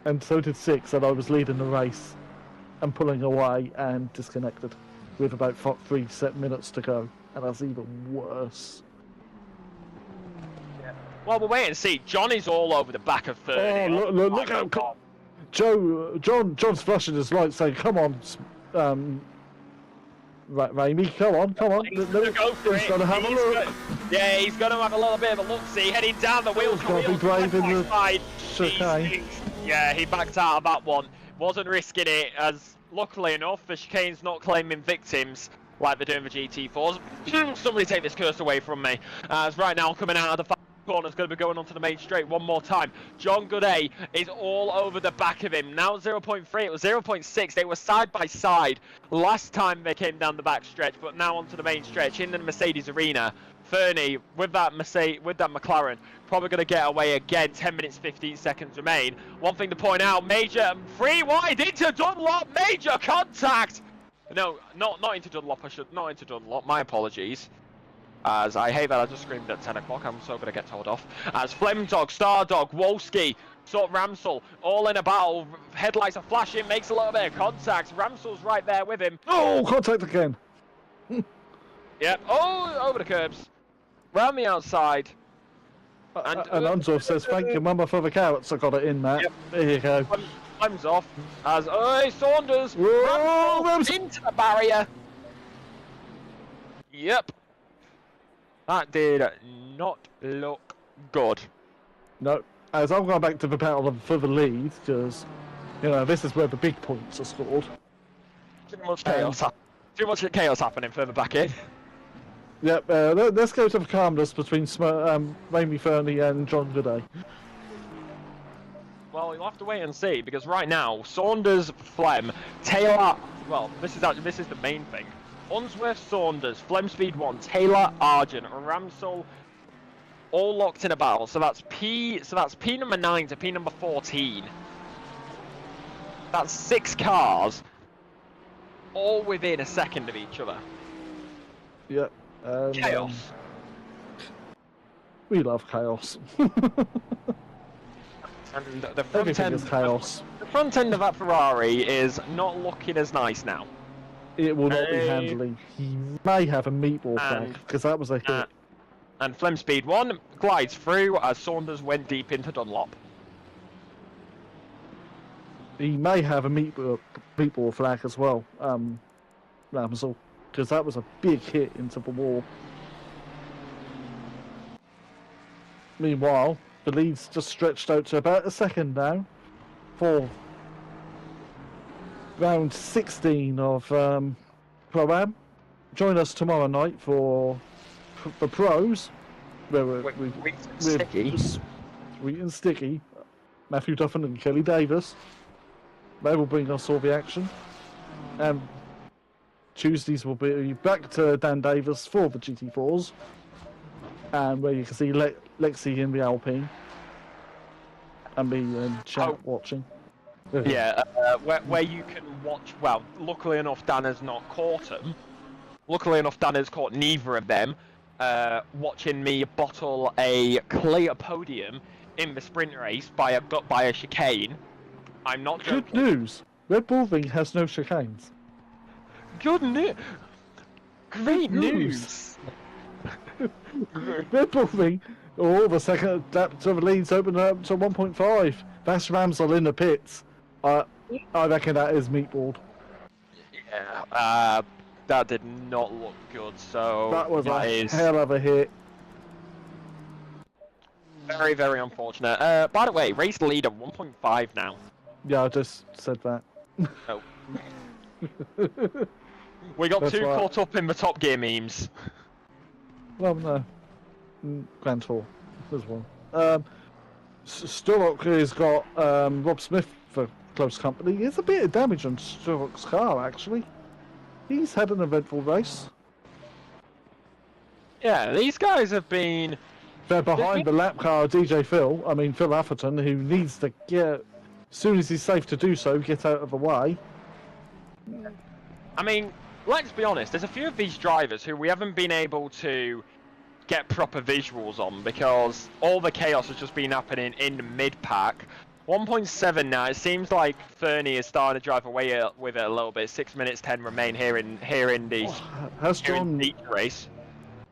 And so did 6, and I was leading the race and pulling away and disconnected with about 3 set minutes to go. And that's even worse. Yeah. Well, we'll wait and see. Johnny's all over the back of 30. Oh, look out. John's flashing his light saying, come on, Raimi, come on. He's gonna go for it. He's gonna have a look. Yeah, he's gonna have a little bit of a look-see, heading down the wheel. He's gotta be brave in the chicane. Yeah, he backed out of that one. Wasn't risking it, as luckily enough, the chicane's not claiming victims like they're doing the GT4s. Somebody take this curse away from me. As right now, coming out of the corner is going to be going onto the main straight one more time. John Gooday is all over the back of him. Now 0.3, it was 0.6. They were side by side last time they came down the back stretch, but now onto the main stretch in the Mercedes arena. Fernie with that McLaren probably going to get away again. 10 minutes 15 seconds remain. One thing to point out, major free wide into Dunlop, major contact. No, not into Dunlop. Not into Dunlop. My apologies. As I hate that I just screamed at 10 o'clock, I'm so gonna get told off. As Flemdog, Stardog, Wolski, sort of Ramsel, all in a battle. Headlights are flashing, makes a little bit of contact. Ramsel's right there with him. Oh, contact again. Yep. Oh, over the curbs. Round the outside. And Unzorf says, thank you, Mama, for the carrots. I got it in, Matt. Yep. There you go. Time's off. As Saunders into the barrier. Yep. That did not look good. No, as I'm going back to the battle for the lead, because, you know, this is where the big points are scored. Too much chaos happening further back in. Yep, let's go to the calmness between Raimi Fernie and John Gooday. Well, you'll have to wait and see, because right now, Saunders, Flem, Taylor... Well, this is the main thing. Unsworth, Saunders, Flem Speed 1, Taylor, Argent, Ramsel, all locked in a battle. So that's P number 9 to P number 14. That's 6 cars, all within a second of each other. Yep. Chaos. We love chaos. And the front end is chaos. The front end of that Ferrari is not looking as nice now. It will not be handling. He may have a meatball flag, because that was a hit. And Flem Speed 1 glides through as Saunders went deep into Dunlop. He may have a meatball flag as well, Ramsel, because that was a big hit into the wall. Meanwhile, the lead's just stretched out to about a second now for round 16 of Pro-Am. Join us tomorrow night for the pros, where we're sweet and sticky. Matthew Duffin and Kelly Davis. They will bring us all the action. Tuesdays will be back to Dan Davis for the GT4s, and where you can see Lexi in the Alpine, and me and chat watching. Yeah, where you can watch. Well, luckily enough, Dan has not caught him, Luckily enough, Dan has caught neither of them. Watching me bottle a clear podium in the sprint race by a chicane. I'm not joking. Good news. Red Bull Ring has no chicanes. Good news. Great news. Red Bull Ring. Oh, the second lap to the leads open up to 1.5. That's Ramsel in the pits. I reckon that is meatballed. Yeah. That did not look good. So That was a hell of a hit. Very, very unfortunate. By the way, race leader 1.5 now. Yeah, I just said that. Oh. We got That's too right. caught up in the Top Gear memes. Well, no. Grand Tour as well. Sturrock has got Rob Smith for close company. There's a bit of damage on Sturrock's car, actually. He's had an eventful race. Yeah, these guys have been... They're behind the lap car, Phil Atherton, who needs to get, as soon as he's safe to do so, get out of the way. I mean, let's be honest, there's a few of these drivers who we haven't been able to get proper visuals on because all the chaos has just been happening in the mid-pack. 1.7 now, it seems like Fernie is starting to drive away with it a little bit. 6 minutes 10 remain here in the Has John race.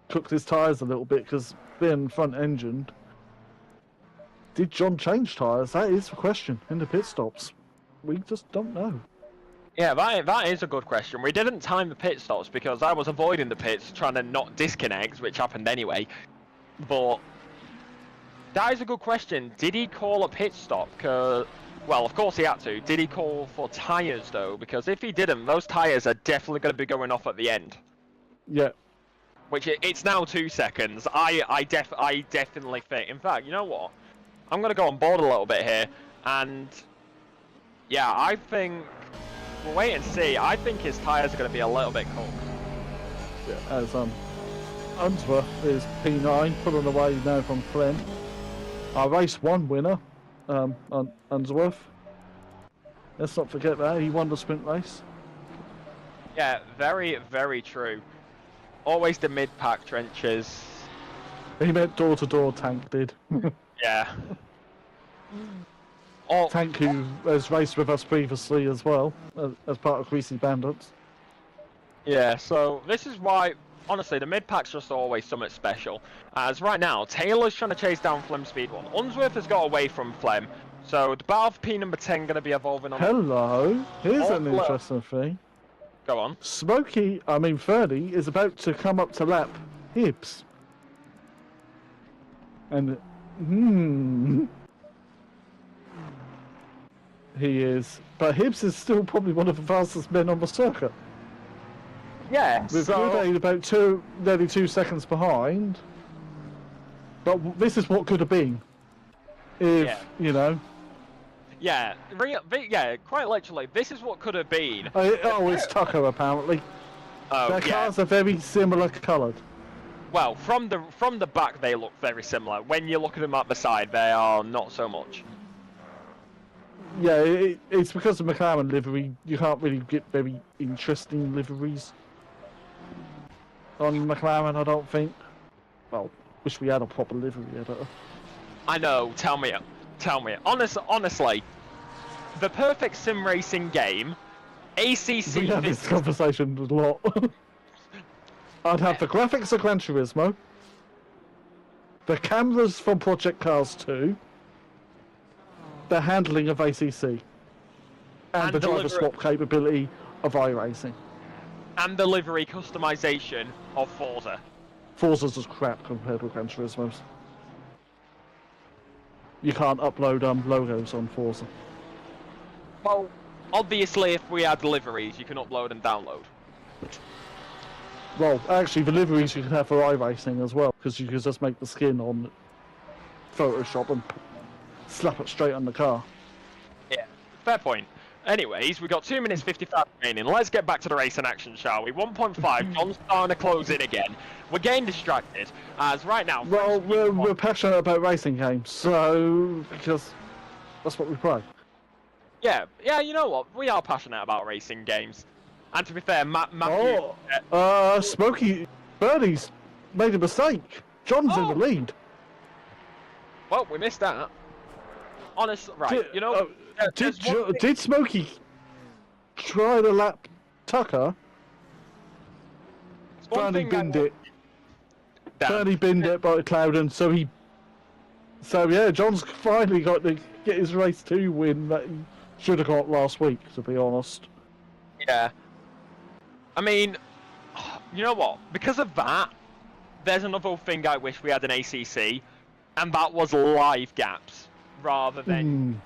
cooked his tyres a little bit because being front engined? Did John change tyres? That is the question in the pit stops. We just don't know. Yeah, that is a good question. We didn't time the pit stops because I was avoiding the pits, trying to not disconnect, which happened anyway. But that is a good question. Did he call a pit stop? Well, of course he had to. Did he call for tyres though? Because if he didn't, those tyres are definitely going to be going off at the end. Yeah. Which it's now 2 seconds. I definitely think. In fact, you know what? I'm going to go on board a little bit here, and yeah, I think we'll wait and see. I think his tyres are going to be a little bit cold. Yeah, as Unsworth is P9, pulling away now from Flynn. Our race 1 winner, Unsworth. Let's not forget that, he won the sprint race. Yeah, very, very true. Always the mid-pack trenches. He meant door-to-door, Tank did. Yeah. Oh, Tank, who has raced with us previously as well, as part of Greasy Bandits. yeah, so this is why, honestly, the mid-pack's just always something special. As right now, Taylor's trying to chase down Flem Speed 1. Unsworth has got away from Flem, so the battle for P number 10 going to be evolving on... Hello, here's an hello. interesting thing. Go on. Fernie is about to come up to lap Hibbs. And, he is. But Hibbs is still probably one of the fastest men on the circuit. Yeah, With so... Good about nearly 2 seconds behind. But this is what could have been. If, Yeah. you know... Yeah, yeah, quite literally, this is what could have been. it's Tucker, apparently. Oh, Their yeah. cars are very similar coloured. Well, from the back they look very similar. When you look at them at the side, they are not so much. Yeah, it's because of McLaren livery. You can't really get very interesting liveries on McLaren, I don't think. Well, wish we had a proper livery editor. I know. Tell me. Honestly, the perfect sim racing game, ACC. We have this conversation a lot. I'd have the graphics of Gran Turismo, the cameras from Project Cars 2, the handling of ACC, and the driver swap capability of iRacing. And the livery customization of Forza. Forza's just crap compared with Gran Turismo's. You can't upload logos on Forza. Well, obviously, if we had liveries, you can upload and download. Well, actually, the liveries you can have for iRacing as well, because you can just make the skin on Photoshop and slap it straight on the car. Yeah, fair point. Anyways, we've got 2 minutes 55 remaining. Let's get back to the race in action, shall we? 1.5, John's starting to close in again. We're getting distracted, as right now... Well, we're passionate about racing games, so... because that's what we play. Yeah, you know what? We are passionate about racing games. And to be fair, Matthew... Smokey Bernie's made a mistake. John's in the lead. Well, we missed that. Honestly, right, you know... did Smokey try to lap Tucker? Bernie binned it. Bernie binned it by Clouden, so yeah, John's finally got to get his race 2 win that he should have got last week, to be honest. Yeah. I mean, you know what? Because of that, there's another thing I wish we had in ACC, and that was live gaps rather than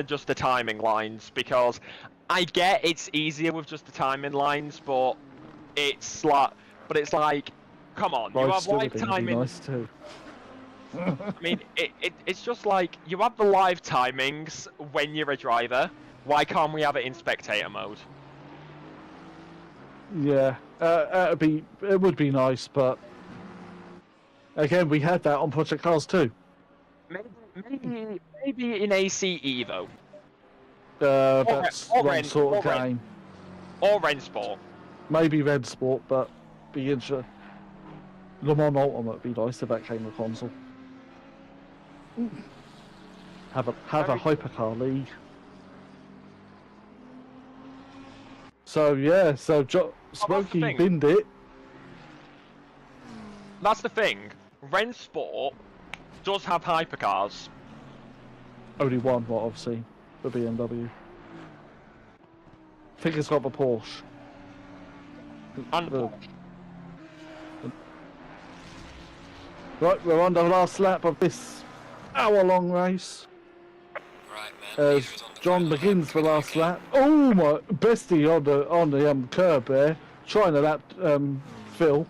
just the timing lines. Because I get it's easier with just the timing lines, but it's like, come on, you have live timing. Nice too. I mean, it's just like, you have the live timings when you're a driver. Why can't we have it in spectator mode? Yeah, it would be nice, but again, we had that on Project Cars too. Maybe in ACE though. That's one sort of game. Or Ren Sport. Maybe Red Sport, but be interesting. Le Mans Ultimate would be nice if that came to console. Have a hypercar league. So yeah, Smokey binned it. That's the thing. Ren Sport does have hypercars. Only one, well, obviously, the BMW. I think it's got the Porsche. And Porsche. Right, we're on the last lap of this hour-long race. Right, man. As John begins the last lap. Oh my, bestie on the curb there, trying to lap Phil.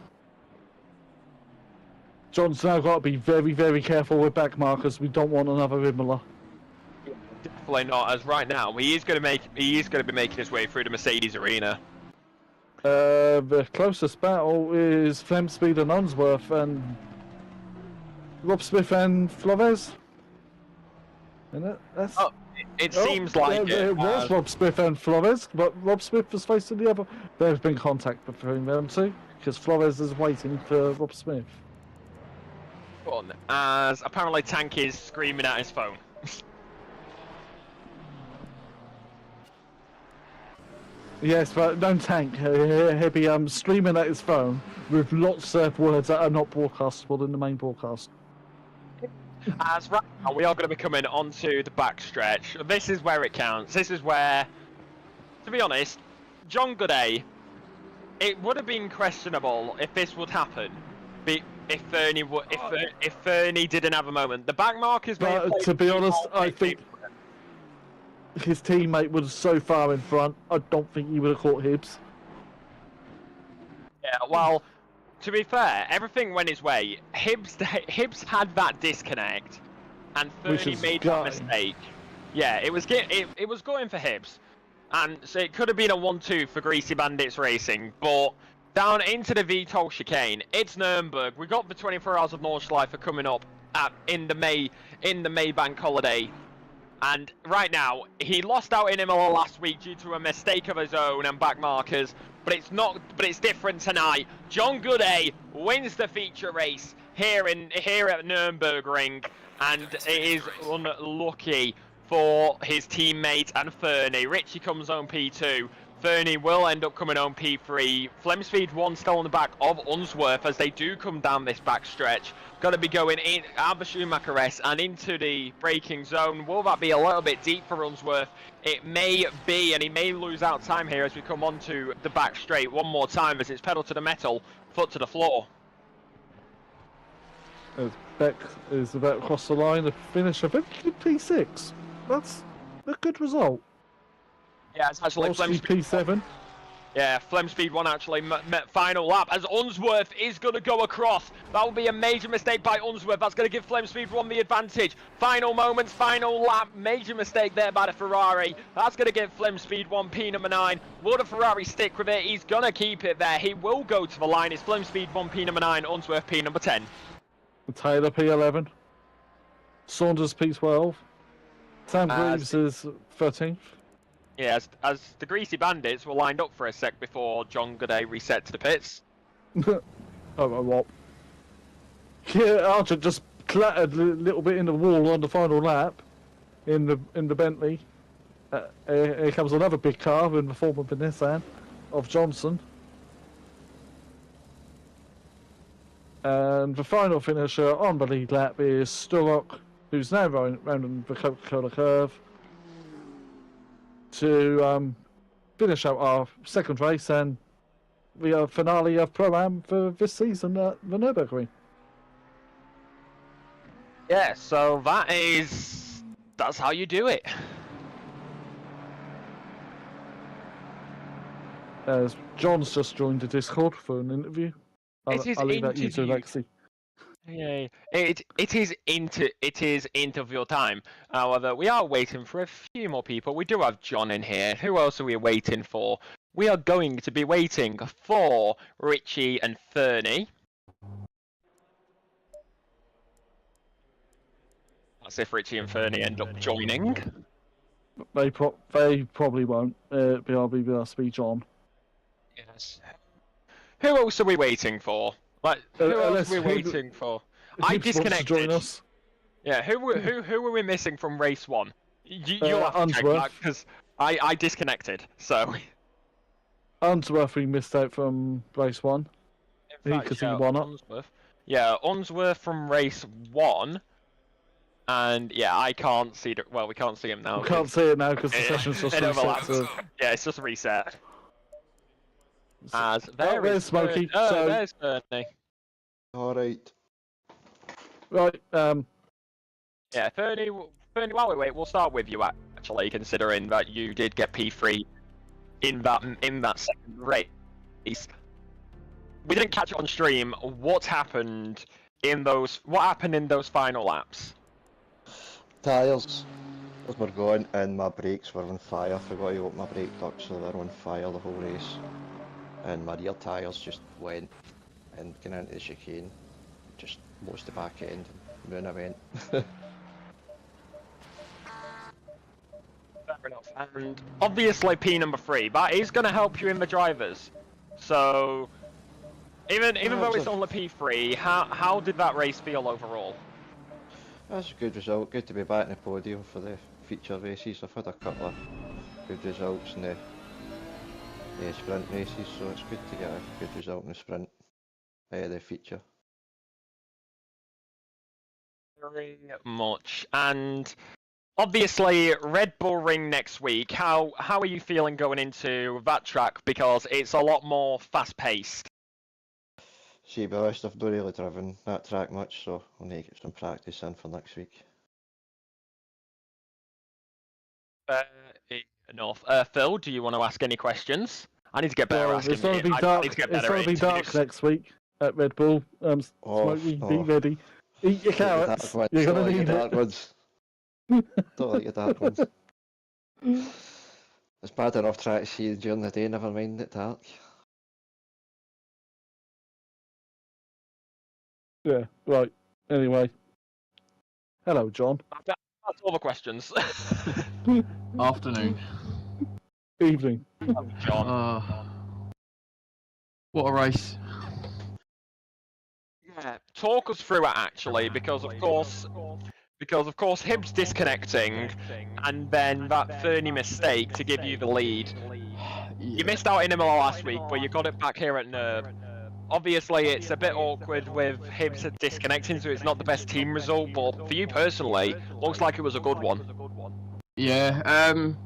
John's now got to be very, very careful with back markers. We don't want another Imola. Definitely not. As right now, he is going to be making his way through the Mercedes arena. The closest battle is Flemspeed and Unsworth, and Rob Smith and Flores. Isn't it? It seems like it was Rob Smith and Flores, but Rob Smith was facing the other. There's been contact between them two, because Flores is waiting for Rob Smith. As apparently Tank is screaming at his phone. Yes, but no Tank. He'll be streaming at his phone with lots of words that are not broadcastable in the main broadcast. As right now, we are going to be coming onto the backstretch. This is where it counts. This is where, to be honest, John Gooday, it would have been questionable if this would happen. If Fernie didn't have a moment. The back markers. But to be honest, I think his teammate was so far in front. I don't think he would have caught Hibbs. Yeah, well, to be fair, everything went his way. Hibbs had that disconnect, and Fernie made that mistake. Yeah, it was going for Hibbs, and so it could have been a 1-2 for Greasy Bandits Racing, but down into the VTOL chicane, it's Nurburgring. We got the 24 Hours of Nordschleife coming up in the May bank holiday. And right now, he lost out in Imola last week due to a mistake of his own and back markers. But it's different tonight. John Gooday wins the feature race here at Nurburgring, and it is unlucky for his teammate and Fernie. Richie comes home P2. Fernie will end up coming home P3. Flemspeed 1 still on the back of Unsworth as they do come down this back stretch. Got to be going in out the Schumacher S and into the braking zone. Will that be a little bit deep for Unsworth? It may be, and he may lose out time here as we come onto the back straight one more time as it's pedal to the metal, foot to the floor. As Beck is about to cross the line to finish, I think, P6. That's a good result. Yeah, it's actually P7. Yeah, Flemspeed 1 actually final lap as Unsworth is going to go across. That will be a major mistake by Unsworth. That's going to give Flemspeed 1 the advantage. Final moments, final lap. Major mistake there by the Ferrari. That's going to give Flemspeed 1 P number 9. Will the Ferrari stick with it? He's going to keep it there. He will go to the line. It's Flemspeed 1 P number 9, Unsworth P number 10. Taylor P11. Saunders P12. Sam Greaves is 13th. Yeah, as the Greasy Bandits were lined up for a sec before John Goday reset to the pits. Oh, what? Yeah, Archer just clattered a little bit in the wall on the final lap in the Bentley. Here comes another big car in the form of the Nissan of Johnson. And the final finisher on the lead lap is Sturrock, who's now round the Coca-Cola curve to finish out our second race and the finale of Pro-Am for this season at the Nurburgring. Yeah, so that's how you do it. As John's just joined the Discord for an interview. I'll leave that you to Lexi. Yeah, it is interview time. However, we are waiting for a few more people. We do have John in here. Who else are we waiting for? We are going to be waiting for Richie and Fernie. That's if Richie and Fernie end up joining. They probably won't. I'll be John. Yes. Who else are we waiting for? Like, who else are we waiting for? I disconnected. Us. Yeah, who were we missing from race 1? You'll have to check that because I disconnected. So Unsworth we missed out from race 1 because he won it. Yeah, Unsworth from race 1. And yeah, I can't see we can't see him now. We can't see it now because the session's just reset. So... Yeah, it's just a reset. As there's Smokey. There's Fernie. Alright. Right, Yeah, Fernie, while we wait, we'll start with you actually, considering that you did get P3 in that second race. We didn't catch it on stream. What happened in those final laps? Tyres were going and my brakes were on fire. I forgot to open my brake ducts, so they're on fire the whole race. And my rear tyres just went and getting into the chicane, just lost the back end and then I went. Fair enough. And obviously P number 3, that is going to help you in the drivers. So even though it's only P3, how did that race feel overall? That's a good result. Good to be back in the podium for the feature races. I've had a couple of good results in the sprint races, so it's good to get a good result in the sprint, the feature. Very much. And obviously Red Bull Ring next week, how are you feeling going into that track, because it's a lot more fast paced? See, be honest, I've not really driven that track much, so I'll need to get some practice in for next week. Enough. Phil, do you want to ask any questions? I need to get better asking. It's going to be dark. It's going to be dark next week at Red Bull. Smokey, be ready. Eat your carrots. You're going to need it. Ones. Don't like your dark ones. It's bad enough trying to see during the day, never mind at dark. Yeah, right. Anyway. Hello, John. That's all the questions. Afternoon. Evening. John. What a race. Yeah, talk us through it actually, because of course Hibbs disconnecting, and then that Fernie mistake to give you the lead. Yeah. You missed out in Imola last week, but you got it back here at Nurb. Obviously, it's a bit awkward with Hibbs disconnecting, so it's not the best team result, but for you personally, looks like it was a good one. Yeah,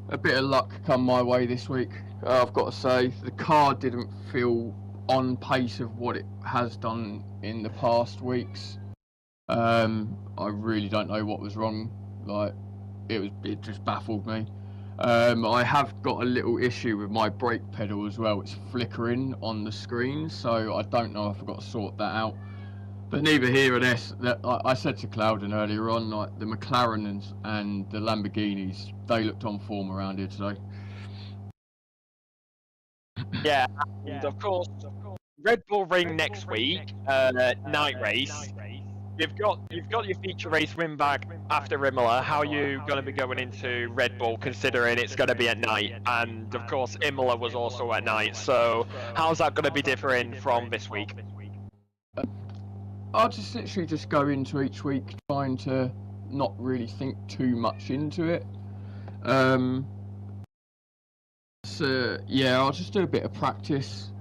a bit of luck come my way this week. I've got to say, the car didn't feel on pace of what it has done in the past weeks. I really don't know what was wrong. Like, it just baffled me. I have got a little issue with my brake pedal as well. It's flickering on the screen, so I don't know if I've got to sort that out. But neither here nor there. I said to Clouden earlier on, like the McLarens and the Lamborghinis, they looked on form around here today. Yeah, and of course, Red Bull Ring next week, night race. you've got your feature race win back after Imola. How are you going to be going into Red Bull, considering it's going to be at night, and of course Imola was also at night. So how's that going to be differing from this week? I'll just literally just go into each week trying to not really think too much into it. So yeah, I'll just do a bit of practice.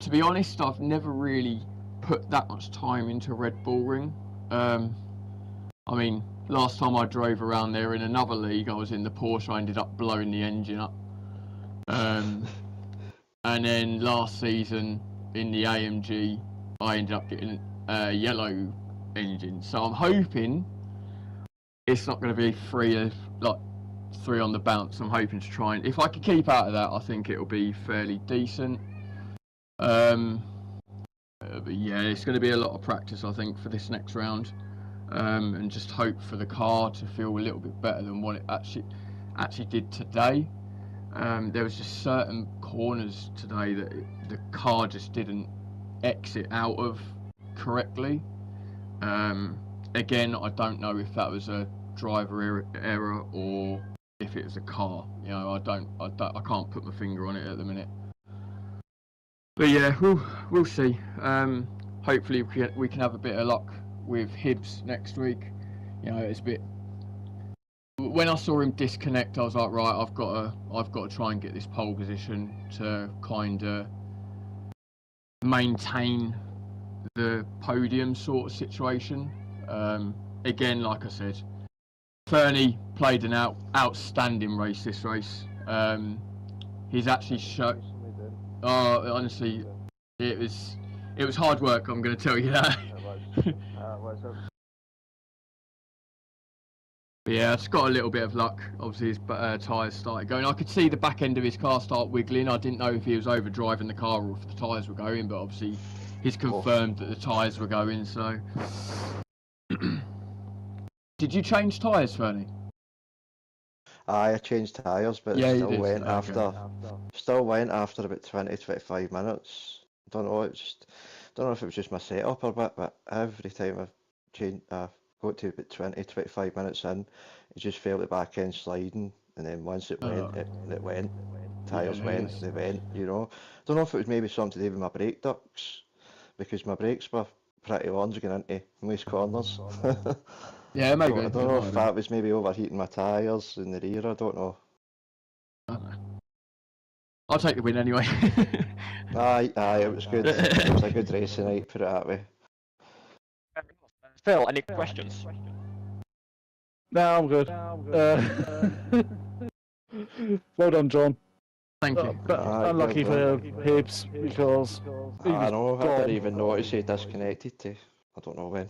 To be honest, I've never really put that much time into Red Bull Ring. I mean, last time I drove around there in another league, I was in the Porsche. I ended up blowing the engine up. And then last season in the AMG, I ended up getting a yellow engine. So I'm hoping it's not going to be three on the bounce. I'm hoping to try and, if I can keep out of that, I think it'll be fairly decent. But yeah, it's going to be a lot of practice, I think, for this next round, and just hope for the car to feel a little bit better than what it actually did today. There was just certain corners today that the car just didn't exit out of correctly. Again, I don't know if that was a driver error or if it was a car. You know, I can't put my finger on it at the minute. But yeah, we'll see. Hopefully we can have a bit of luck with Hibbs next week. You know, it's a bit. When I saw him disconnect, I was like, right, I've got to try and get this pole position to kind of maintain the podium sort of situation. Again, like I said, Fernie played an outstanding race this race. He's actually shown. Oh, honestly, it was hard work. I'm going to tell you that. But yeah, it's got a little bit of luck. Obviously, his tyres started going. I could see the back end of his car start wiggling. I didn't know if he was overdriving the car or if the tyres were going, but obviously, he's confirmed that the tyres were going. So, did you change tyres, Fernie? I changed tyres, but Yeah, it still went okay. after about 20-25 minutes. I don't know, don't know if it was just my setup or what, but every time I've got to about 20-25 minutes in, it just felt the back end sliding, and then once it went, it went. Tyres went, they went, you know. Don't know if it was maybe something to do with my brake ducts, because my brakes were pretty orange going into most corners. Yeah, maybe. I don't know if that was maybe overheating my tyres in the rear, I don't know. I'll take the win anyway. Aye, it was good. It was a good race tonight, put it that way. Phil, any questions? No, I'm good. Well done, John. Thank you. But unlucky for Hibbs because I know, I didn't even notice he disconnected to. I don't know when.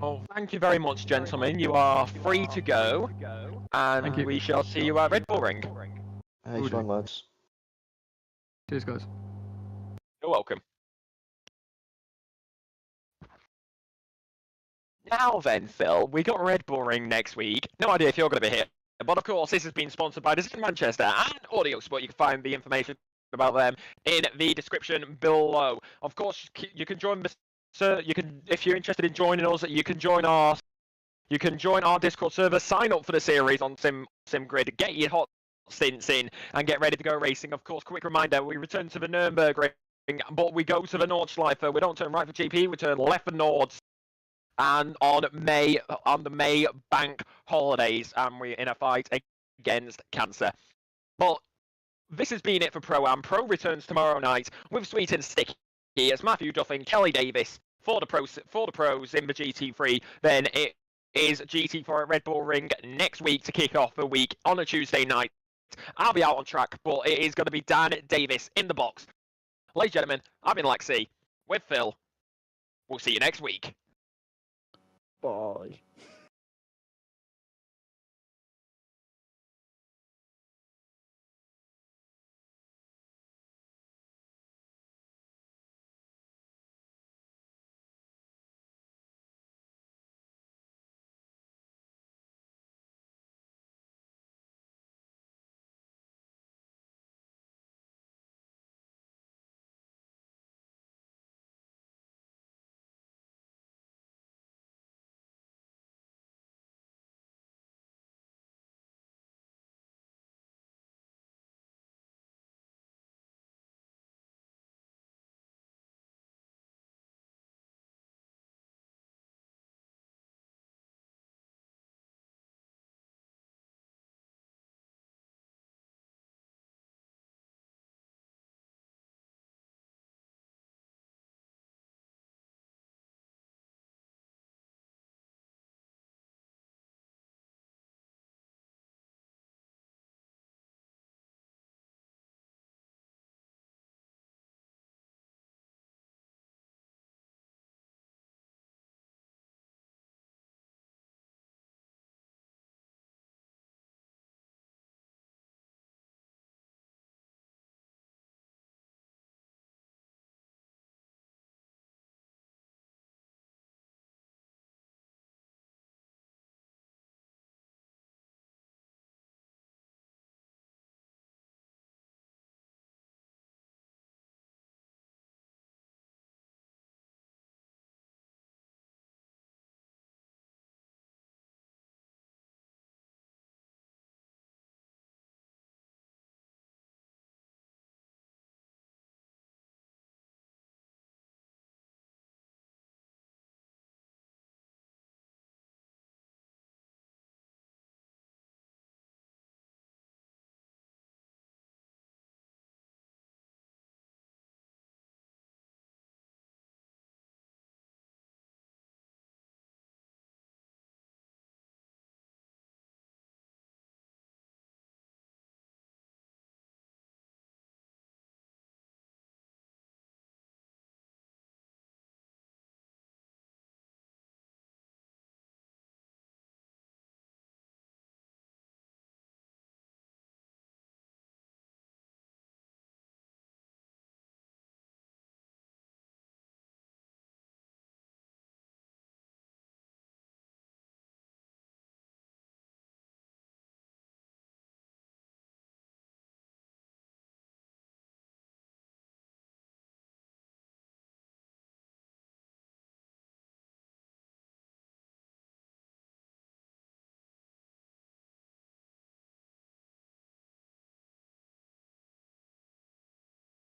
Well, thank you very much, gentlemen. You are free to go, and we shall see you at Red Bull Ring. Nice one, lads. Cheers, guys. You're welcome. Now then, Phil, we got Red Bull Ring next week. No idea if you're going to be here, but of course, this has been sponsored by Decision Manchester and Audio Sport. You can find the information about them in the description below. Of course, you can join us. So you can, if you're interested in joining us, you can join our Discord server. Sign up for the series on SimGrid. Get your hot stints in and get ready to go racing. Of course, quick reminder: we return to the Nurburgring, but we go to the Nordschleife. We don't turn right for GP. We turn left for Nords. And on the May bank holidays, and we're in a fight against cancer. But this has been it for Pro-Am. Pro returns tomorrow night with Sweet and Sticky. It's Matthew Duffin, Kelly Davis for the pros in the GT3. Then it is GT4 at Red Bull Ring next week to kick off the week on a Tuesday night. I'll be out on track, but it is going to be Dan Davis in the box. Ladies and gentlemen, I've been Lexi with Phil. We'll see you next week. Bye.